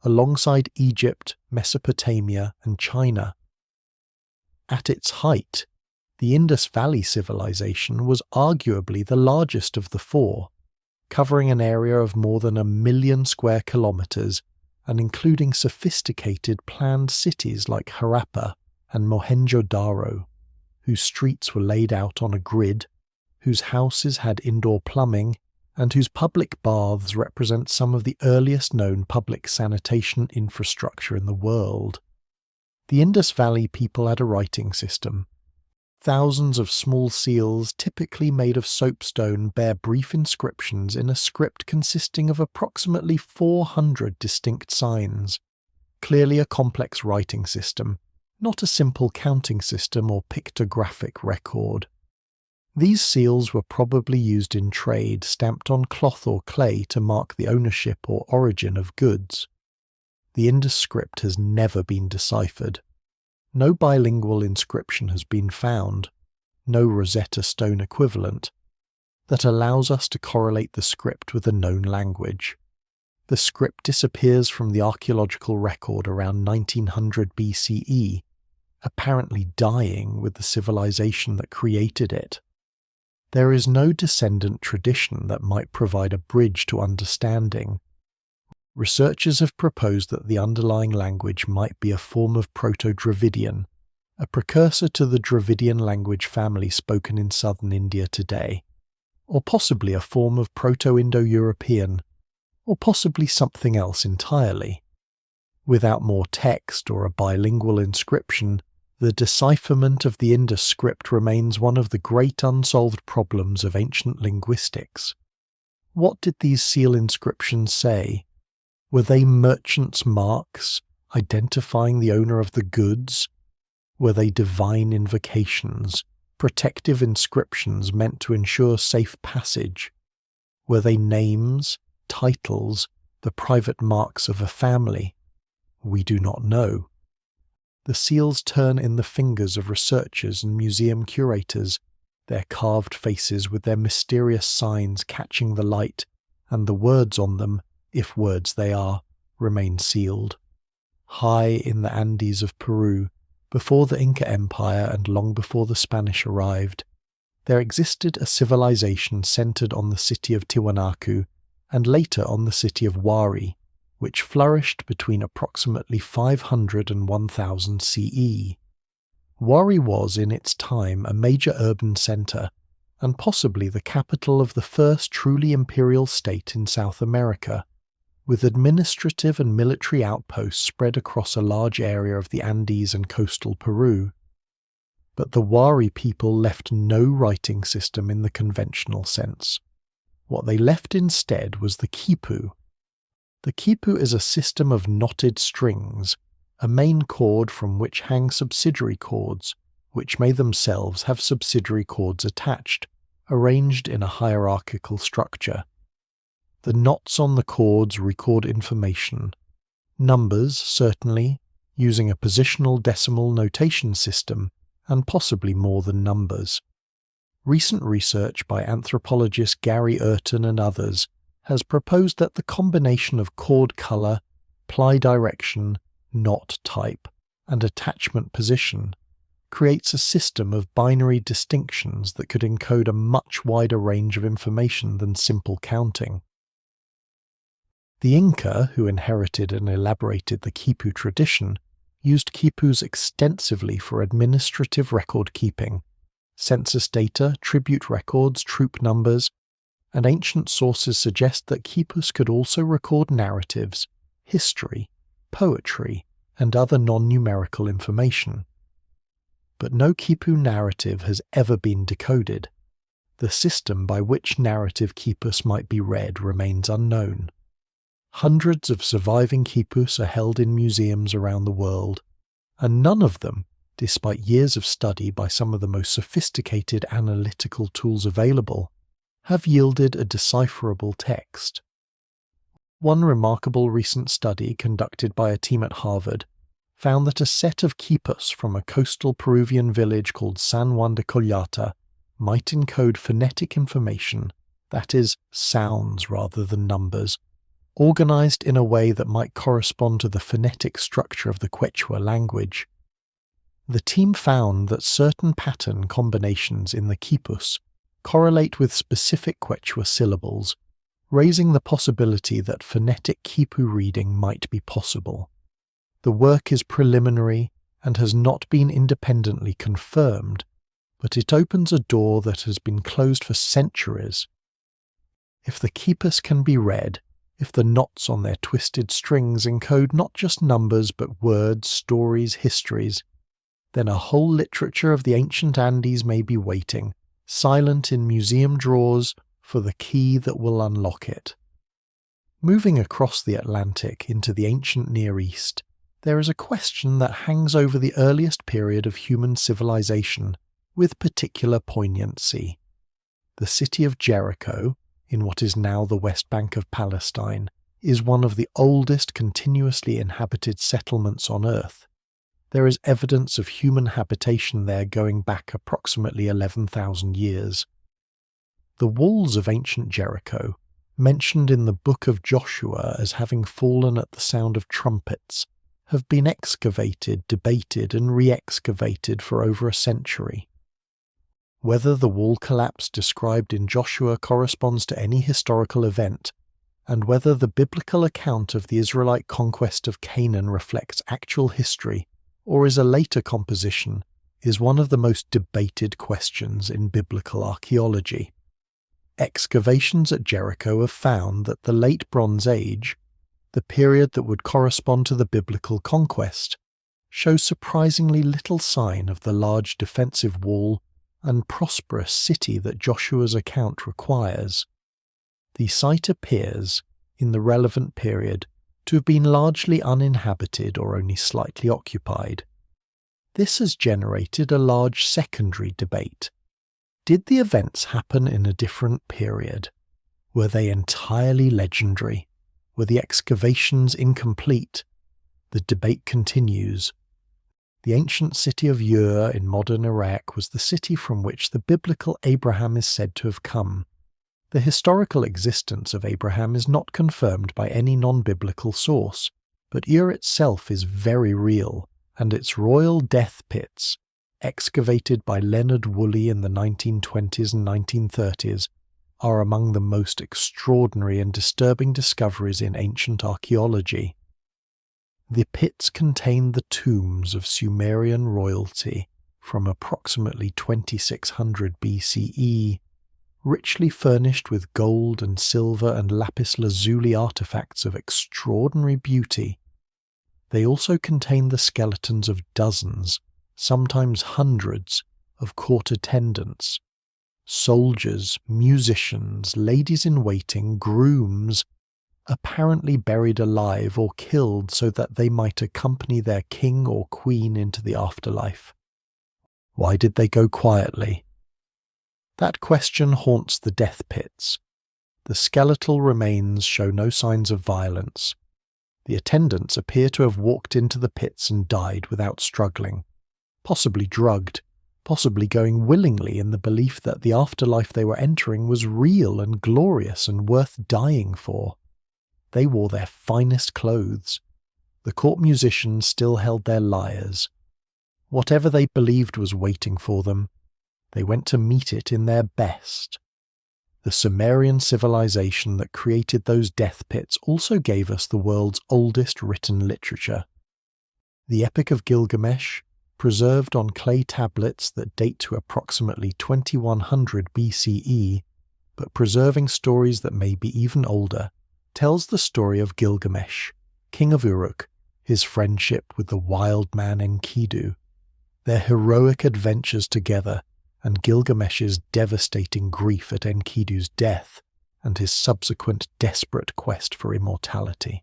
alongside Egypt, Mesopotamia, and China. At its height, the Indus Valley Civilization was arguably the largest of the 4, covering an area of more than 1 million square kilometres and including sophisticated planned cities like Harappa and Mohenjo-Daro, whose streets were laid out on a grid, whose houses had indoor plumbing, and whose public baths represent some of the earliest known public sanitation infrastructure in the world. The Indus Valley people had a writing system. Thousands of small seals, typically made of soapstone, bear brief inscriptions in a script consisting of approximately 400 distinct signs. Clearly a complex writing system, not a simple counting system or pictographic record. These seals were probably used in trade, stamped on cloth or clay to mark the ownership or origin of goods. The Indus script has never been deciphered. No bilingual inscription has been found, no Rosetta Stone equivalent, that allows us to correlate the script with a known language. The script disappears from the archaeological record around 1900 BCE, apparently dying with the civilization that created it. There is no descendant tradition that might provide a bridge to understanding. Researchers have proposed that the underlying language might be a form of Proto-Dravidian, a precursor to the Dravidian language family spoken in southern India today, or possibly a form of Proto-Indo-European, or possibly something else entirely. Without more text or a bilingual inscription, the decipherment of the Indus script remains one of the great unsolved problems of ancient linguistics. What did these seal inscriptions say? Were they merchants' marks, identifying the owner of the goods? Were they divine invocations, protective inscriptions meant to ensure safe passage? Were they names, titles, the private marks of a family? We do not know. The seals turn in the fingers of researchers and museum curators, their carved faces with their mysterious signs catching the light, and the words on them, if words they are, remain sealed. High in the Andes of Peru, before the Inca Empire and long before the Spanish arrived, there existed a civilization centered on the city of Tiwanaku and later on the city of Wari, which flourished between approximately 500 and 1000 CE. Wari was, in its time, a major urban centre, and possibly the capital of the first truly imperial state in South America, with administrative and military outposts spread across a large area of the Andes and coastal Peru. But the Wari people left no writing system in the conventional sense. What they left instead was the quipu. The quipu is a system of knotted strings, a main chord from which hang subsidiary chords, which may themselves have subsidiary chords attached, arranged in a hierarchical structure. The knots on the chords record information. Numbers, certainly, using a positional decimal notation system, and possibly more than numbers. Recent research by anthropologist Gary Urton and others has proposed that the combination of chord colour, ply direction, knot type, and attachment position creates a system of binary distinctions that could encode a much wider range of information than simple counting. The Inca, who inherited and elaborated the quipu tradition, used quipus extensively for administrative record keeping, census data, tribute records, troop numbers, and ancient sources suggest that quipus could also record narratives, history, poetry, and other non-numerical information. But no quipu narrative has ever been decoded. The system by which narrative quipus might be read remains unknown. Hundreds of surviving quipus are held in museums around the world, and none of them, despite years of study by some of the most sophisticated analytical tools available, have yielded a decipherable text. One remarkable recent study conducted by a team at Harvard found that a set of quipus from a coastal Peruvian village called San Juan de Collata might encode phonetic information, that is, sounds rather than numbers, organized in a way that might correspond to the phonetic structure of the Quechua language. The team found that certain pattern combinations in the quipus correlate with specific Quechua syllables, raising the possibility that phonetic quipu reading might be possible. The work is preliminary and has not been independently confirmed, but it opens a door that has been closed for centuries. If the quipus can be read, if the knots on their twisted strings encode not just numbers but words, stories, histories, then a whole literature of the ancient Andes may be waiting, silent in museum drawers, for the key that will unlock it. Moving across the Atlantic into the ancient Near East, there is a question that hangs over the earliest period of human civilization with particular poignancy. The city of Jericho, in what is now the West Bank of Palestine, is one of the oldest continuously inhabited settlements on Earth. There is evidence of human habitation there going back approximately 11,000 years. The walls of ancient Jericho, mentioned in the Book of Joshua as having fallen at the sound of trumpets, have been excavated, debated, and re-excavated for over a century. Whether the wall collapse described in Joshua corresponds to any historical event, and whether the biblical account of the Israelite conquest of Canaan reflects actual history or is a later composition, is one of the most debated questions in biblical archaeology. Excavations at Jericho have found that the Late Bronze Age, the period that would correspond to the biblical conquest, shows surprisingly little sign of the large defensive wall and prosperous city that Joshua's account requires. The site appears, in the relevant period, to have been largely uninhabited or only slightly occupied. This has generated a large secondary debate. Did the events happen in a different period? Were they entirely legendary? Were the excavations incomplete? The debate continues. The ancient city of Ur in modern Iraq was the city from which the biblical Abraham is said to have come. The historical existence of Abraham is not confirmed by any non-biblical source, but Ur itself is very real, and its royal death pits, excavated by Leonard Woolley in the 1920s and 1930s, are among the most extraordinary and disturbing discoveries in ancient archaeology. The pits contain the tombs of Sumerian royalty from approximately 2600 BCE, richly furnished with gold and silver and lapis lazuli artifacts of extraordinary beauty. They also contain the skeletons of dozens, sometimes hundreds, of court attendants, soldiers, musicians, ladies-in-waiting, grooms, apparently buried alive or killed so that they might accompany their king or queen into the afterlife. Why did they go quietly? That question haunts the death pits. The skeletal remains show no signs of violence. The attendants appear to have walked into the pits and died without struggling, possibly drugged, possibly going willingly in the belief that the afterlife they were entering was real and glorious and worth dying for. They wore their finest clothes. The court musicians still held their lyres. Whatever they believed was waiting for them, they went to meet it in their best. The Sumerian civilization that created those death pits also gave us the world's oldest written literature. The Epic of Gilgamesh, preserved on clay tablets that date to approximately 2100 BCE, but preserving stories that may be even older, tells the story of Gilgamesh, king of Uruk, his friendship with the wild man Enkidu, their heroic adventures together, and Gilgamesh's devastating grief at Enkidu's death and his subsequent desperate quest for immortality.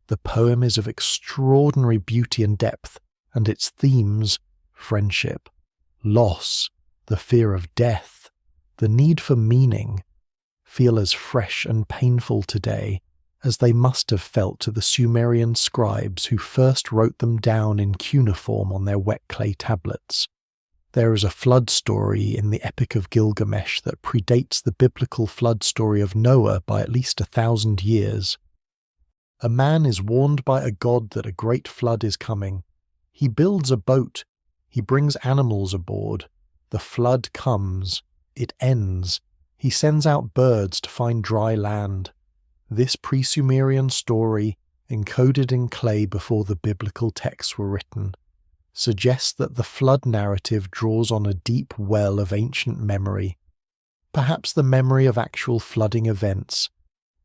The poem is of extraordinary beauty and depth, and its themes, friendship, loss, the fear of death, the need for meaning, feel as fresh and painful today as they must have felt to the Sumerian scribes who first wrote them down in cuneiform on their wet clay tablets. There is a flood story in the Epic of Gilgamesh that predates the biblical flood story of Noah by at least 1,000 years. A man is warned by a god that a great flood is coming. He builds a boat. He brings animals aboard. The flood comes. It ends. He sends out birds to find dry land. This pre-Sumerian story, encoded in clay before the biblical texts were written, suggests that the flood narrative draws on a deep well of ancient memory, perhaps the memory of actual flooding events,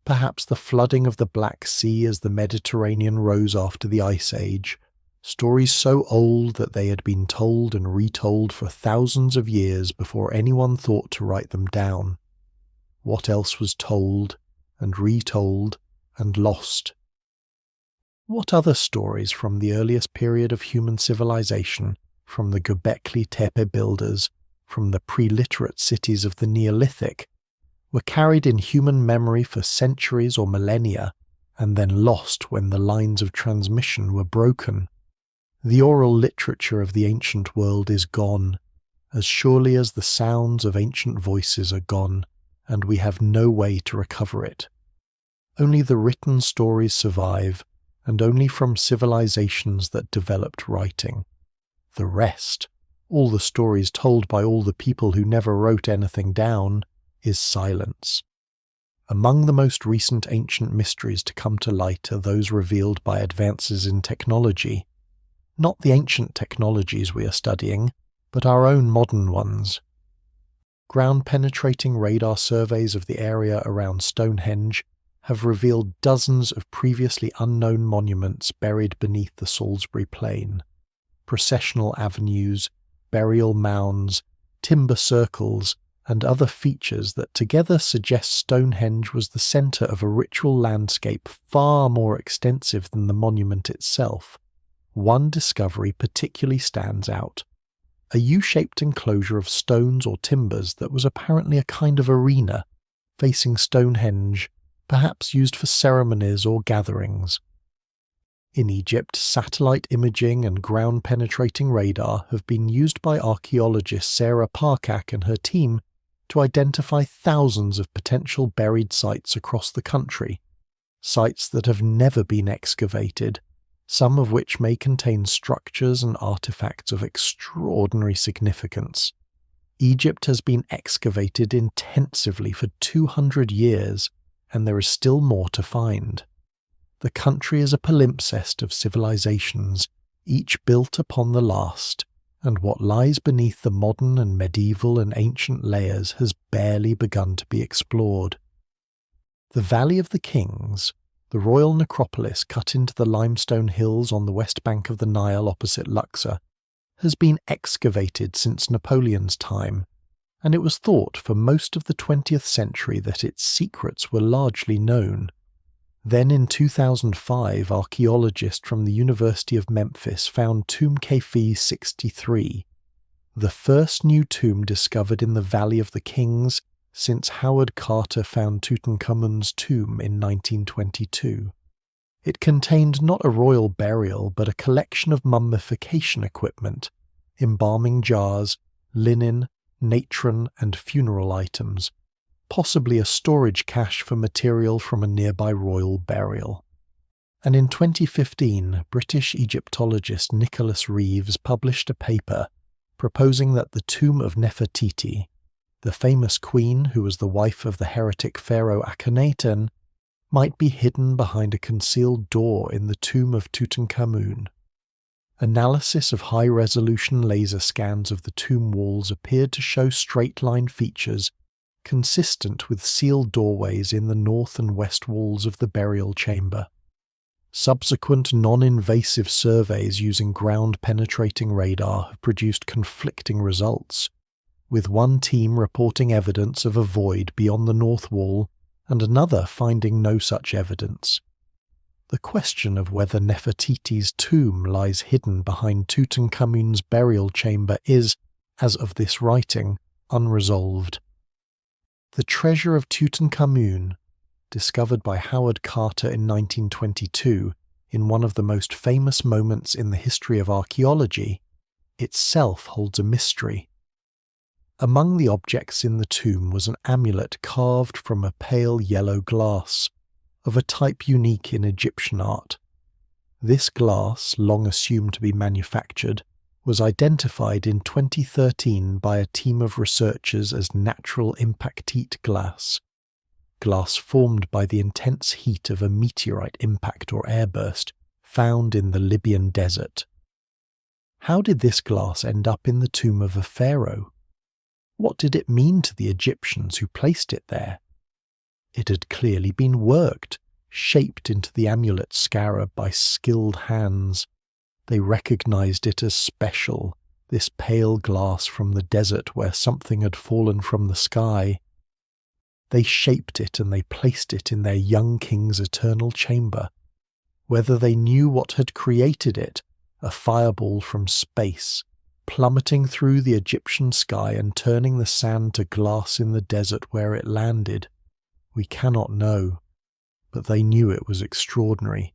perhaps the flooding of the Black Sea as the Mediterranean rose after the Ice Age, stories so old that they had been told and retold for thousands of years before anyone thought to write them down. What else was told and retold and lost? What other stories from the earliest period of human civilization, from the Göbekli Tepe builders, from the pre-literate cities of the Neolithic, were carried in human memory for centuries or millennia, and then lost when the lines of transmission were broken? The oral literature of the ancient world is gone, as surely as the sounds of ancient voices are gone, and we have no way to recover it. Only the written stories survive, and only from civilizations that developed writing. The rest, all the stories told by all the people who never wrote anything down, is silence. Among the most recent ancient mysteries to come to light are those revealed by advances in technology. Not the ancient technologies we are studying, but our own modern ones. Ground-penetrating radar surveys of the area around Stonehenge have revealed dozens of previously unknown monuments buried beneath the Salisbury Plain. Processional avenues, burial mounds, timber circles, and other features that together suggest Stonehenge was the centre of a ritual landscape far more extensive than the monument itself. One discovery particularly stands out: a U-shaped enclosure of stones or timbers that was apparently a kind of arena facing Stonehenge, perhaps used for ceremonies or gatherings. In Egypt, satellite imaging and ground-penetrating radar have been used by archaeologist Sarah Parkak and her team to identify thousands of potential buried sites across the country, sites that have never been excavated, some of which may contain structures and artifacts of extraordinary significance. Egypt has been excavated intensively for 200 years, and there is still more to find. The country is a palimpsest of civilizations, each built upon the last, and what lies beneath the modern and medieval and ancient layers has barely begun to be explored. The Valley of the Kings, the royal necropolis cut into the limestone hills on the west bank of the Nile opposite Luxor, has been excavated since Napoleon's time, and it was thought for most of the 20th century that its secrets were largely known. Then in 2005, archaeologists from the University of Memphis found Tomb Kheops 63, the first new tomb discovered in the Valley of the Kings since Howard Carter found Tutankhamun's tomb in 1922. It contained not a royal burial but a collection of mummification equipment, embalming jars, linen, natron and funeral items, possibly a storage cache for material from a nearby royal burial. And in 2015, British Egyptologist Nicholas Reeves published a paper proposing that the tomb of Nefertiti, the famous queen who was the wife of the heretic pharaoh Akhenaten, might be hidden behind a concealed door in the tomb of Tutankhamun. Analysis of high-resolution laser scans of the tomb walls appeared to show straight-line features consistent with sealed doorways in the north and west walls of the burial chamber. Subsequent non-invasive surveys using ground-penetrating radar have produced conflicting results, with one team reporting evidence of a void beyond the north wall and another finding no such evidence. The question of whether Nefertiti's tomb lies hidden behind Tutankhamun's burial chamber is, as of this writing, unresolved. The treasure of Tutankhamun, discovered by Howard Carter in 1922 in one of the most famous moments in the history of archaeology, itself holds a mystery. Among the objects in the tomb was an amulet carved from a pale yellow glass, of a type unique in Egyptian art. This glass, long assumed to be manufactured, was identified in 2013 by a team of researchers as natural impactite glass, glass formed by the intense heat of a meteorite impact or airburst found in the Libyan desert. How did this glass end up in the tomb of a pharaoh? What did it mean to the Egyptians who placed it there? It had clearly been worked, shaped into the amulet scarab by skilled hands. They recognized it as special, this pale glass from the desert where something had fallen from the sky. They shaped it and they placed it in their young king's eternal chamber. Whether they knew what had created it, a fireball from space, plummeting through the Egyptian sky and turning the sand to glass in the desert where it landed, we cannot know. But they knew it was extraordinary.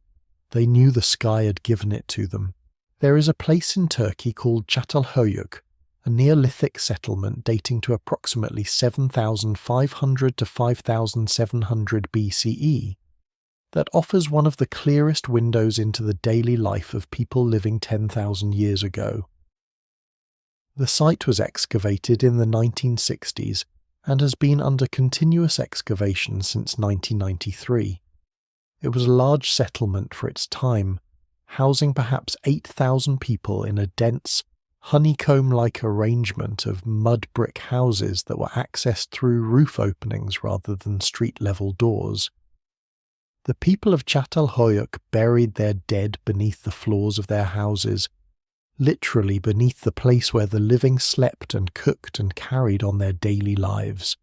They knew the sky had given it to them. There is a place in Turkey called Çatalhöyük, a Neolithic settlement dating to approximately 7,500 to 5,700 BCE, that offers one of the clearest windows into the daily life of people living 10,000 years ago. The site was excavated in the 1960s and has been under continuous excavation since 1993. It was a large settlement for its time, housing perhaps 8,000 people in a dense, honeycomb-like arrangement of mud brick houses that were accessed through roof openings rather than street-level doors. The people of Çatalhöyük buried their dead beneath the floors of their houses, literally beneath the place where the living slept and cooked and carried on their daily lives.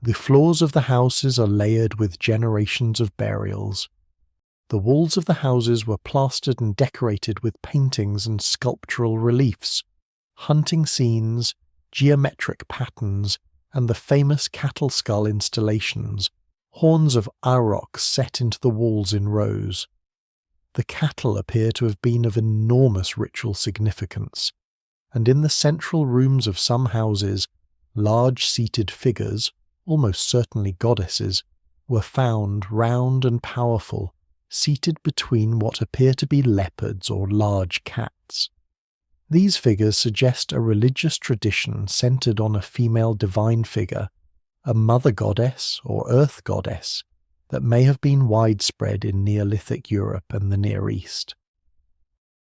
The floors of the houses are layered with generations of burials. The walls of the houses were plastered and decorated with paintings and sculptural reliefs, hunting scenes, geometric patterns, and the famous cattle skull installations, horns of aurochs set into the walls in rows. The cattle appear to have been of enormous ritual significance, and in the central rooms of some houses, large seated figures, almost certainly goddesses, were found round and powerful, seated between what appear to be leopards or large cats. These figures suggest a religious tradition centered on a female divine figure, a mother goddess or earth goddess, that may have been widespread in Neolithic Europe and the Near East.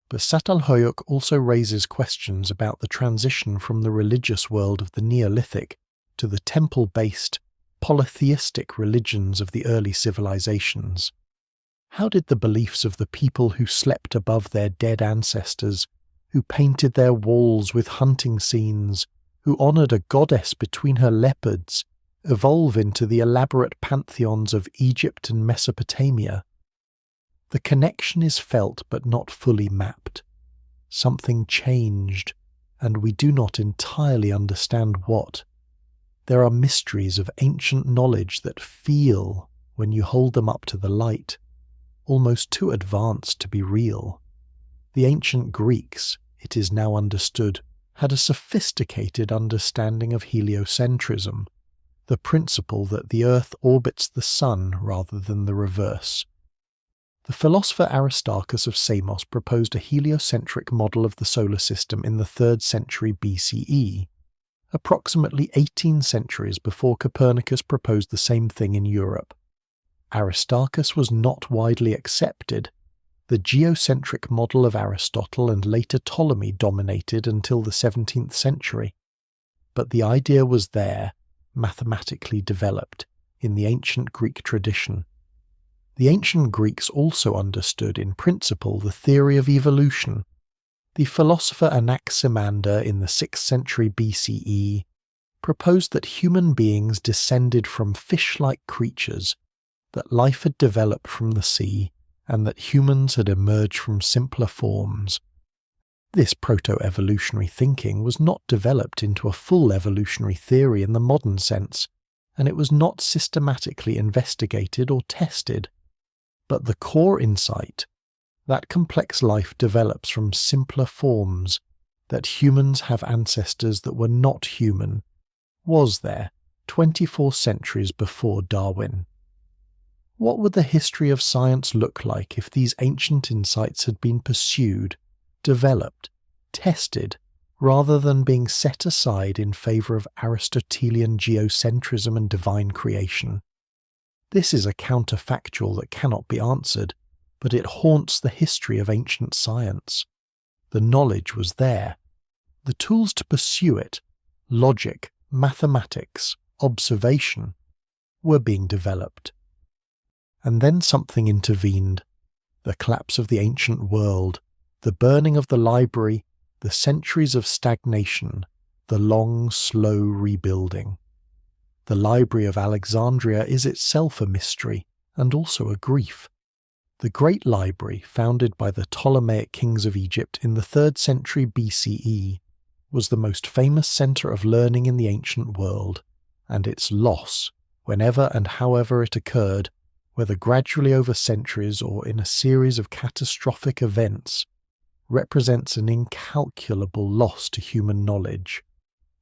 But Çatalhöyük also raises questions about the transition from the religious world of the Neolithic to the temple-based, polytheistic religions of the early civilizations. How did the beliefs of the people who slept above their dead ancestors, who painted their walls with hunting scenes, who honoured a goddess between her leopards, evolve into the elaborate pantheons of Egypt and Mesopotamia? The connection is felt but not fully mapped. Something changed, and we do not entirely understand what. There are mysteries of ancient knowledge that feel when you hold them up to the light, almost too advanced to be real. The ancient Greeks, it is now understood, had a sophisticated understanding of heliocentrism, the principle that the Earth orbits the Sun rather than the reverse. The philosopher Aristarchus of Samos proposed a heliocentric model of the solar system in the 3rd century BCE, approximately 18 centuries before Copernicus proposed the same thing in Europe. Aristarchus was not widely accepted. The geocentric model of Aristotle and later Ptolemy dominated until the 17th century. But the idea was there, mathematically developed, in the ancient Greek tradition. The ancient Greeks also understood in principle the theory of evolution. The philosopher Anaximander in the 6th century BCE proposed that human beings descended from fish-like creatures, that life had developed from the sea, and that humans had emerged from simpler forms. This proto-evolutionary thinking was not developed into a full evolutionary theory in the modern sense, and it was not systematically investigated or tested. But the core insight, that complex life develops from simpler forms, that humans have ancestors that were not human, was there 24 centuries before Darwin. What would the history of science look like if these ancient insights had been pursued, developed, tested, rather than being set aside in favour of Aristotelian geocentrism and divine creation? This is a counterfactual that cannot be answered, but it haunts the history of ancient science. The knowledge was there. The tools to pursue it, logic, mathematics, observation, were being developed. And then something intervened. The collapse of the ancient world, the burning of the library, the centuries of stagnation, the long, slow rebuilding. The Library of Alexandria is itself a mystery, and also a grief. The Great Library, founded by the Ptolemaic kings of Egypt in the 3rd century BCE, was the most famous centre of learning in the ancient world, and its loss, whenever and however it occurred, whether gradually over centuries or in a series of catastrophic events, represents an incalculable loss to human knowledge.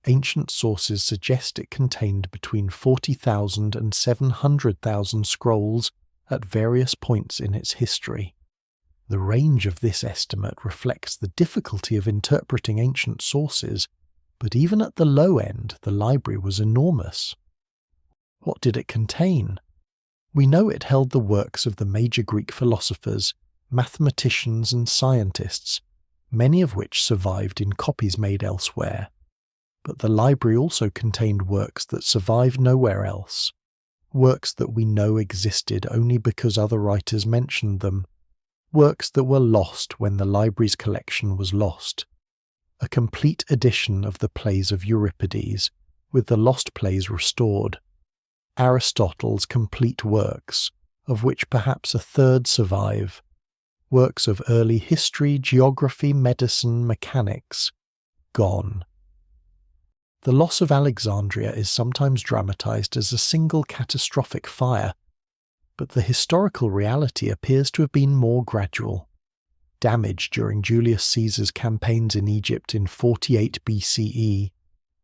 Ancient sources suggest it contained between 40,000 and 700,000 scrolls at various points in its history. The range of this estimate reflects the difficulty of interpreting ancient sources, but even at the low end, the library was enormous. What did it contain? We know it held the works of the major Greek philosophers, mathematicians and scientists, many of which survived in copies made elsewhere. But the library also contained works that survived nowhere else. works that we know existed only because other writers mentioned them, works that were lost when the library's collection was lost, a complete edition of the plays of Euripides, with the lost plays restored, Aristotle's complete works, of which perhaps a third survive, works of early history, geography, medicine, mechanics, gone. The loss of Alexandria is sometimes dramatized as a single catastrophic fire, but the historical reality appears to have been more gradual. Damage during Julius Caesar's campaigns in Egypt in 48 BCE,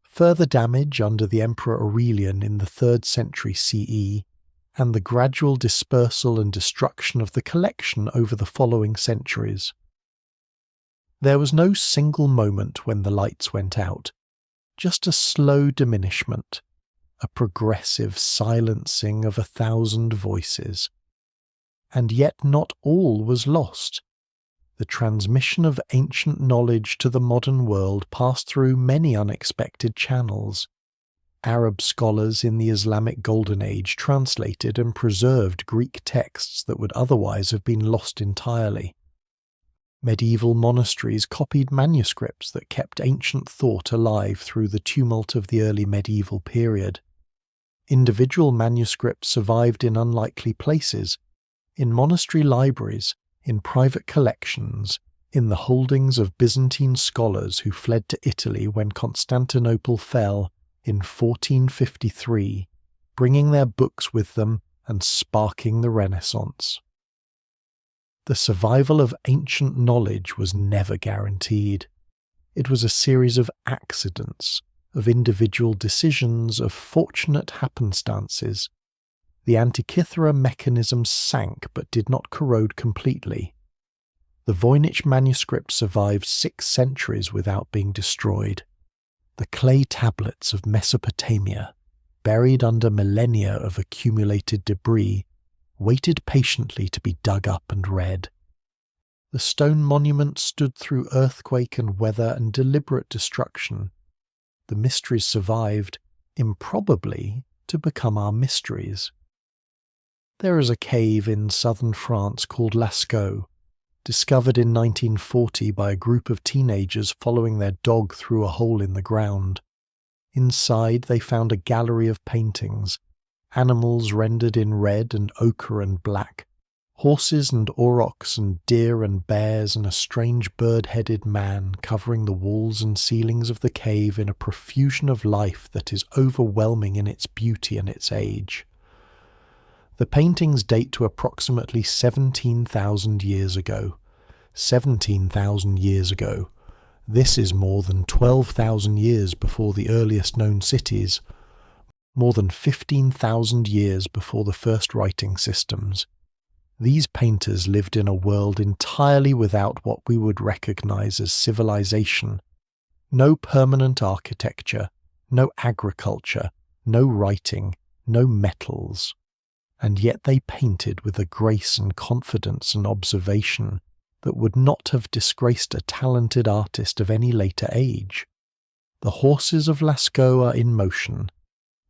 further damage under the Emperor Aurelian in the 3rd century CE, and the gradual dispersal and destruction of the collection over the following centuries. There was no single moment when the lights went out, just a slow diminishment, a progressive silencing of 1,000 voices. And yet not all was lost. The transmission of ancient knowledge to the modern world passed through many unexpected channels. Arab scholars in the Islamic Golden Age translated and preserved Greek texts that would otherwise have been lost entirely. Medieval monasteries copied manuscripts that kept ancient thought alive through the tumult of the early medieval period. Individual manuscripts survived in unlikely places, in monastery libraries, in private collections, in the holdings of Byzantine scholars who fled to Italy when Constantinople fell in 1453, bringing their books with them and sparking the Renaissance. The survival of ancient knowledge was never guaranteed. It was a series of accidents, of individual decisions, of fortunate happenstances. The Antikythera mechanism sank but did not corrode completely. The Voynich manuscript survived 6 centuries without being destroyed. The clay tablets of Mesopotamia, buried under millennia of accumulated debris, waited patiently to be dug up and read. The stone monuments stood through earthquake and weather and deliberate destruction. The mysteries survived, improbably, to become our mysteries. There is a cave in southern France called Lascaux, discovered in 1940 by a group of teenagers following their dog through a hole in the ground. Inside they found a gallery of paintings, animals rendered in red and ochre and black, horses and aurochs and deer and bears and a strange bird-headed man covering the walls and ceilings of the cave in a profusion of life that is overwhelming in its beauty and its age. The paintings date to approximately 17,000 years ago. 17,000 years ago. This is more than 12,000 years before the earliest known cities, more than 15,000 years before the first writing systems. These painters lived in a world entirely without what we would recognize as civilization. No permanent architecture, no agriculture, no writing, no metals. And yet they painted with a grace and confidence and observation that would not have disgraced a talented artist of any later age. The horses of Lascaux are in motion,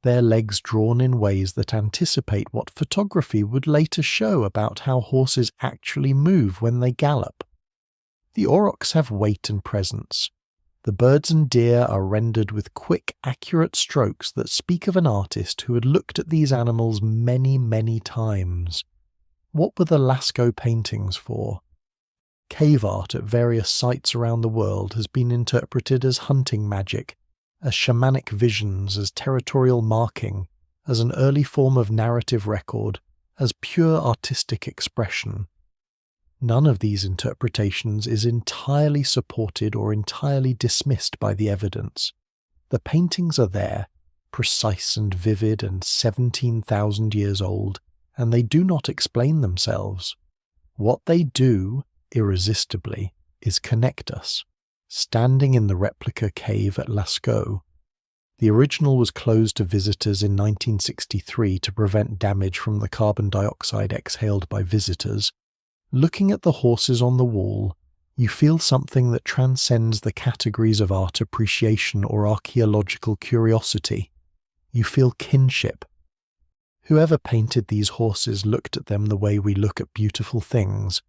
their legs drawn in ways that anticipate what photography would later show about how horses actually move when they gallop. The aurochs have weight and presence. The birds and deer are rendered with quick, accurate strokes that speak of an artist who had looked at these animals many, many times. What were the Lascaux paintings for? Cave art at various sites around the world has been interpreted as hunting magic, as shamanic visions, as territorial marking, as an early form of narrative record, as pure artistic expression. None of these interpretations is entirely supported or entirely dismissed by the evidence. The paintings are there, precise and vivid and 17,000 years old, and they do not explain themselves. What they do, irresistibly, is connect us. Standing in the replica cave at Lascaux. The original was closed to visitors in 1963 to prevent damage from the carbon dioxide exhaled by visitors. Looking at the horses on the wall, you feel something that transcends the categories of art appreciation or archaeological curiosity. You feel kinship. Whoever painted these horses looked at them the way we look at beautiful things,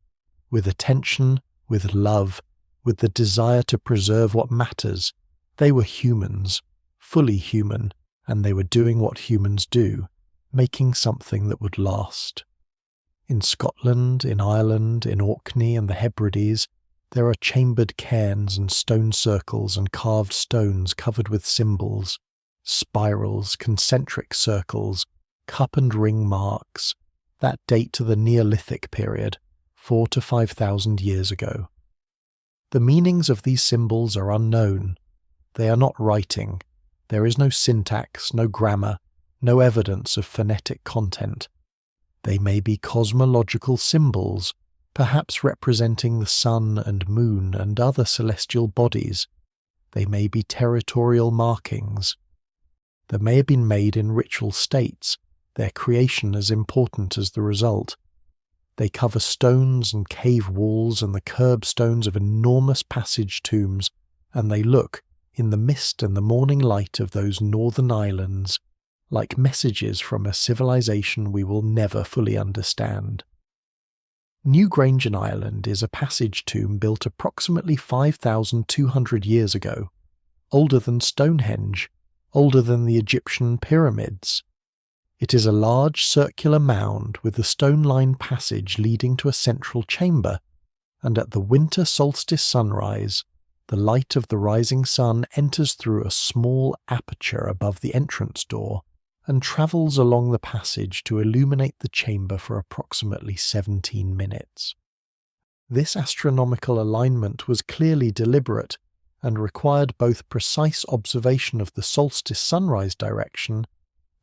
with attention, with love, with the desire to preserve what matters. They were humans, fully human, and they were doing what humans do, making something that would last. In Scotland, in Ireland, in Orkney and the Hebrides, there are chambered cairns and stone circles and carved stones covered with symbols, spirals, concentric circles, cup and ring marks, that date to the Neolithic period, 4,000 to 5,000 years ago. The meanings of these symbols are unknown. They are not writing. There is no syntax, no grammar, no evidence of phonetic content. They may be cosmological symbols, perhaps representing the sun and moon and other celestial bodies. They may be territorial markings. They may have been made in ritual states, their creation as important as the result. They cover stones and cave walls and the curbstones of enormous passage tombs, and they look, in the mist and the morning light of those northern islands, like messages from a civilization we will never fully understand. Newgrange in Ireland is a passage tomb built approximately 5,200 years ago, older than Stonehenge, older than the Egyptian pyramids. It is a large circular mound with a stone-lined passage leading to a central chamber, and at the winter solstice sunrise, the light of the rising sun enters through a small aperture above the entrance door and travels along the passage to illuminate the chamber for approximately 17 minutes. This astronomical alignment was clearly deliberate and required both precise observation of the solstice sunrise direction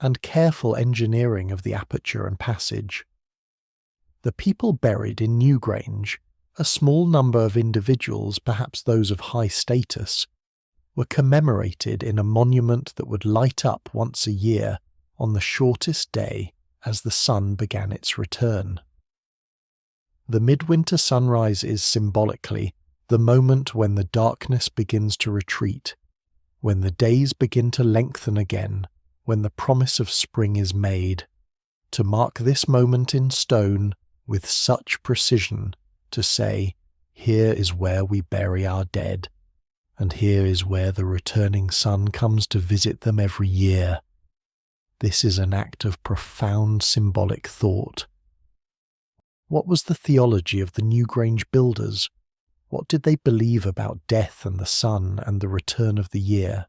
and careful engineering of the aperture and passage. The people buried in Newgrange, a small number of individuals, perhaps those of high status, were commemorated in a monument that would light up once a year on the shortest day as the sun began its return. The midwinter sunrise is symbolically the moment when the darkness begins to retreat, when the days begin to lengthen again, when the promise of spring is made. To mark this moment in stone with such precision, to say, here is where we bury our dead, and here is where the returning sun comes to visit them every year. This is an act of profound symbolic thought. What was the theology of the Newgrange builders? What did they believe about death and the sun and the return of the year?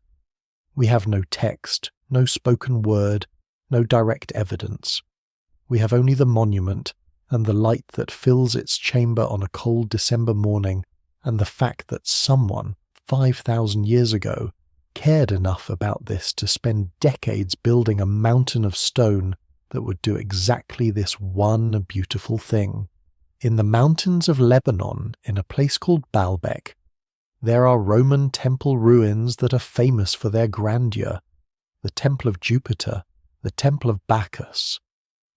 We have no text, no spoken word, no direct evidence. We have only the monument and the light that fills its chamber on a cold December morning, and the fact that someone, 5,000 years ago, cared enough about this to spend decades building a mountain of stone that would do exactly this one beautiful thing. In the mountains of Lebanon, in a place called Baalbek, there are Roman temple ruins that are famous for their grandeur. The Temple of Jupiter, the Temple of Bacchus.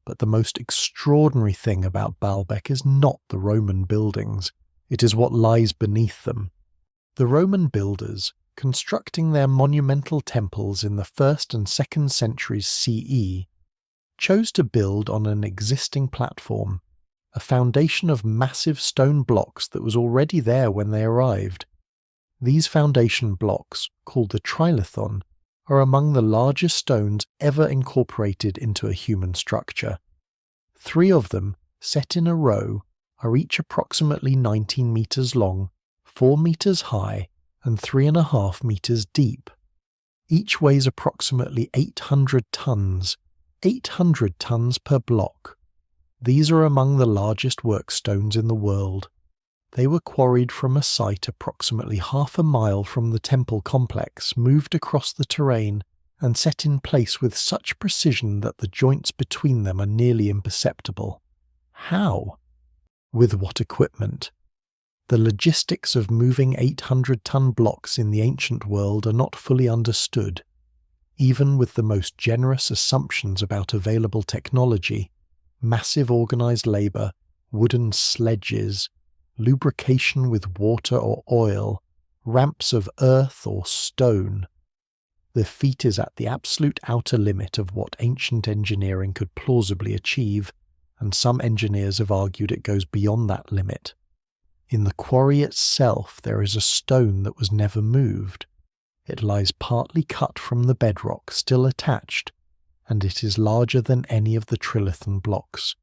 But the most extraordinary thing about Baalbek is not the Roman buildings, it is what lies beneath them. The Roman builders, constructing their monumental temples in the 1st and 2nd centuries CE, chose to build on an existing platform, a foundation of massive stone blocks that was already there when they arrived. These foundation blocks, called the trilithon, are among the largest stones ever incorporated into a human structure. 3 of them, set in a row, are each approximately 19 meters long, 4 meters high, and 3.5 meters deep. Each weighs approximately 800 tons, 800 tons per block. These are among the largest work stones in the world. They were quarried from a site approximately half a mile from the temple complex, moved across the terrain, and set in place with such precision that the joints between them are nearly imperceptible. How? With what equipment? The logistics of moving 800-ton blocks in the ancient world are not fully understood. Even with the most generous assumptions about available technology, massive organized labor, wooden sledges, lubrication with water or oil, ramps of earth or stone. The feat is at the absolute outer limit of what ancient engineering could plausibly achieve, and some engineers have argued it goes beyond that limit. In the quarry itself there is a stone that was never moved. It lies partly cut from the bedrock, still attached, and it is larger than any of the trilithon blocks.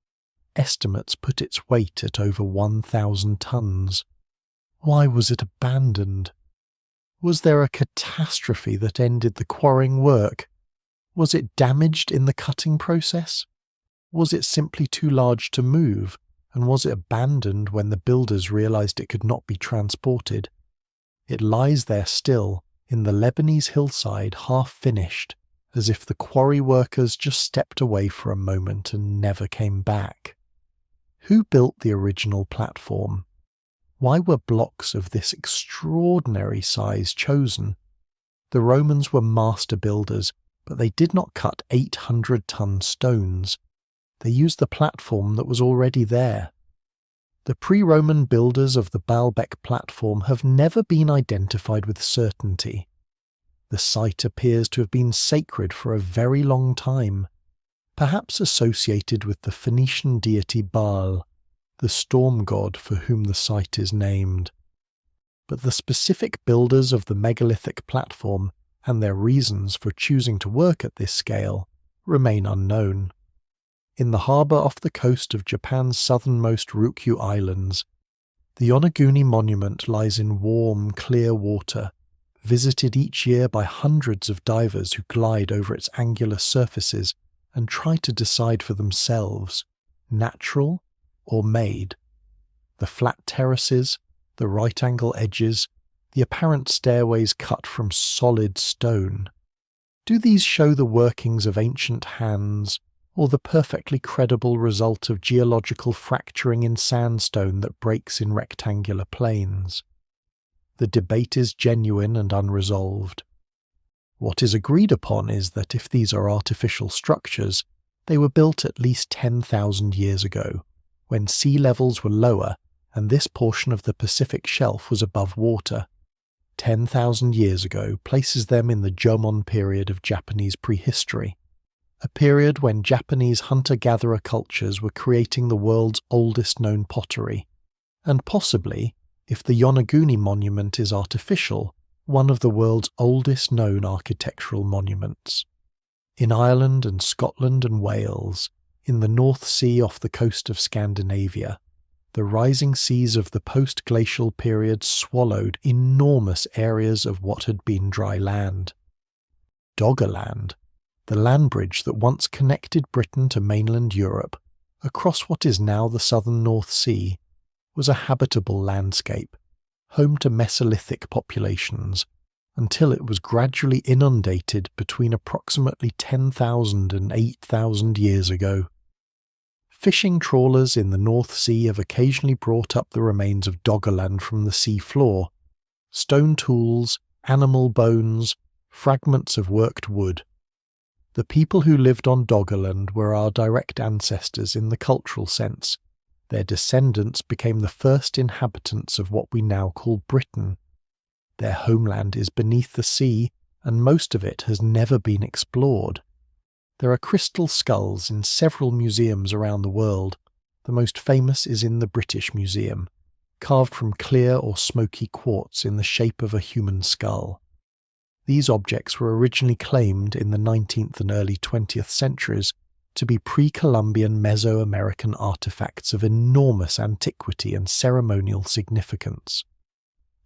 Estimates put its weight at over 1,000 tons. Why was it abandoned? Was there a catastrophe that ended the quarrying work? Was it damaged in the cutting process? Was it simply too large to move, and was it abandoned when the builders realized it could not be transported? It lies there still, in the Lebanese hillside, half finished, as if the quarry workers just stepped away for a moment and never came back. Who built the original platform? Why were blocks of this extraordinary size chosen? The Romans were master builders, but they did not cut 800-ton stones. They used the platform that was already there. The pre-Roman builders of the Baalbek platform have never been identified with certainty. The site appears to have been sacred for a very long time, perhaps associated with the Phoenician deity Baal, the storm god for whom the site is named. But the specific builders of the megalithic platform and their reasons for choosing to work at this scale remain unknown. In the harbour off the coast of Japan's southernmost Ryukyu Islands, the Yonaguni monument lies in warm, clear water, visited each year by hundreds of divers who glide over its angular surfaces and try to decide for themselves, natural or made. The flat terraces, the right-angle edges, the apparent stairways cut from solid stone. Do these show the workings of ancient hands, or the perfectly credible result of geological fracturing in sandstone that breaks in rectangular planes? The debate is genuine and unresolved. What is agreed upon is that if these are artificial structures, they were built at least 10,000 years ago, when sea levels were lower and this portion of the Pacific shelf was above water. 10,000 years ago places them in the Jomon period of Japanese prehistory, a period when Japanese hunter-gatherer cultures were creating the world's oldest known pottery, and possibly, if the Yonaguni monument is artificial, one of the world's oldest known architectural monuments. In Ireland and Scotland and Wales, in the North Sea off the coast of Scandinavia, the rising seas of the post-glacial period swallowed enormous areas of what had been dry land. Doggerland, the land bridge that once connected Britain to mainland Europe, across what is now the southern North Sea, was a habitable landscape, home to Mesolithic populations, until it was gradually inundated between approximately 10,000 and 8,000 years ago. Fishing trawlers in the North Sea have occasionally brought up the remains of Doggerland from the sea floor, stone tools, animal bones, fragments of worked wood. The people who lived on Doggerland were our direct ancestors in the cultural sense. Their descendants became the first inhabitants of what we now call Britain. Their homeland is beneath the sea, and most of it has never been explored. There are crystal skulls in several museums around the world. The most famous is in the British Museum, carved from clear or smoky quartz in the shape of a human skull. These objects were originally claimed in the 19th and early 20th centuries to be pre-Columbian Mesoamerican artifacts of enormous antiquity and ceremonial significance.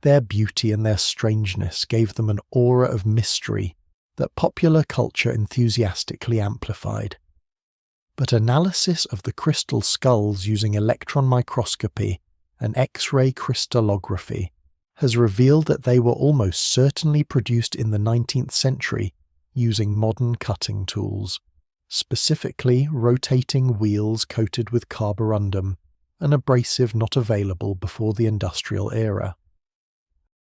Their beauty and their strangeness gave them an aura of mystery that popular culture enthusiastically amplified. But analysis of the crystal skulls using electron microscopy and X-ray crystallography has revealed that they were almost certainly produced in the 19th century using modern cutting tools, specifically rotating wheels coated with carborundum, an abrasive not available before the industrial era.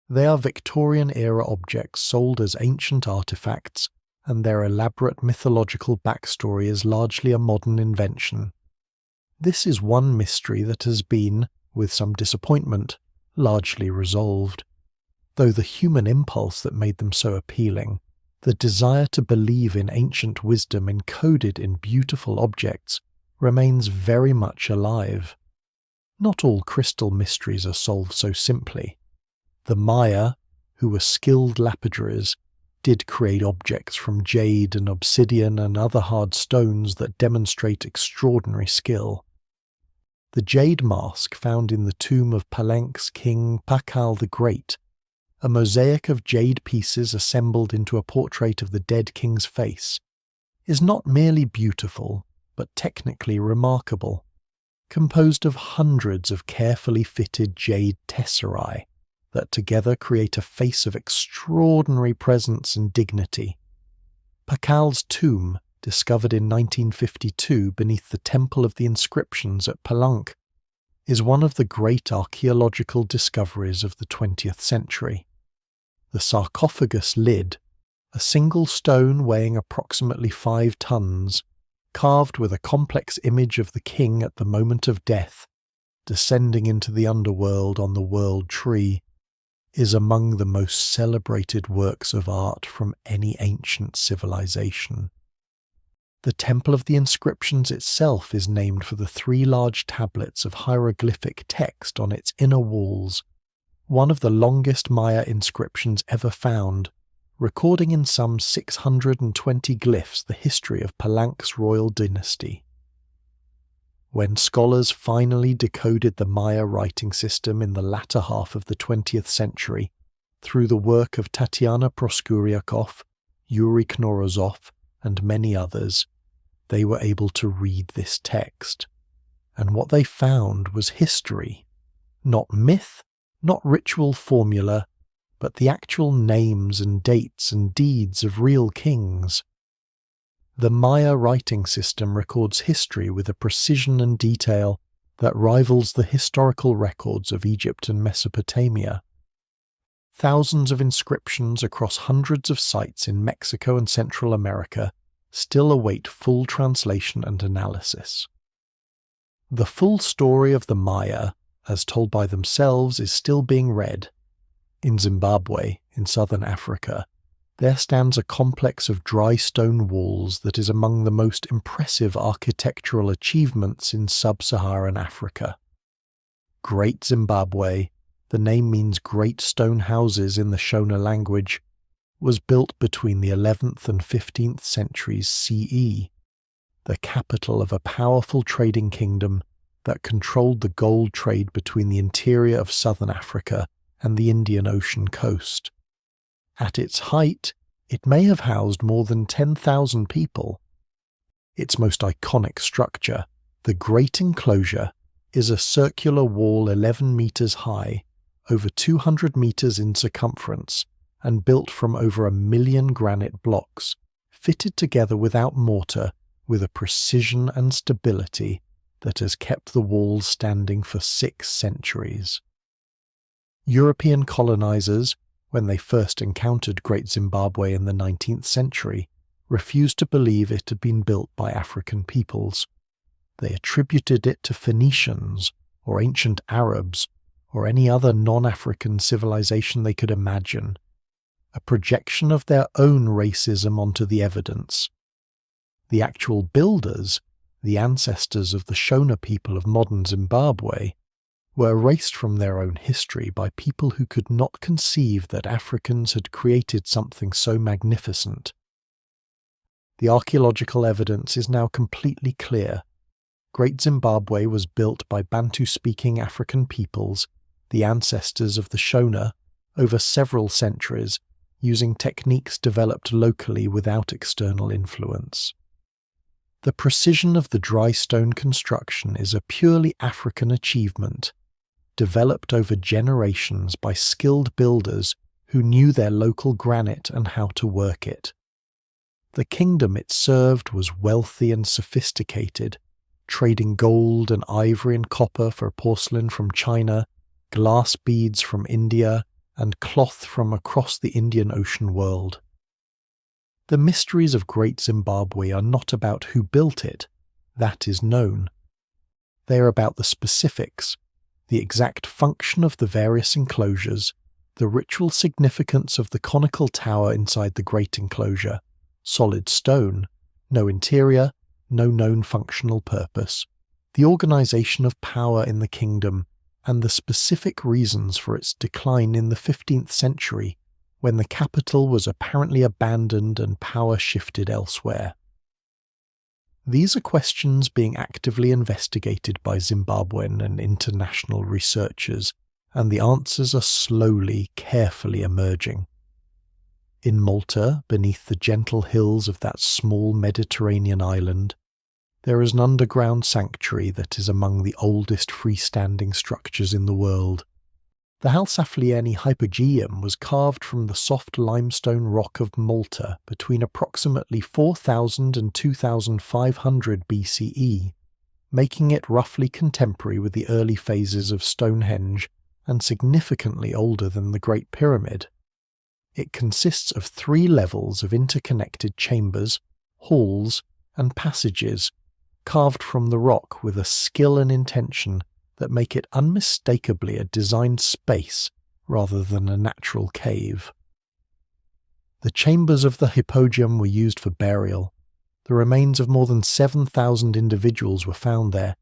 They are Victorian-era objects sold as ancient artifacts, and their elaborate mythological backstory is largely a modern invention. This is one mystery that has been, with some disappointment, largely resolved. Though the human impulse that made them so appealing, The desire to believe in ancient wisdom encoded in beautiful objects remains very much alive. Not all crystal mysteries are solved so simply. The Maya, who were skilled lapidaries, did create objects from jade and obsidian and other hard stones that demonstrate extraordinary skill. The jade mask found in the tomb of Palenque's king Pakal the Great, a mosaic of jade pieces assembled into a portrait of the dead king's face, is not merely beautiful, but technically remarkable, composed of hundreds of carefully fitted jade tesserae that together create a face of extraordinary presence and dignity. Pakal's tomb, discovered in 1952 beneath the Temple of the Inscriptions at Palenque, is one of the great archaeological discoveries of the 20th century. The sarcophagus lid, a single stone weighing approximately 5 tons, carved with a complex image of the king at the moment of death, descending into the underworld on the world tree, is among the most celebrated works of art from any ancient civilization. The Temple of the Inscriptions itself is named for the 3 large tablets of hieroglyphic text on its inner walls, one of the longest Maya inscriptions ever found, recording in some 620 glyphs the history of Palenque's royal dynasty. When scholars finally decoded the Maya writing system in the latter half of the 20th century, through the work of Tatiana Proskuryakov, Yuri Knorozov, and many others, they were able to read this text. And what they found was history, not myth, not ritual formula, but the actual names and dates and deeds of real kings. The Maya writing system records history with a precision and detail that rivals the historical records of Egypt and Mesopotamia. Thousands of inscriptions across hundreds of sites in Mexico and Central America still await full translation and analysis. The full story of the Maya, as told by themselves, is still being read. In Zimbabwe, in southern Africa, there stands a complex of dry stone walls that is among the most impressive architectural achievements in sub-Saharan Africa. Great Zimbabwe, the name means great stone houses in the Shona language, was built between the 11th and 15th centuries CE, the capital of a powerful trading kingdom that controlled the gold trade between the interior of southern Africa and the Indian Ocean coast. At its height, it may have housed more than 10,000 people. Its most iconic structure, the Great Enclosure, is a circular wall 11 meters high, over 200 meters in circumference, and built from over 1 million granite blocks, fitted together without mortar, with a precision and stability that has kept the walls standing for 6 centuries. European colonizers, when they first encountered Great Zimbabwe in the 19th century, refused to believe it had been built by African peoples. They attributed it to Phoenicians, or ancient Arabs, or any other non-African civilization they could imagine, a projection of their own racism onto the evidence. The actual builders, the ancestors of the Shona people of modern Zimbabwe, were erased from their own history by people who could not conceive that Africans had created something so magnificent. The archaeological evidence is now completely clear. Great Zimbabwe was built by Bantu-speaking African peoples, the ancestors of the Shona, over several centuries, using techniques developed locally without external influence. The precision of the dry stone construction is a purely African achievement, developed over generations by skilled builders who knew their local granite and how to work it. The kingdom it served was wealthy and sophisticated, trading gold and ivory and copper for porcelain from China, glass beads from India, and cloth from across the Indian Ocean world. The mysteries of Great Zimbabwe are not about who built it, that is known. They are about the specifics, the exact function of the various enclosures, The ritual significance of the conical tower inside the great enclosure, solid stone, no interior, no known functional purpose, the organization of power in the kingdom, and the specific reasons for its decline in the 15th century, when the capital was apparently abandoned and power shifted elsewhere. These are questions being actively investigated by Zimbabwean and international researchers, and the answers are slowly, carefully emerging. In Malta, beneath the gentle hills of that small Mediterranean island, there is an underground sanctuary that is among the oldest freestanding structures in the world. The Halsaflieni hypogeum was carved from the soft limestone rock of Malta between approximately 4000 and 2500 BCE, making it roughly contemporary with the early phases of Stonehenge and significantly older than the Great Pyramid. It consists of 3 levels of interconnected chambers, halls, and passages, carved from the rock with a skill and intention that make it unmistakably a designed space rather than a natural cave. The chambers of the hypogeum were used for burial. The remains of more than 7,000 individuals were found there,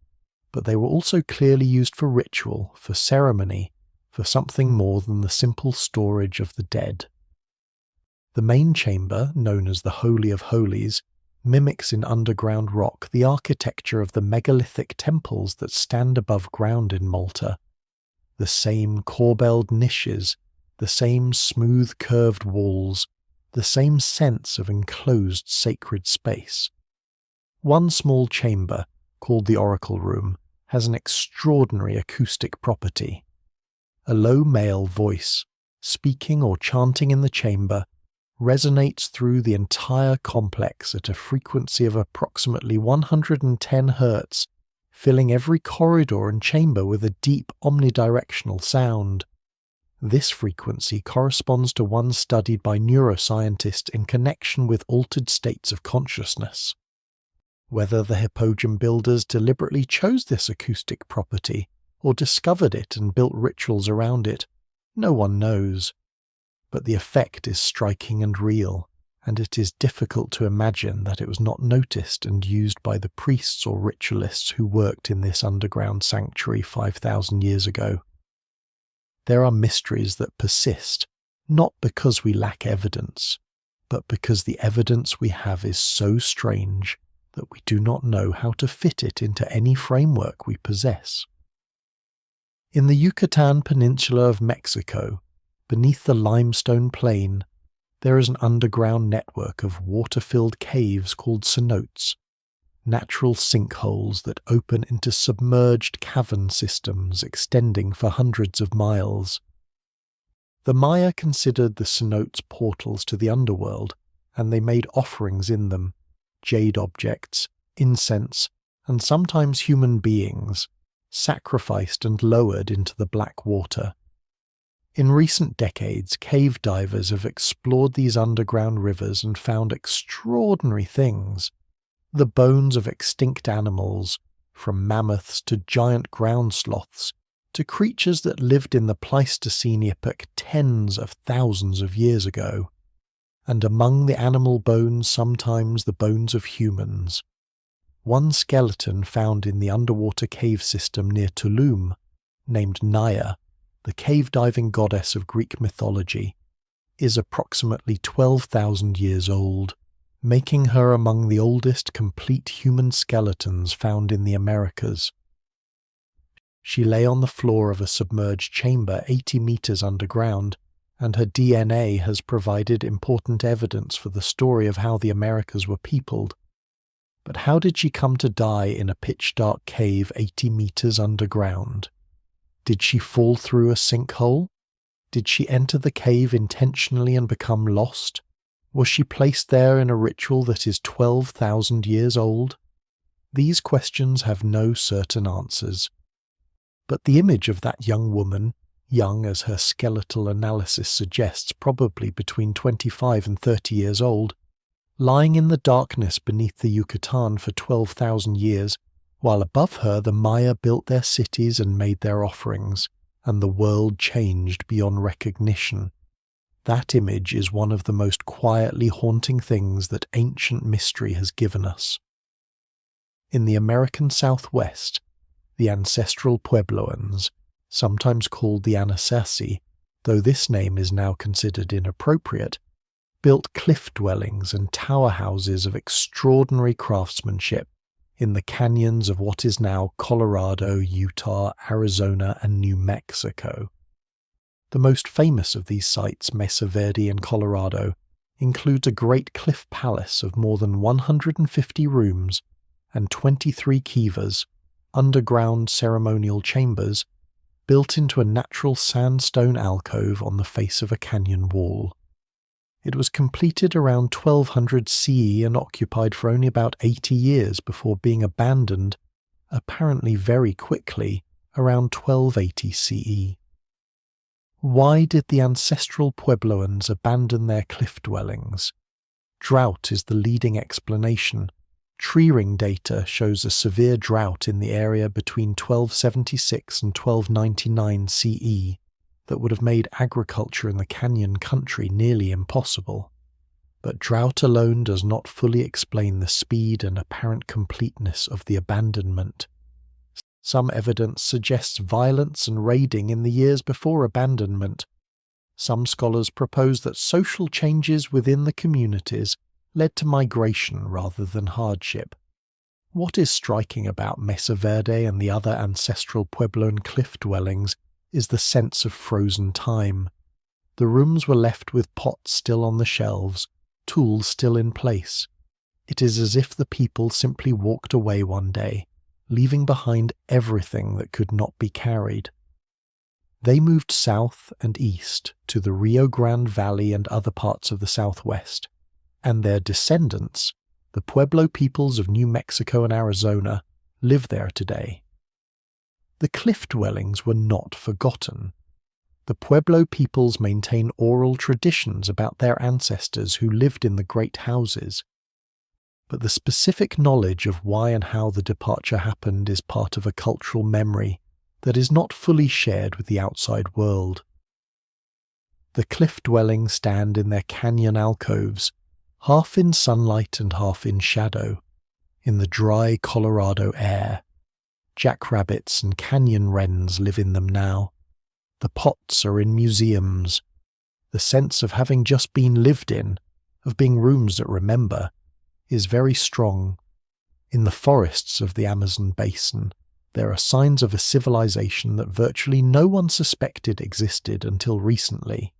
but they were also clearly used for ritual, for ceremony, for something more than the simple storage of the dead. The main chamber, known as the Holy of Holies, mimics in underground rock the architecture of the megalithic temples that stand above ground in Malta. The same corbelled niches, the same smooth curved walls, the same sense of enclosed sacred space. One small chamber, called the Oracle Room, has an extraordinary acoustic property. A low male voice, speaking or chanting in the chamber, resonates through the entire complex at a frequency of approximately 110 Hz, filling every corridor and chamber with a deep omnidirectional sound. This frequency corresponds to one studied by neuroscientists in connection with altered states of consciousness. Whether the hypogeum builders deliberately chose this acoustic property or discovered it and built rituals around it, no one knows. But the effect is striking and real, and it is difficult to imagine that it was not noticed and used by the priests or ritualists who worked in this underground sanctuary 5,000 years ago. There are mysteries that persist, not because we lack evidence, but because the evidence we have is so strange that we do not know how to fit it into any framework we possess. In the Yucatan Peninsula of Mexico, beneath the limestone plain, there is an underground network of water-filled caves called cenotes, natural sinkholes that open into submerged cavern systems extending for hundreds of miles. The Maya considered the cenotes portals to the underworld, and they made offerings in them, jade objects, incense, and sometimes human beings, sacrificed and lowered into the black water. In recent decades, cave divers have explored these underground rivers and found extraordinary things. The bones of extinct animals, from mammoths to giant ground sloths, to creatures that lived in the Pleistocene epoch tens of thousands of years ago. And among the animal bones sometimes the bones of humans. One skeleton found in the underwater cave system near Tulum, named Naya, the cave-diving goddess of Greek mythology, is approximately 12,000 years old, making her among the oldest complete human skeletons found in the Americas. She lay on the floor of a submerged chamber 80 meters underground, and her DNA has provided important evidence for the story of how the Americas were peopled. But how did she come to die in a pitch-dark cave 80 meters underground? Did she fall through a sinkhole? Did she enter the cave intentionally and become lost? Was she placed there in a ritual that is 12,000 years old? These questions have no certain answers. But the image of that young woman, young as her skeletal analysis suggests, probably between 25 and 30 years old, lying in the darkness beneath the Yucatan for 12,000 years, while above her the Maya built their cities and made their offerings, and the world changed beyond recognition. That image is one of the most quietly haunting things that ancient mystery has given us. In the American Southwest, the ancestral Puebloans, sometimes called the Anasazi, though this name is now considered inappropriate, built cliff dwellings and tower houses of extraordinary craftsmanship in the canyons of what is now Colorado, Utah, Arizona, and New Mexico. The most famous of these sites, Mesa Verde in Colorado, includes a great cliff palace of more than 150 rooms and 23 kivas, underground ceremonial chambers, built into a natural sandstone alcove on the face of a canyon wall. It was completed around 1200 CE and occupied for only about 80 years before being abandoned, apparently very quickly, around 1280 CE. Why did the ancestral Puebloans abandon their cliff dwellings? Drought is the leading explanation. Tree ring data shows a severe drought in the area between 1276 and 1299 CE that would have made agriculture in the canyon country nearly impossible. But drought alone does not fully explain the speed and apparent completeness of the abandonment. Some evidence suggests violence and raiding in the years before abandonment. Some scholars propose that social changes within the communities led to migration rather than hardship. What is striking about Mesa Verde and the other ancestral Puebloan cliff dwellings is the sense of frozen time. The rooms were left with pots still on the shelves, tools still in place. It is as if the people simply walked away one day, leaving behind everything that could not be carried. They moved south and east to the Rio Grande Valley and other parts of the Southwest, and their descendants, the Pueblo peoples of New Mexico and Arizona, live there today. The cliff dwellings were not forgotten. The Pueblo peoples maintain oral traditions about their ancestors who lived in the great houses. But the specific knowledge of why and how the departure happened is part of a cultural memory that is not fully shared with the outside world. The cliff dwellings stand in their canyon alcoves, half in sunlight and half in shadow, in the dry Colorado air. Jackrabbits and canyon wrens live in them now. The pots are in museums. The sense of having just been lived in, of being rooms that remember, is very strong. In the forests of the Amazon basin, there are signs of a civilization that virtually no one suspected existed until recently.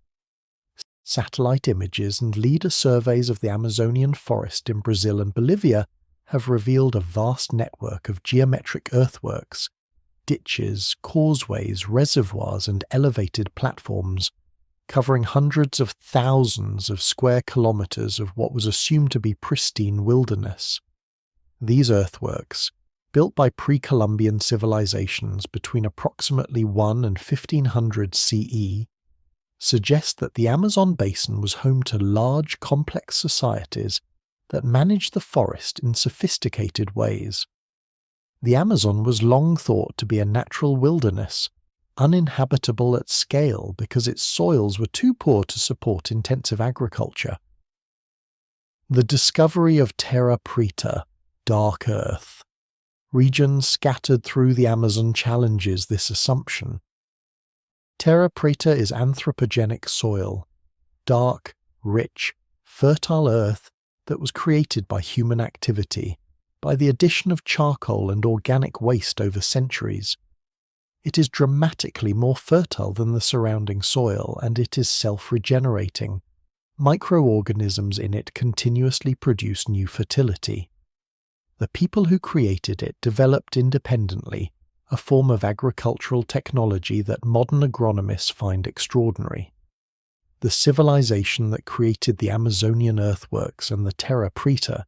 Satellite images and leader surveys of the Amazonian forest in Brazil and Bolivia have revealed a vast network of geometric earthworks, ditches, causeways, reservoirs, and elevated platforms, covering hundreds of thousands of square kilometers of what was assumed to be pristine wilderness. These earthworks, built by pre-Columbian civilizations between approximately 1 and 1500 CE, suggest that the Amazon basin was home to large, complex societies that managed the forest in sophisticated ways. The Amazon was long thought to be a natural wilderness, uninhabitable at scale because its soils were too poor to support intensive agriculture. The discovery of Terra Preta, dark earth, regions scattered through the Amazon challenges this assumption. Terra Preta is anthropogenic soil, dark, rich, fertile earth that was created by human activity, by the addition of charcoal and organic waste over centuries. It is dramatically more fertile than the surrounding soil, and it is self-regenerating. Microorganisms in it continuously produce new fertility. The people who created it developed independently a form of agricultural technology that modern agronomists find extraordinary. The civilization that created the Amazonian earthworks and the Terra Preta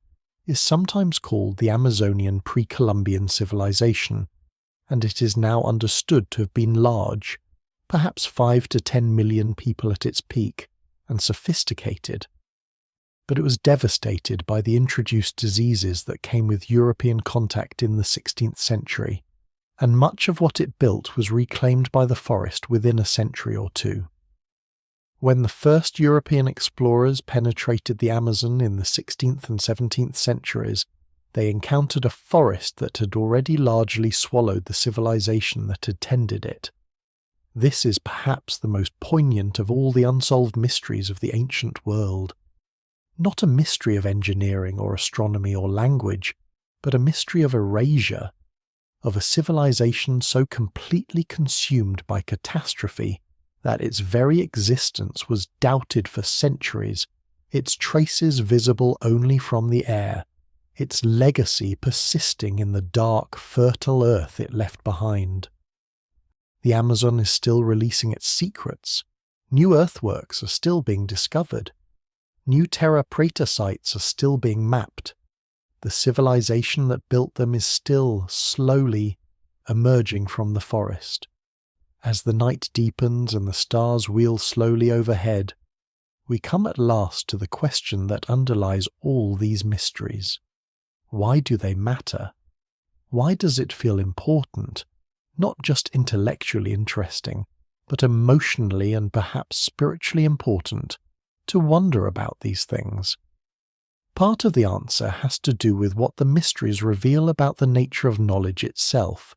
is sometimes called the Amazonian pre-Columbian civilization, and it is now understood to have been large, perhaps 5 to 10 million people at its peak, and sophisticated. But it was devastated by the introduced diseases that came with European contact in the 16th century, and much of what it built was reclaimed by the forest within a century or two. When the first European explorers penetrated the Amazon in the 16th and 17th centuries, they encountered a forest that had already largely swallowed the civilization that had tended it. This is perhaps the most poignant of all the unsolved mysteries of the ancient world. Not a mystery of engineering or astronomy or language, but a mystery of erasure, of a civilization so completely consumed by catastrophe that its very existence was doubted for centuries, its traces visible only from the air, its legacy persisting in the dark, fertile earth it left behind. The Amazon is still releasing its secrets. New earthworks are still being discovered. New terra preta sites are still being mapped. The civilization that built them is still slowly emerging from the forest. As the night deepens and the stars wheel slowly overhead, we come at last to the question that underlies all these mysteries. Why do they matter? Why does it feel important, not just intellectually interesting, but emotionally and perhaps spiritually important, to wonder about these things? Part of the answer has to do with what the mysteries reveal about the nature of knowledge itself.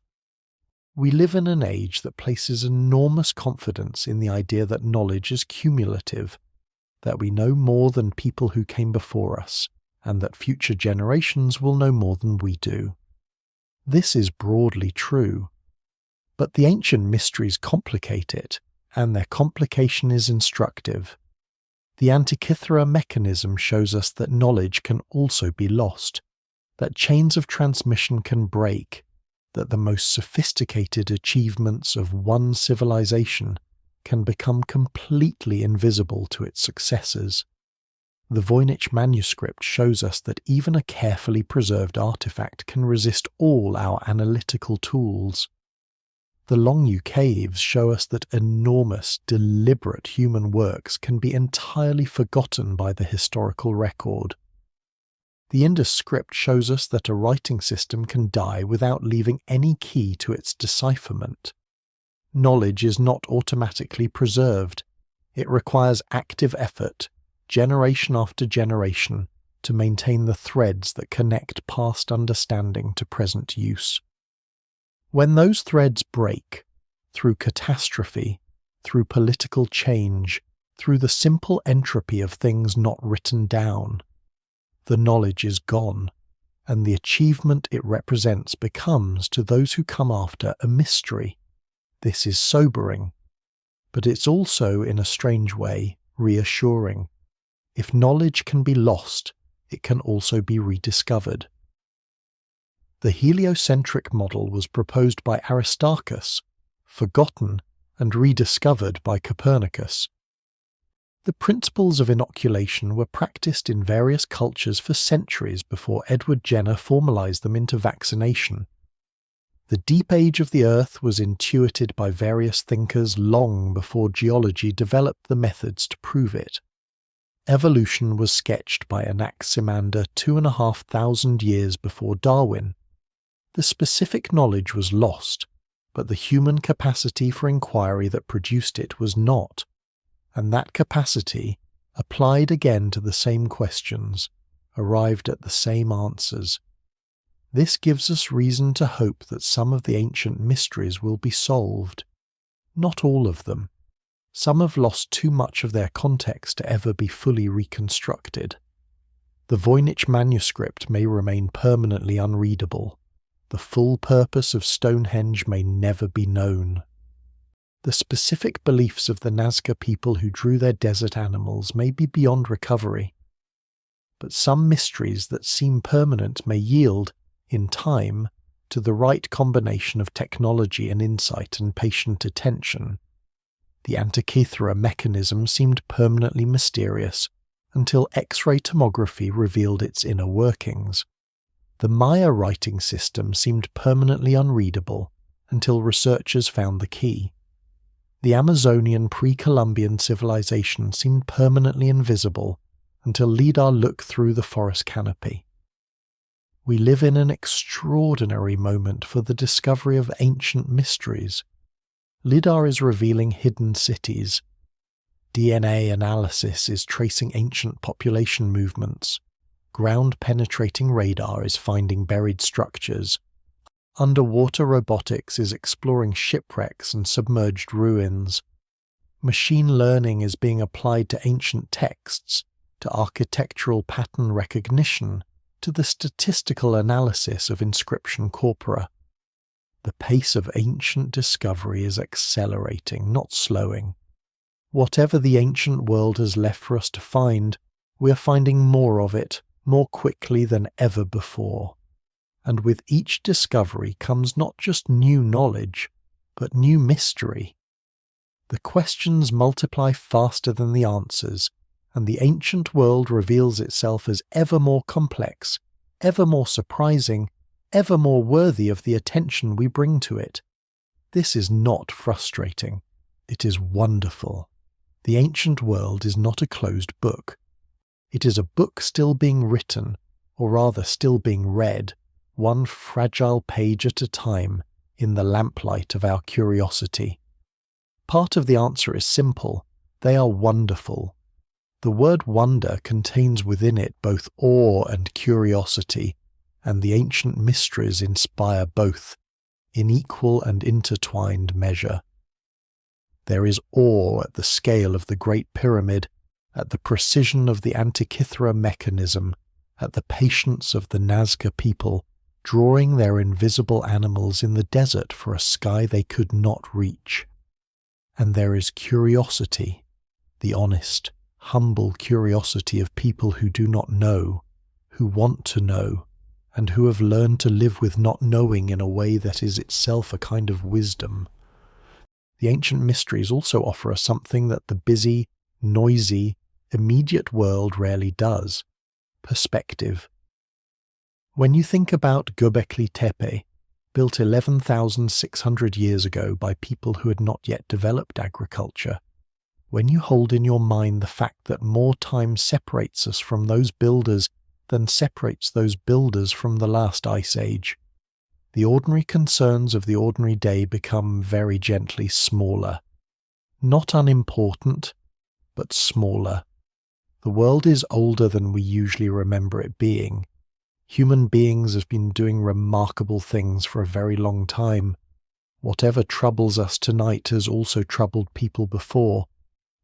We live in an age that places enormous confidence in the idea that knowledge is cumulative, that we know more than people who came before us, and that future generations will know more than we do. This is broadly true, but the ancient mysteries complicate it, and their complication is instructive. The Antikythera mechanism shows us that knowledge can also be lost, that chains of transmission can break, that the most sophisticated achievements of one civilization can become completely invisible to its successors. The Voynich manuscript shows us that even a carefully preserved artifact can resist all our analytical tools. The Longyu caves show us that enormous, deliberate human works can be entirely forgotten by the historical record. The Indus script shows us that a writing system can die without leaving any key to its decipherment. Knowledge is not automatically preserved. It requires active effort, generation after generation, to maintain the threads that connect past understanding to present use. When those threads break, through catastrophe, through political change, through the simple entropy of things not written down, the knowledge is gone, and the achievement it represents becomes, to those who come after, a mystery. This is sobering, but it's also, in a strange way, reassuring. If knowledge can be lost, it can also be rediscovered. The heliocentric model was proposed by Aristarchus, forgotten and rediscovered by Copernicus. The principles of inoculation were practiced in various cultures for centuries before Edward Jenner formalized them into vaccination. The deep age of the Earth was intuited by various thinkers long before geology developed the methods to prove it. Evolution was sketched by Anaximander 2,500 years before Darwin. The specific knowledge was lost, but the human capacity for inquiry that produced it was not, and that capacity, applied again to the same questions, arrived at the same answers. This gives us reason to hope that some of the ancient mysteries will be solved. Not all of them. Some have lost too much of their context to ever be fully reconstructed. The Voynich manuscript may remain permanently unreadable. The full purpose of Stonehenge may never be known. The specific beliefs of the Nazca people who drew their desert animals may be beyond recovery. But some mysteries that seem permanent may yield, in time, to the right combination of technology and insight and patient attention. The Antikythera mechanism seemed permanently mysterious until X-ray tomography revealed its inner workings. The Maya writing system seemed permanently unreadable until researchers found the key. The Amazonian pre-Columbian civilization seemed permanently invisible until LIDAR looked through the forest canopy. We live in an extraordinary moment for the discovery of ancient mysteries. LIDAR is revealing hidden cities. DNA analysis is tracing ancient population movements. Ground-penetrating radar is finding buried structures. Underwater robotics is exploring shipwrecks and submerged ruins. Machine learning is being applied to ancient texts, to architectural pattern recognition, to the statistical analysis of inscription corpora. The pace of ancient discovery is accelerating, not slowing. Whatever the ancient world has left for us to find, we are finding more of it, more quickly than ever before. And with each discovery comes not just new knowledge, but new mystery. The questions multiply faster than the answers, and the ancient world reveals itself as ever more complex, ever more surprising, ever more worthy of the attention we bring to it. This is not frustrating. It is wonderful. The ancient world is not a closed book. It is a book still being written, or rather still being read, one fragile page at a time, in the lamplight of our curiosity. Part of the answer is simple. They are wonderful. The word wonder contains within it both awe and curiosity, and the ancient mysteries inspire both, in equal and intertwined measure. There is awe at the scale of the Great Pyramid, at the precision of the Antikythera mechanism, at the patience of the Nazca people, drawing their invisible animals in the desert for a sky they could not reach. And there is curiosity, the honest, humble curiosity of people who do not know, who want to know, and who have learned to live with not knowing in a way that is itself a kind of wisdom. The ancient mysteries also offer us something that the busy, noisy, immediate world rarely does: perspective. When you think about Göbekli Tepe, built 11,600 years ago by people who had not yet developed agriculture, when you hold in your mind the fact that more time separates us from those builders than separates those builders from the last ice age, the ordinary concerns of the ordinary day become very gently smaller. Not unimportant, but smaller. The world is older than we usually remember it being. Human beings have been doing remarkable things for a very long time. Whatever troubles us tonight has also troubled people before.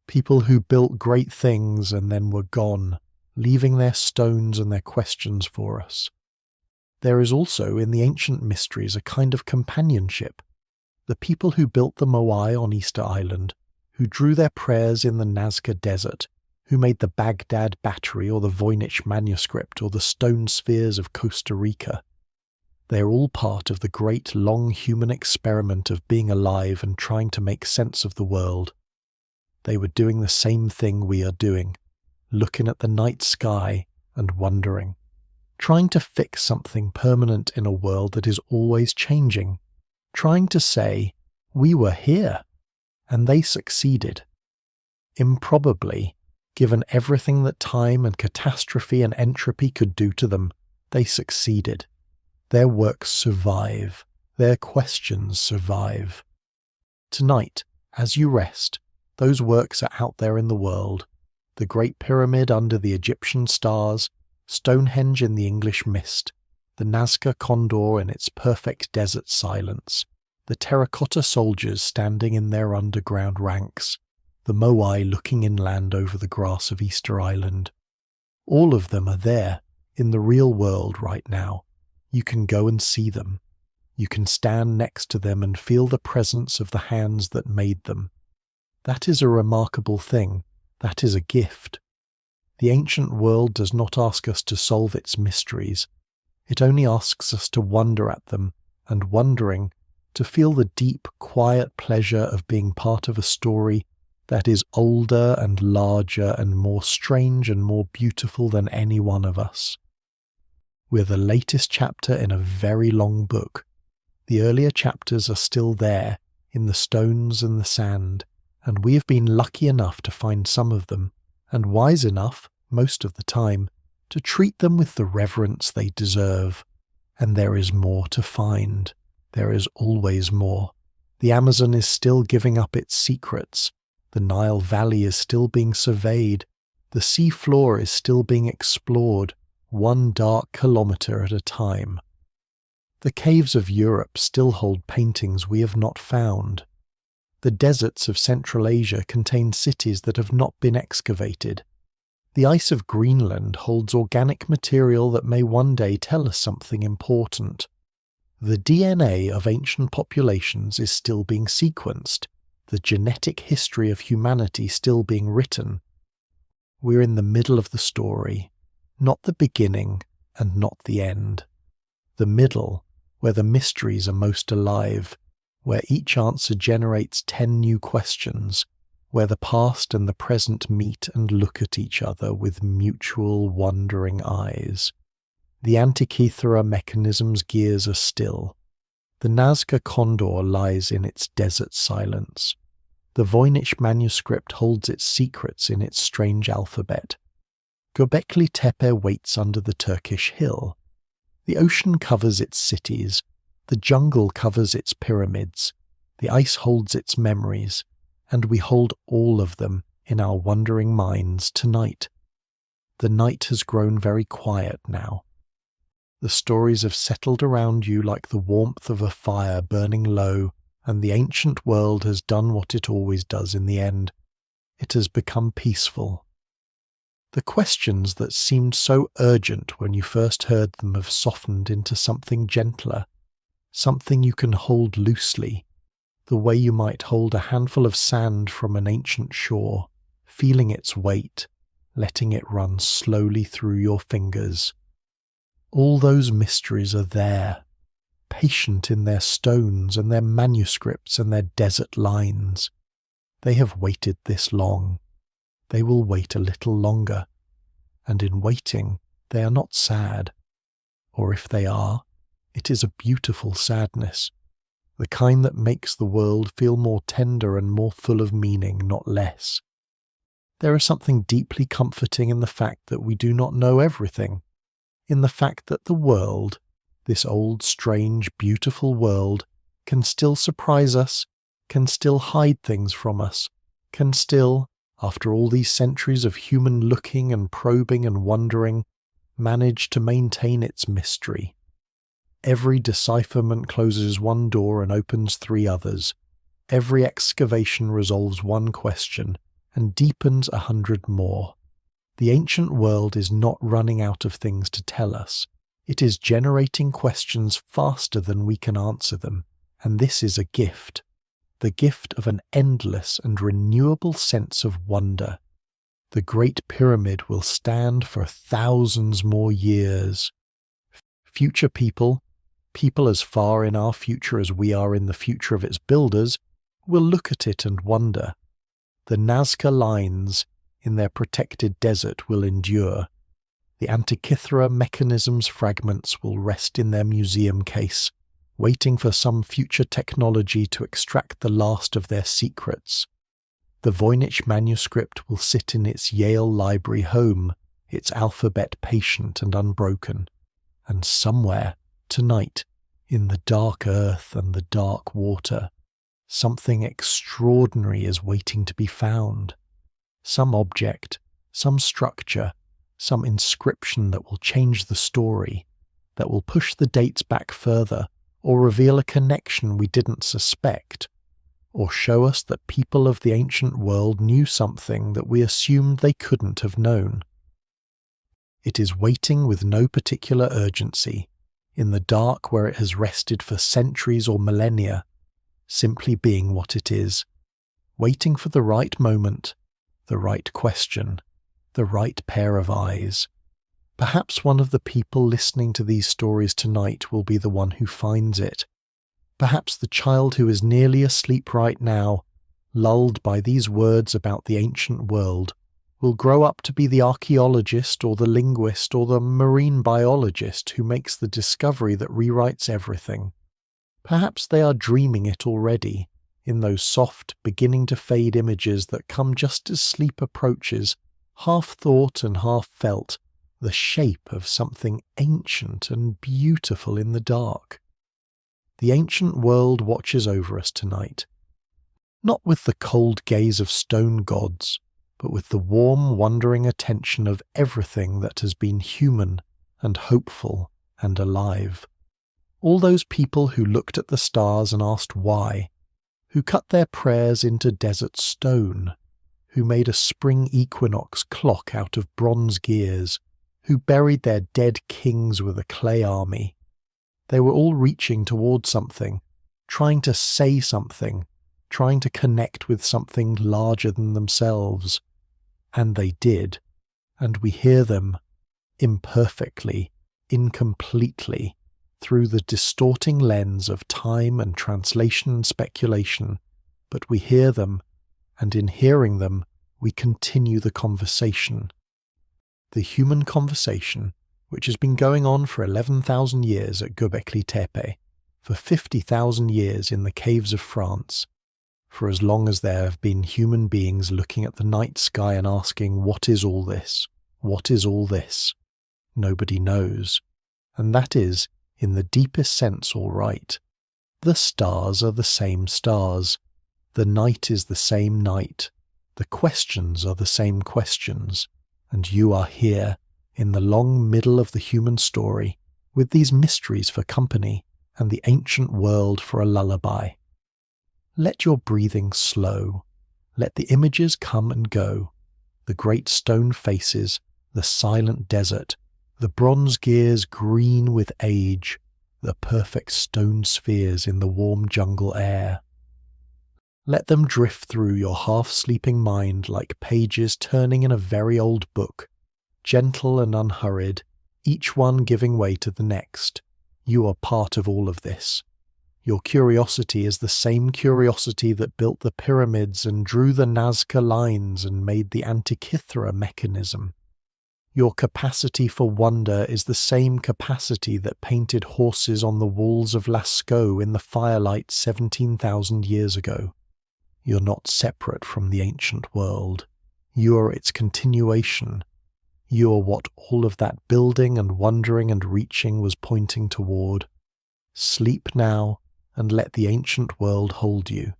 People who built great things and then were gone, leaving their stones and their questions for us. There is also in the ancient mysteries a kind of companionship. The people who built the Moai on Easter Island, who drew their prayers in the Nazca Desert, who made the Baghdad Battery or the Voynich manuscript or the stone spheres of Costa Rica. They are all part of the great long human experiment of being alive and trying to make sense of the world. They were doing the same thing we are doing, looking at the night sky and wondering, trying to fix something permanent in a world that is always changing, trying to say, we were here, and they succeeded. Improbably, given everything that time and catastrophe and entropy could do to them, they succeeded. Their works survive. Their questions survive. Tonight, as you rest, those works are out there in the world. The Great Pyramid under the Egyptian stars, Stonehenge in the English mist, the Nazca Condor in its perfect desert silence, the terracotta soldiers standing in their underground ranks, the Moai looking inland over the grass of Easter Island. All of them are there, in the real world right now. You can go and see them. You can stand next to them and feel the presence of the hands that made them. That is a remarkable thing. That is a gift. The ancient world does not ask us to solve its mysteries. It only asks us to wonder at them, and wondering, to feel the deep, quiet pleasure of being part of a story that is older and larger and more strange and more beautiful than any one of us. We're the latest chapter in a very long book. The earlier chapters are still there, in the stones and the sand, and we have been lucky enough to find some of them, and wise enough, most of the time, to treat them with the reverence they deserve. And there is more to find. There is always more. The Amazon is still giving up its secrets. The Nile Valley is still being surveyed. The sea floor is still being explored, 1 dark kilometre at a time. The caves of Europe still hold paintings we have not found. The deserts of Central Asia contain cities that have not been excavated. The ice of Greenland holds organic material that may one day tell us something important. The DNA of ancient populations is still being sequenced, the genetic history of humanity still being written. We're in the middle of the story, not the beginning and not the end. The middle, where the mysteries are most alive, where each answer generates 10 new questions, where the past and the present meet and look at each other with mutual wondering eyes. The Antikythera mechanism's gears are still. The Nazca condor lies in its desert silence. The Voynich manuscript holds its secrets in its strange alphabet. Göbekli Tepe waits under the Turkish hill. The ocean covers its cities. The jungle covers its pyramids. The ice holds its memories. And we hold all of them in our wondering minds tonight. The night has grown very quiet now. The stories have settled around you like the warmth of a fire burning low, and the ancient world has done what it always does in the end. It has become peaceful. The questions that seemed so urgent when you first heard them have softened into something gentler, something you can hold loosely, the way you might hold a handful of sand from an ancient shore, feeling its weight, letting it run slowly through your fingers. All those mysteries are there, patient in their stones and their manuscripts and their desert lines. They have waited this long. They will wait a little longer. And in waiting, they are not sad. Or if they are, it is a beautiful sadness, the kind that makes the world feel more tender and more full of meaning, not less. There is something deeply comforting in the fact that we do not know everything, in the fact that the world, this old, strange, beautiful world, can still surprise us, can still hide things from us, can still, after all these centuries of human looking and probing and wondering, manage to maintain its mystery. Every decipherment closes one door and opens 3 others. Every excavation resolves one question and deepens 100 more. The ancient world is not running out of things to tell us. It is generating questions faster than we can answer them, and this is a gift. The gift of an endless and renewable sense of wonder. The Great Pyramid will stand for thousands more years. Future people as far in our future as we are in the future of its builders, will look at it and wonder. The Nazca lines in their protected desert will endure. The Antikythera mechanism's fragments will rest in their museum case, waiting for some future technology to extract the last of their secrets. The Voynich manuscript will sit in its Yale Library home, its alphabet patient and unbroken. And somewhere, tonight, in the dark earth and the dark water, something extraordinary is waiting to be found. Some object, some structure, some inscription that will change the story, that will push the dates back further, or reveal a connection we didn't suspect, or show us that people of the ancient world knew something that we assumed they couldn't have known. It is waiting with no particular urgency, in the dark where it has rested for centuries or millennia, simply being what it is, waiting for the right moment, the right question, the right pair of eyes. Perhaps one of the people listening to these stories tonight will be the one who finds it. Perhaps the child who is nearly asleep right now, lulled by these words about the ancient world, will grow up to be the archaeologist or the linguist or the marine biologist who makes the discovery that rewrites everything. Perhaps they are dreaming it already, in those soft, beginning-to-fade images that come just as sleep approaches, half thought and half felt, the shape of something ancient and beautiful in the dark. The ancient world watches over us tonight, not with the cold gaze of stone gods, but with the warm, wondering attention of everything that has been human and hopeful and alive. All those people who looked at the stars and asked why, who cut their prayers into desert stone, who made a spring equinox clock out of bronze gears, who buried their dead kings with a clay army. They were all reaching toward something, trying to say something, trying to connect with something larger than themselves. And they did, and we hear them imperfectly, incompletely, through the distorting lens of time and translation and speculation, but we hear them, and in hearing them, we continue the conversation. The human conversation, which has been going on for 11,000 years at Göbekli Tepe, for 50,000 years in the caves of France, for as long as there have been human beings looking at the night sky and asking, "What is all this? What is all this?" Nobody knows. And that is, in the deepest sense, all right. The stars are the same stars. The night is the same night. The questions are the same questions. And you are here, in the long middle of the human story, with these mysteries for company and the ancient world for a lullaby. Let your breathing slow. Let the images come and go. The great stone faces, the silent desert, the bronze gears green with age, the perfect stone spheres in the warm jungle air. Let them drift through your half-sleeping mind like pages turning in a very old book, gentle and unhurried, each one giving way to the next. You are part of all of this. Your curiosity is the same curiosity that built the pyramids and drew the Nazca lines and made the Antikythera mechanism. Your capacity for wonder is the same capacity that painted horses on the walls of Lascaux in the firelight 17,000 years ago. You're not separate from the ancient world. You are its continuation. You are what all of that building and wondering and reaching was pointing toward. Sleep now and let the ancient world hold you.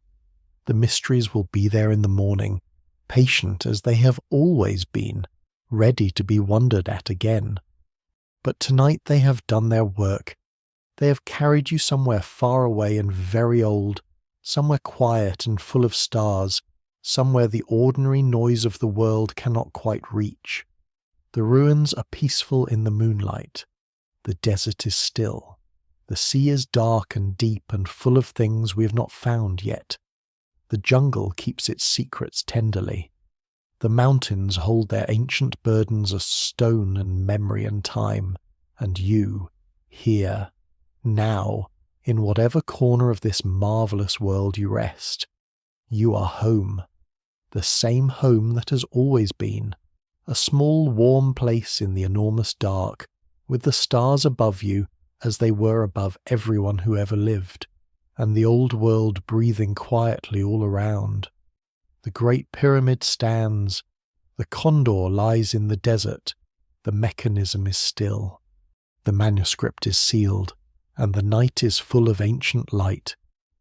The mysteries will be there in the morning, patient as they have always been, ready to be wondered at again. But tonight they have done their work. They have carried you somewhere far away and very old, somewhere quiet and full of stars, somewhere the ordinary noise of the world cannot quite reach. The ruins are peaceful in the moonlight. The desert is still. The sea is dark and deep and full of things we have not found yet. The jungle keeps its secrets tenderly. The mountains hold their ancient burdens of stone and memory and time. And you, here, now, in whatever corner of this marvelous world you rest, you are home. The same home that has always been. A small warm place in the enormous dark, with the stars above you as they were above everyone who ever lived, and the old world breathing quietly all around. The great pyramid stands, the condor lies in the desert, the mechanism is still, the manuscript is sealed, and the night is full of ancient light.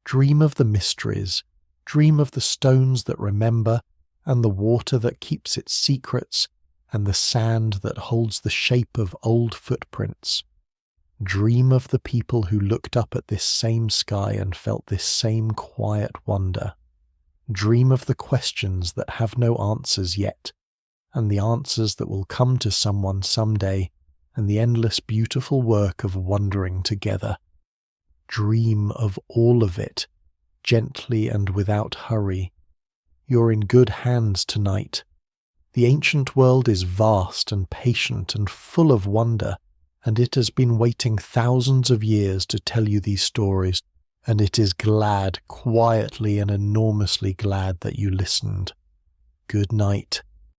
Dream of the mysteries, dream of the stones that remember, and the water that keeps its secrets, and the sand that holds the shape of old footprints. Dream of the people who looked up at this same sky and felt this same quiet wonder. Dream of the questions that have no answers yet, and the answers that will come to someone someday, and the endless beautiful work of wondering together. Dream of all of it, gently and without hurry. You're in good hands tonight. The ancient world is vast and patient and full of wonder, and it has been waiting thousands of years to tell you these stories, and it is glad, quietly and enormously glad that you listened. Good night.